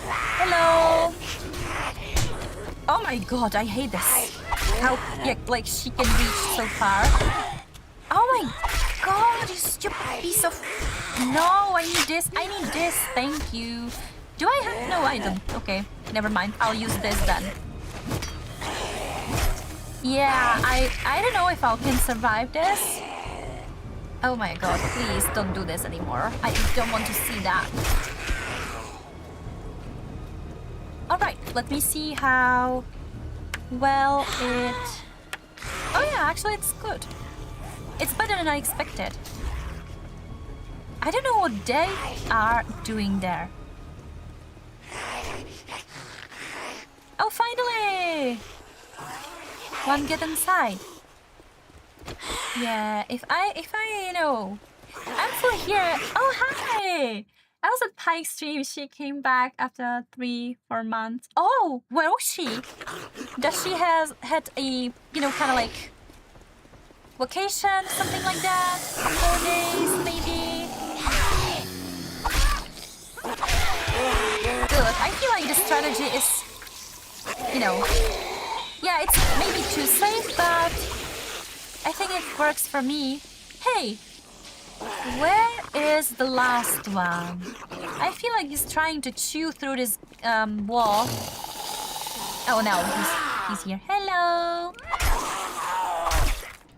Hello. Oh my god, I hate this. How, like she can reach so far. Oh my god, you stupid piece of... No, I need this, thank you. Do I have... No, I don't. Okay, never mind, I'll use this then. Yeah, I don't know if I can survive this. Oh my god, please don't do this anymore. I don't want to see that. Alright, let me see how well it... Oh yeah, actually it's good. It's better than I expected. I don't know what they are doing there. Oh, finally! One get inside. Yeah, if I I'm still here. Oh, hi! I was at Pike's stream. She came back after 3-4 months. Oh, where was she? Does she had a, kind of like vacation, something like that? 4 days, maybe? Good. I feel like the strategy is, yeah, it's maybe too safe, but I think it works for me. Hey, where is the last one? I feel like he's trying to chew through this wall. Oh no, he's here. Hello.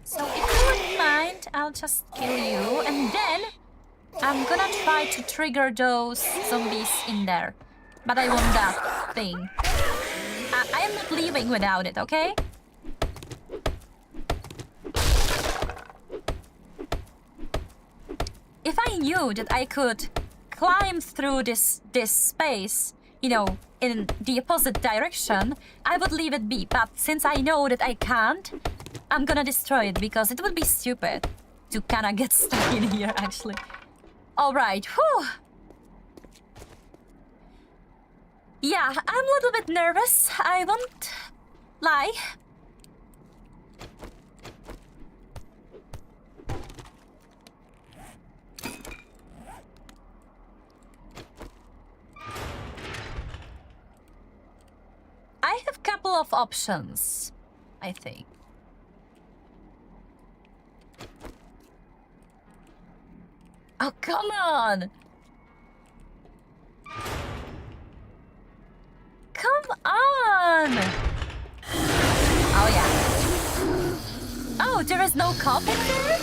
So if you wouldn't mind, I'll just kill you, and then I'm gonna try to trigger those zombies in there. But I want that thing. I'm not leaving without it, okay? If I knew that I could climb through this space, in the opposite direction, I would leave it be. But since I know that I can't, I'm gonna destroy it because it would be stupid to kinda get stuck in here, actually. Alright, whew. Yeah, I'm a little bit nervous. I won't lie. I have a couple of options, I think. Oh, come on! Come on! Oh, yeah. Oh, there is no cop in there?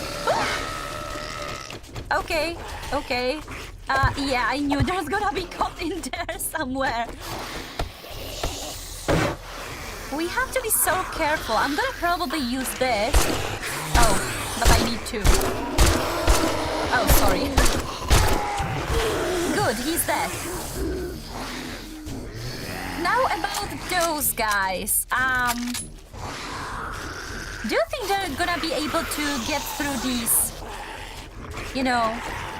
Okay, okay. Yeah, I knew there's gonna be cop in there somewhere. We have to be so careful. I'm gonna probably use this. Oh, but I need to. Oh, sorry. Good, he's dead. Now about those guys. Do you think they're gonna be able to get through these,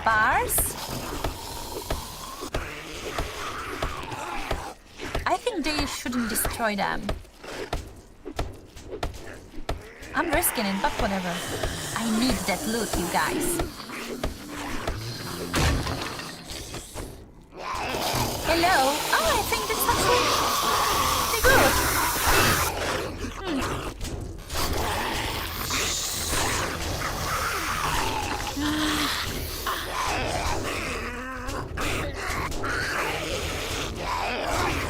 bars? I think they shouldn't destroy them. I'm risking it, but whatever. I need that loot, you guys. Hello? Oh, I think that's actually pretty good.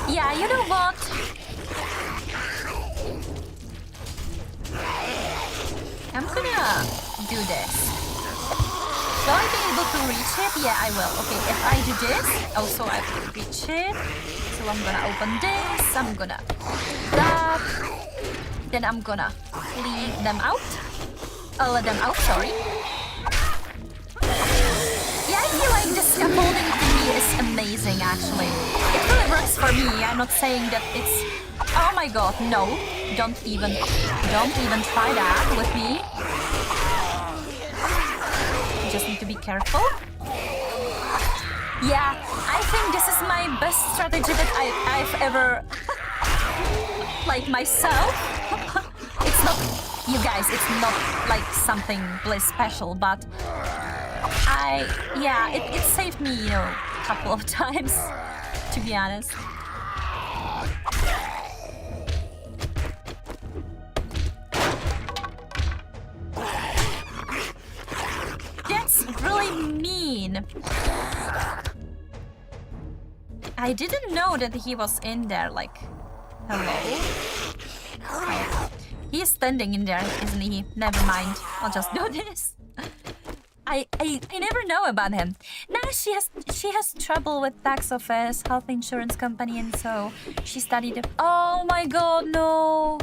Yeah, you know what? I'm gonna do this. Will I be able to reach it? Yeah, I will. Okay, if I do this, also I will reach it. So I'm gonna open this, I'm gonna that. Then I'm gonna leave them out. Let them out, sorry. Yeah, I feel like the scaffolding thingy is amazing, actually. It really works for me. I'm not saying that it's... Oh my god, no. Don't even try that with me. You just need to be careful. Yeah, I think this is my best strategy that I've ever... like, myself. It's not... You guys, it's not, like, something really special, but... Yeah, it saved me, you know, a couple of times, to be honest. That's really mean. I didn't know that he was in there, like... Hello? Oh. He is standing in there, isn't he? Never mind. I'll just do this. I never know about him. Now she has trouble with tax office, health insurance company, and so she studied it. Oh my god, no.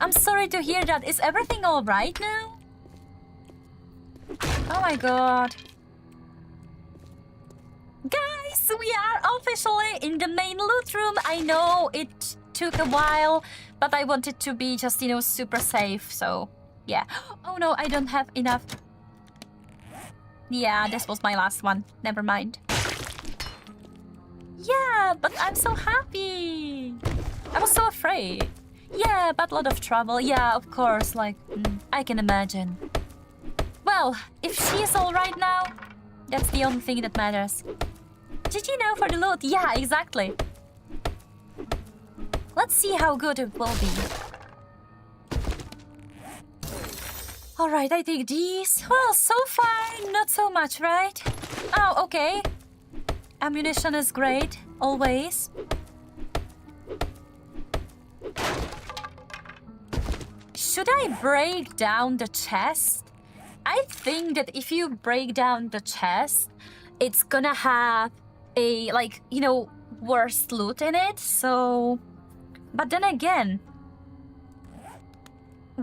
I'm sorry to hear that. Is everything all right now? Oh my god. Guys, we are officially in the main loot room. I know it took a while, but I wanted to be just, you know, super safe, so yeah. Oh no, I don't have enough. Yeah, this was my last one. Never mind. Yeah, but I'm so happy. I was so afraid. Yeah, but a lot of trouble. Yeah, of course, like, I can imagine. Well, if she is alright now, that's the only thing that matters. GG now for the loot. Yeah, exactly. Let's see how good it will be. Alright, I take these. Well, so far, not so much, right? Oh, okay. Ammunition is great, always. Should I break down the chest? I think that if you break down the chest, it's gonna have a, like, you know, worse loot in it, so... But then again,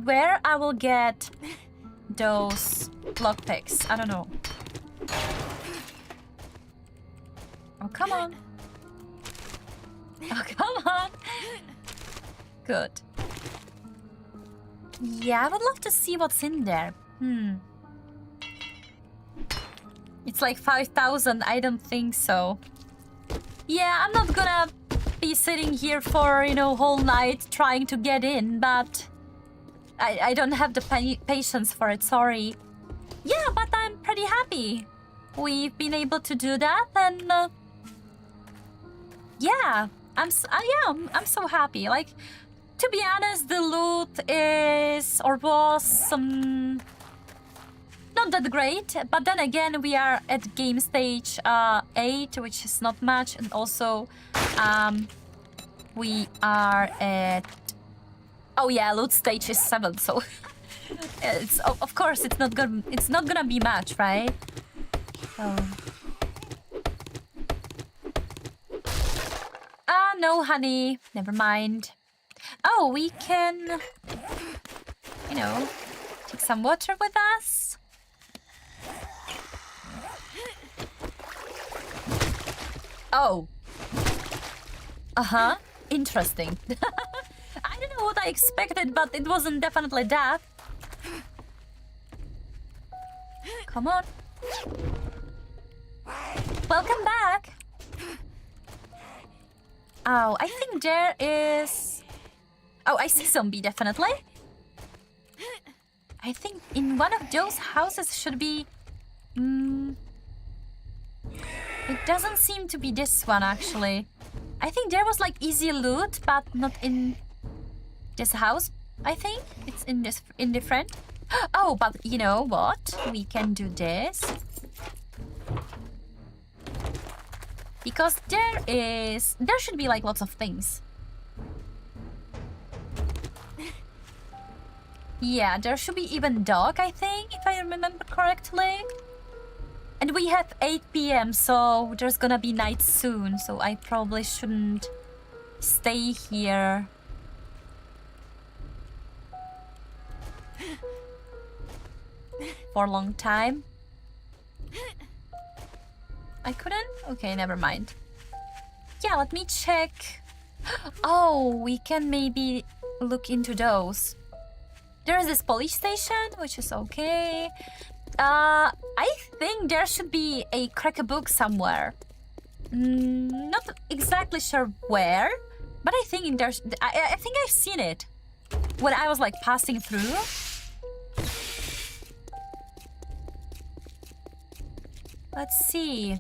where I will get those lockpicks? I don't know. Oh, come on. Oh, come on. Good. Yeah, I would love to see what's in there. It's like 5,000. I don't think so. Yeah, I'm not gonna be sitting here for, you know, whole night trying to get in, but I don't have the patience for it, sorry. Yeah, but I'm pretty happy. We've been able to do that, and yeah, I'm so happy. Like, to be honest, the loot is or was not that great, but then again, we are at game stage 8, which is not much, and also we are at, oh yeah, loot stage is 7, so it's of course it's not gonna be much, right? So no, honey, never mind. Oh, we can, you know, take some water with us. Oh. Uh-huh. Interesting. I don't know what I expected, but it wasn't definitely that. Come on. Welcome back. Oh, I think there is... Oh, I see zombie, definitely. I think in one of those houses should be... It doesn't seem to be this one, actually. I think there was, like, easy loot, but not in this house, I think. It's in different. Oh, but you know what? We can do this. Because there should be, like, lots of things. Yeah, there should be even dog, I think, if I remember correctly. And we have 8 p.m, so there's gonna be night soon, so I probably shouldn't stay here. For a long time. I couldn't? Okay, never mind. Yeah, let me check. Oh, we can maybe look into those. There is this police station, which is okay. I think there should be a crack-a-book somewhere. Not exactly sure where, but I think there's. I think I've seen it when I was like passing through. Let's see.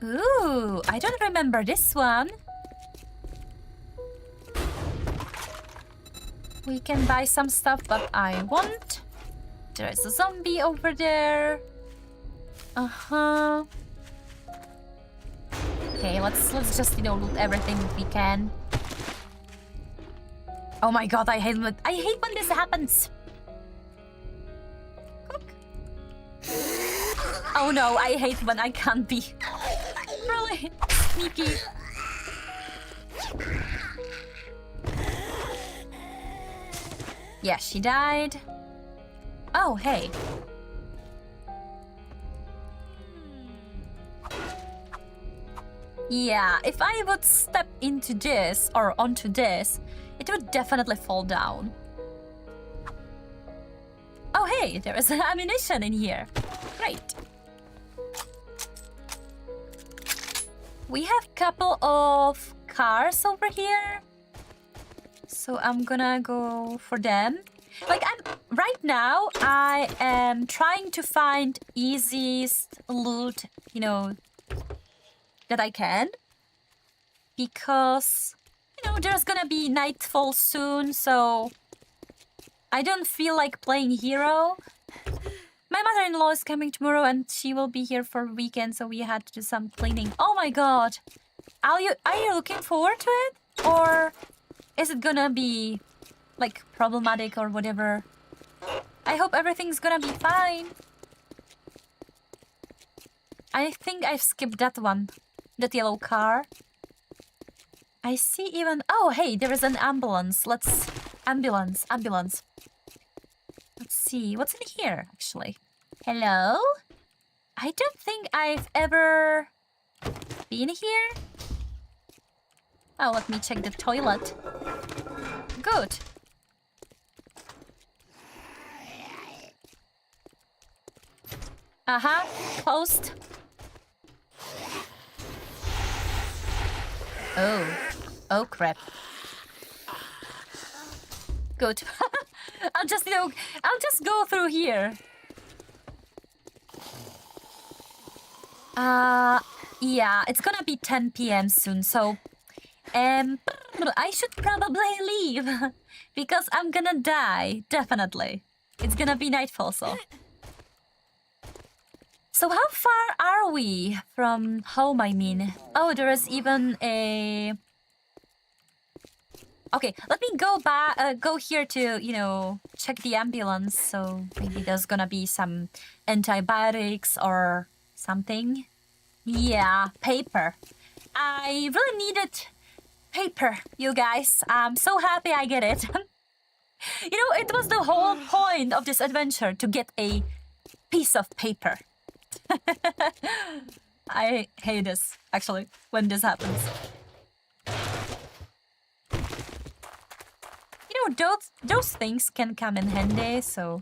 Ooh, I don't remember this one. We can buy some stuff, but I won't. There's a zombie over there. Uh-huh. Okay, let's just, you know, loot everything we can. Oh my god, I hate when this happens. Cook. Oh no, I hate when I can't be really sneaky. Yeah, she died. Oh, hey. Yeah, if I would step into this or onto this, it would definitely fall down. Oh, hey, there is ammunition in here. Great. We have a couple of cars over here. So I'm gonna go for them. Like, right now, I am trying to find easiest loot, you know, that I can. Because, you know, there's gonna be nightfall soon, so I don't feel like playing hero. My mother-in-law is coming tomorrow and she will be here for a weekend, so we had to do some cleaning. Oh my god! Are you looking forward to it? Or is it gonna be, like, problematic or whatever? I hope everything's gonna be fine. I think I've skipped that one. That yellow car. I see even... Oh, hey, there is an ambulance. Ambulance. Let's see. What's in here, actually? Hello? I don't think I've ever been here. Oh, let me check the toilet. Good. Closed. Oh crap. Good. I'll just go through here. Yeah, it's gonna be 10 p.m. soon, so I should probably leave because I'm gonna die, definitely. It's gonna be nightfall, so. So how far are we from home, I mean? Oh, there is even a... Okay, let me go back, go here to, you know, check the ambulance. So maybe there's gonna be some antibiotics or something. Yeah, paper. I really needed paper, you guys. I'm so happy I get it. You know, it was the whole point of this adventure to get a piece of paper. I hate this, actually, when this happens. You know, those things can come in handy, so...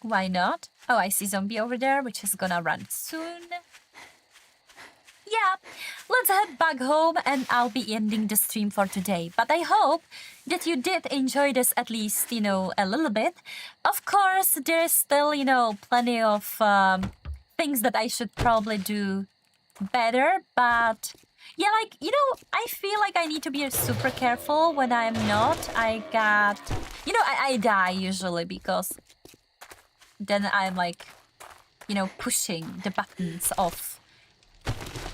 Why not? Oh, I see zombie over there, which is gonna run soon. Yeah, let's head back home and I'll be ending the stream for today. But I hope that you did enjoy this at least, you know, a little bit. Of course, there's still, you know, plenty of things that I should probably do better. But yeah, like, you know, I feel like I need to be super careful when I'm not. You know, I die usually because then I'm like, you know, pushing the buttons of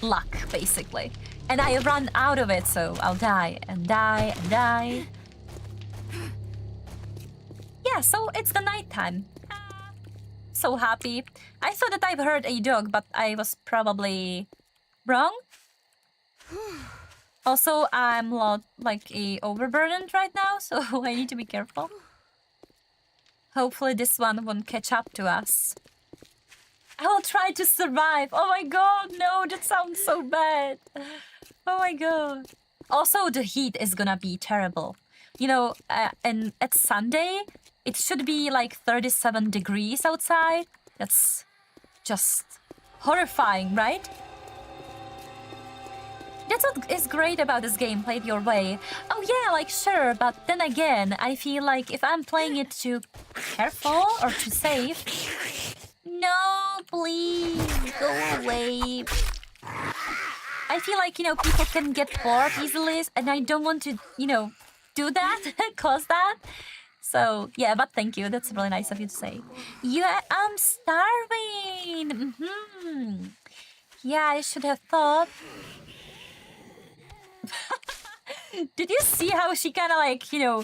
luck, basically. And I run out of it, so I'll die and die and die. Yeah, so it's the nighttime. So happy. I thought that I've heard a dog, but I was probably wrong. Also, I'm like overburdened right now, so I need to be careful. Hopefully this one won't catch up to us. I will try to survive. Oh my god, no, that sounds so bad. Oh my god. Also, the heat is gonna be terrible. You know, and at Sunday, it should be like 37 degrees outside. That's just horrifying, right? That's what is great about this game, play it your way. Oh yeah, like sure, but then again, I feel like if I'm playing it too careful or too safe... No, please, go away. I feel like, you know, people can get bored easily, and I don't want to, you know, do that, cause that. So, yeah, but thank you. That's really nice of you to say. Yeah, I'm starving. Yeah, I should have thought. Did you see how she kind of like, you know,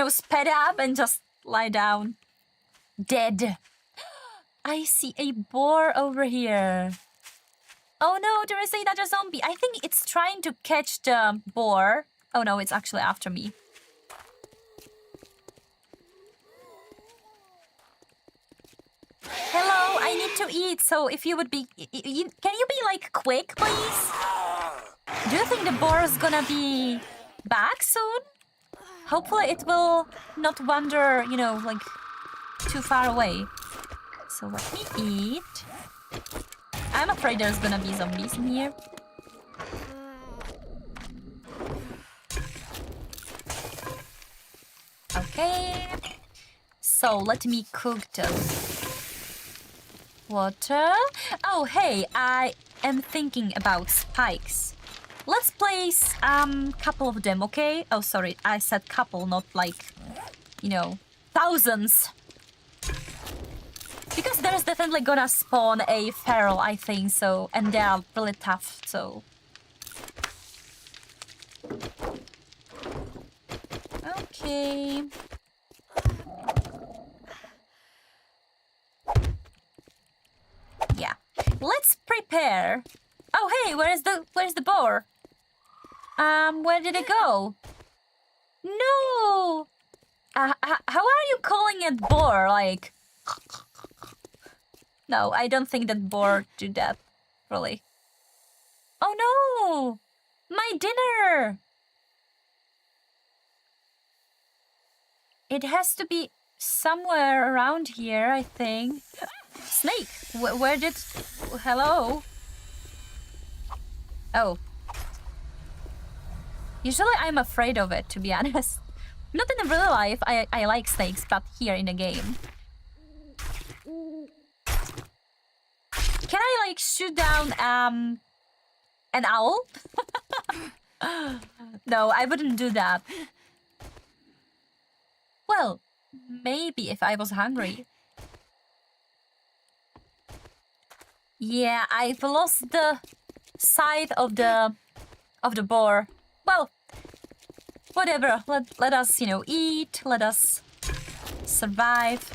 sped up and just lie down? Dead. I see a boar over here. Oh no, there is another zombie. I think it's trying to catch the boar. Oh no, it's actually after me. Hello, I need to eat, so if you would be... can you be, like, quick, please? Do you think the boar is gonna be back soon? Hopefully it will not wander, you know, like, too far away. So let me eat. I'm afraid there's gonna be zombies in here. Okay. So let me cook those. Water. Oh, hey, I am thinking about spikes. Let's place couple of them, okay? Oh, sorry, I said couple, not like, you know, thousands. Because there's definitely gonna spawn a feral, I think, so, and they are really tough, so. Okay. Yeah. Let's prepare. Oh hey, where's the boar? Where did it go? No! How are you calling it boar? Like... No, I don't think that boar do that, really. Oh no! My dinner! It has to be somewhere around here, I think. Snake! Where did... Hello? Oh. Usually I'm afraid of it, to be honest. Not in real life, I like snakes, but here in the game. Can I, like, shoot down, an owl? No, I wouldn't do that. Well, maybe if I was hungry. Yeah, I've lost the sight of the boar. Well, whatever. Let us, you know, eat. Let us survive.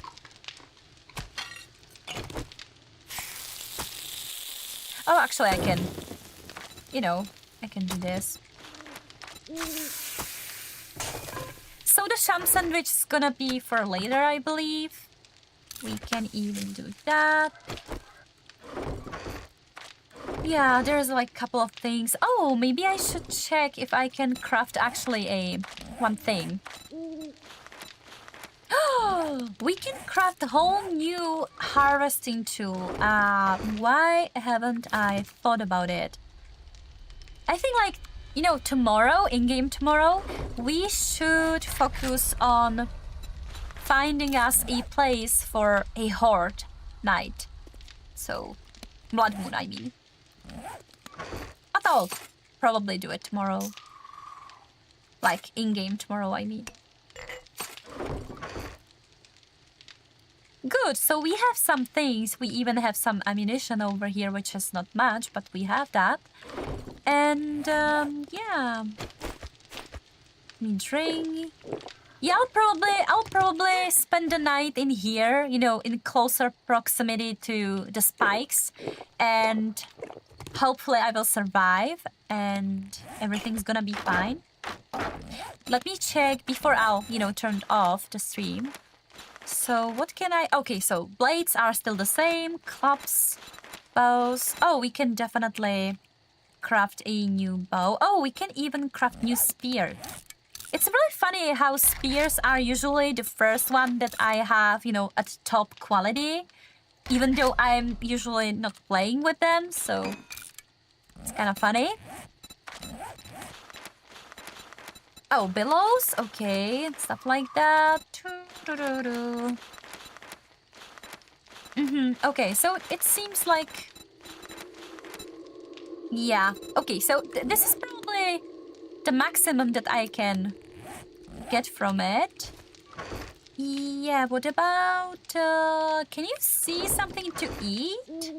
Oh, actually, I can, you know, I can do this. So the sham sandwich is gonna be for later, I believe. We can even do that. Yeah, there's like a couple of things. Oh, maybe I should check if I can craft actually one thing. We can craft a whole new harvesting tool. Why haven't I thought about it? I think, like, you know, tomorrow, in-game tomorrow, we should focus on finding us a place for a horde night. So, blood moon, I mean. But I'll probably do it tomorrow. Like, in-game tomorrow, I mean. Good, so we have some things. We even have some ammunition over here, which is not much, but we have that. And, yeah. Me drink. Yeah, I'll probably spend the night in here, you know, in closer proximity to the spikes. And hopefully I will survive and everything's gonna be fine. Let me check before I'll, you know, turn off the stream. So what can I... Okay, so blades are still the same. Clubs, bows. Oh, we can definitely craft a new bow. Oh, we can even craft new spear. It's really funny how spears are usually the first one that I have, at top quality. Even though I'm usually not playing with them, so it's kind of funny. Oh, billows? Okay, stuff like that. Okay, so it seems like... Yeah, okay, so this is probably the maximum that I can get from it. Yeah, what about... can you see something to eat?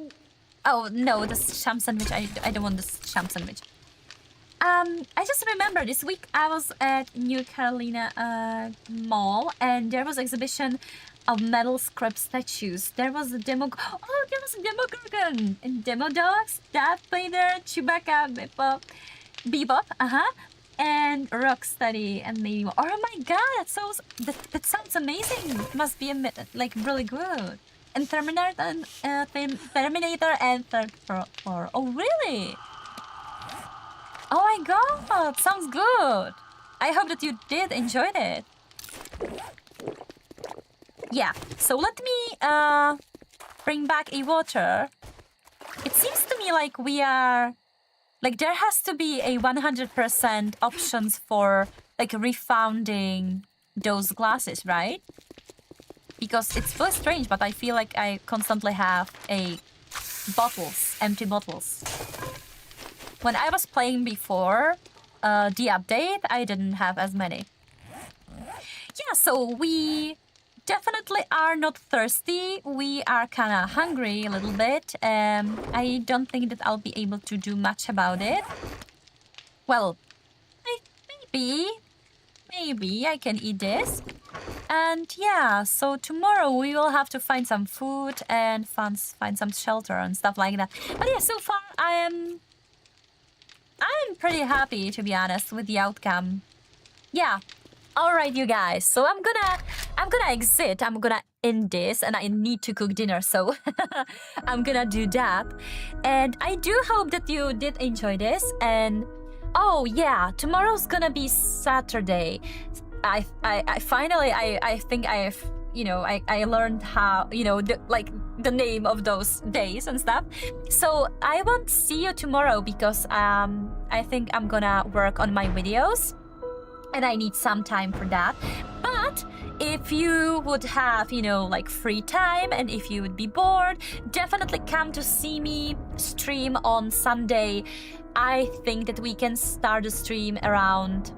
Oh, no, the sham sandwich. I don't want the sham sandwich. I just remember this week I was at New Carolina Mall and there was an exhibition of metal scrap statues. There was a demo... Oh, there was a Demogorgon! And Demodogs, Darth Vader, Chewbacca, Bebop, and Rocksteady and maybe more. Oh my god, that sounds amazing. It must be like really good. And Terminator and Third Floor. Oh really? Oh my god, sounds good. I hope that you did enjoy it. Yeah, so let me bring back a water. It seems to me like we are... Like, there has to be a 100% options for, like, refounding those glasses, right? Because it's really strange, but I feel like I constantly have empty bottles. When I was playing before the update, I didn't have as many. Yeah, so we definitely are not thirsty. We are kind of hungry a little bit. I don't think that I'll be able to do much about it. Well, maybe I can eat this. And yeah, so tomorrow we will have to find some food and find some shelter and stuff like that. But yeah, so far I'm pretty happy, to be honest, with the outcome. Yeah. All right, you guys. So I'm gonna exit. I'm gonna end this, and I need to cook dinner, so I'm gonna do that. And I do hope that you did enjoy this. And oh yeah, tomorrow's gonna be Saturday. I finally think I've I learned how the name of those days and stuff. So I won't see you tomorrow because I think I'm gonna work on my videos. And I need some time for that. But if you would have, free time and if you would be bored, definitely come to see me stream on Sunday. I think that we can start the stream around...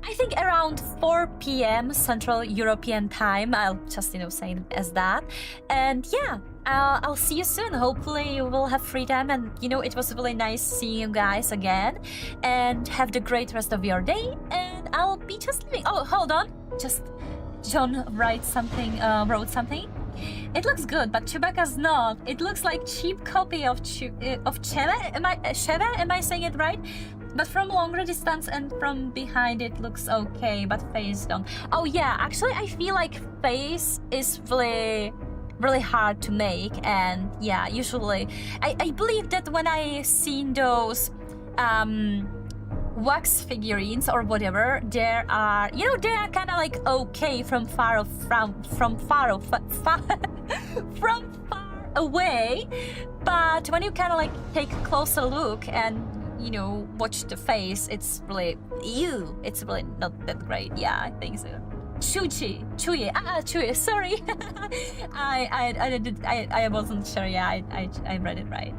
I think around 4 p.m. Central European time. I'll just, say it as that. And yeah, I'll see you soon. Hopefully you will have free time. And, it was really nice seeing you guys again. And have the great rest of your day. And I'll be just leaving. Oh, hold on. Just John wrote something. It looks good, but Chewbacca's not. It looks like cheap copy of Cheva. Am I saying it right? But from longer distance and from behind it looks okay, but face don't. Oh yeah, actually I feel like face is really hard to make, and yeah, usually I believe that when I seen those wax figurines or whatever, there are they are kind of like okay from far away, but when you kind of like take a closer look and watch the face, it's really it's really not that great. Yeah, I think so. Chuyi, sorry. I wasn't sure. Yeah, I read it right.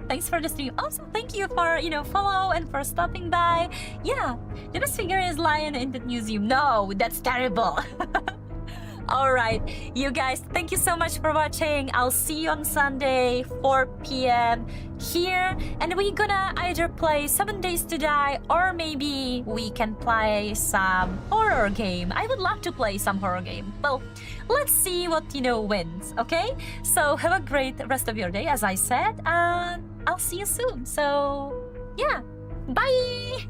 Thanks for the stream. Also, thank you for follow and for stopping by. Yeah, the best figure is lion in the museum. No, that's terrible. All right, you guys, thank you so much for watching. I'll see you on Sunday, 4 p.m. here. And we're gonna either play 7 Days to Die or maybe we can play some horror game. I would love to play some horror game. Well, let's see what, wins, okay? So have a great rest of your day, as I said, and I'll see you soon. So, yeah, bye!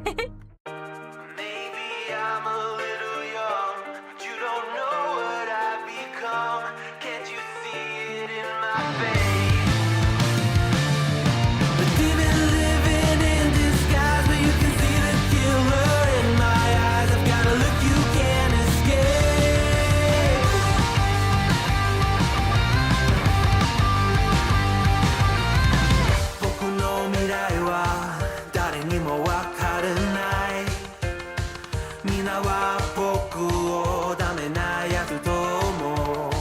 Maybe I'm a little young, but you don't know what I've become. Can't you see it in my face? But we've been living in this みんなは僕をダメなやつと思う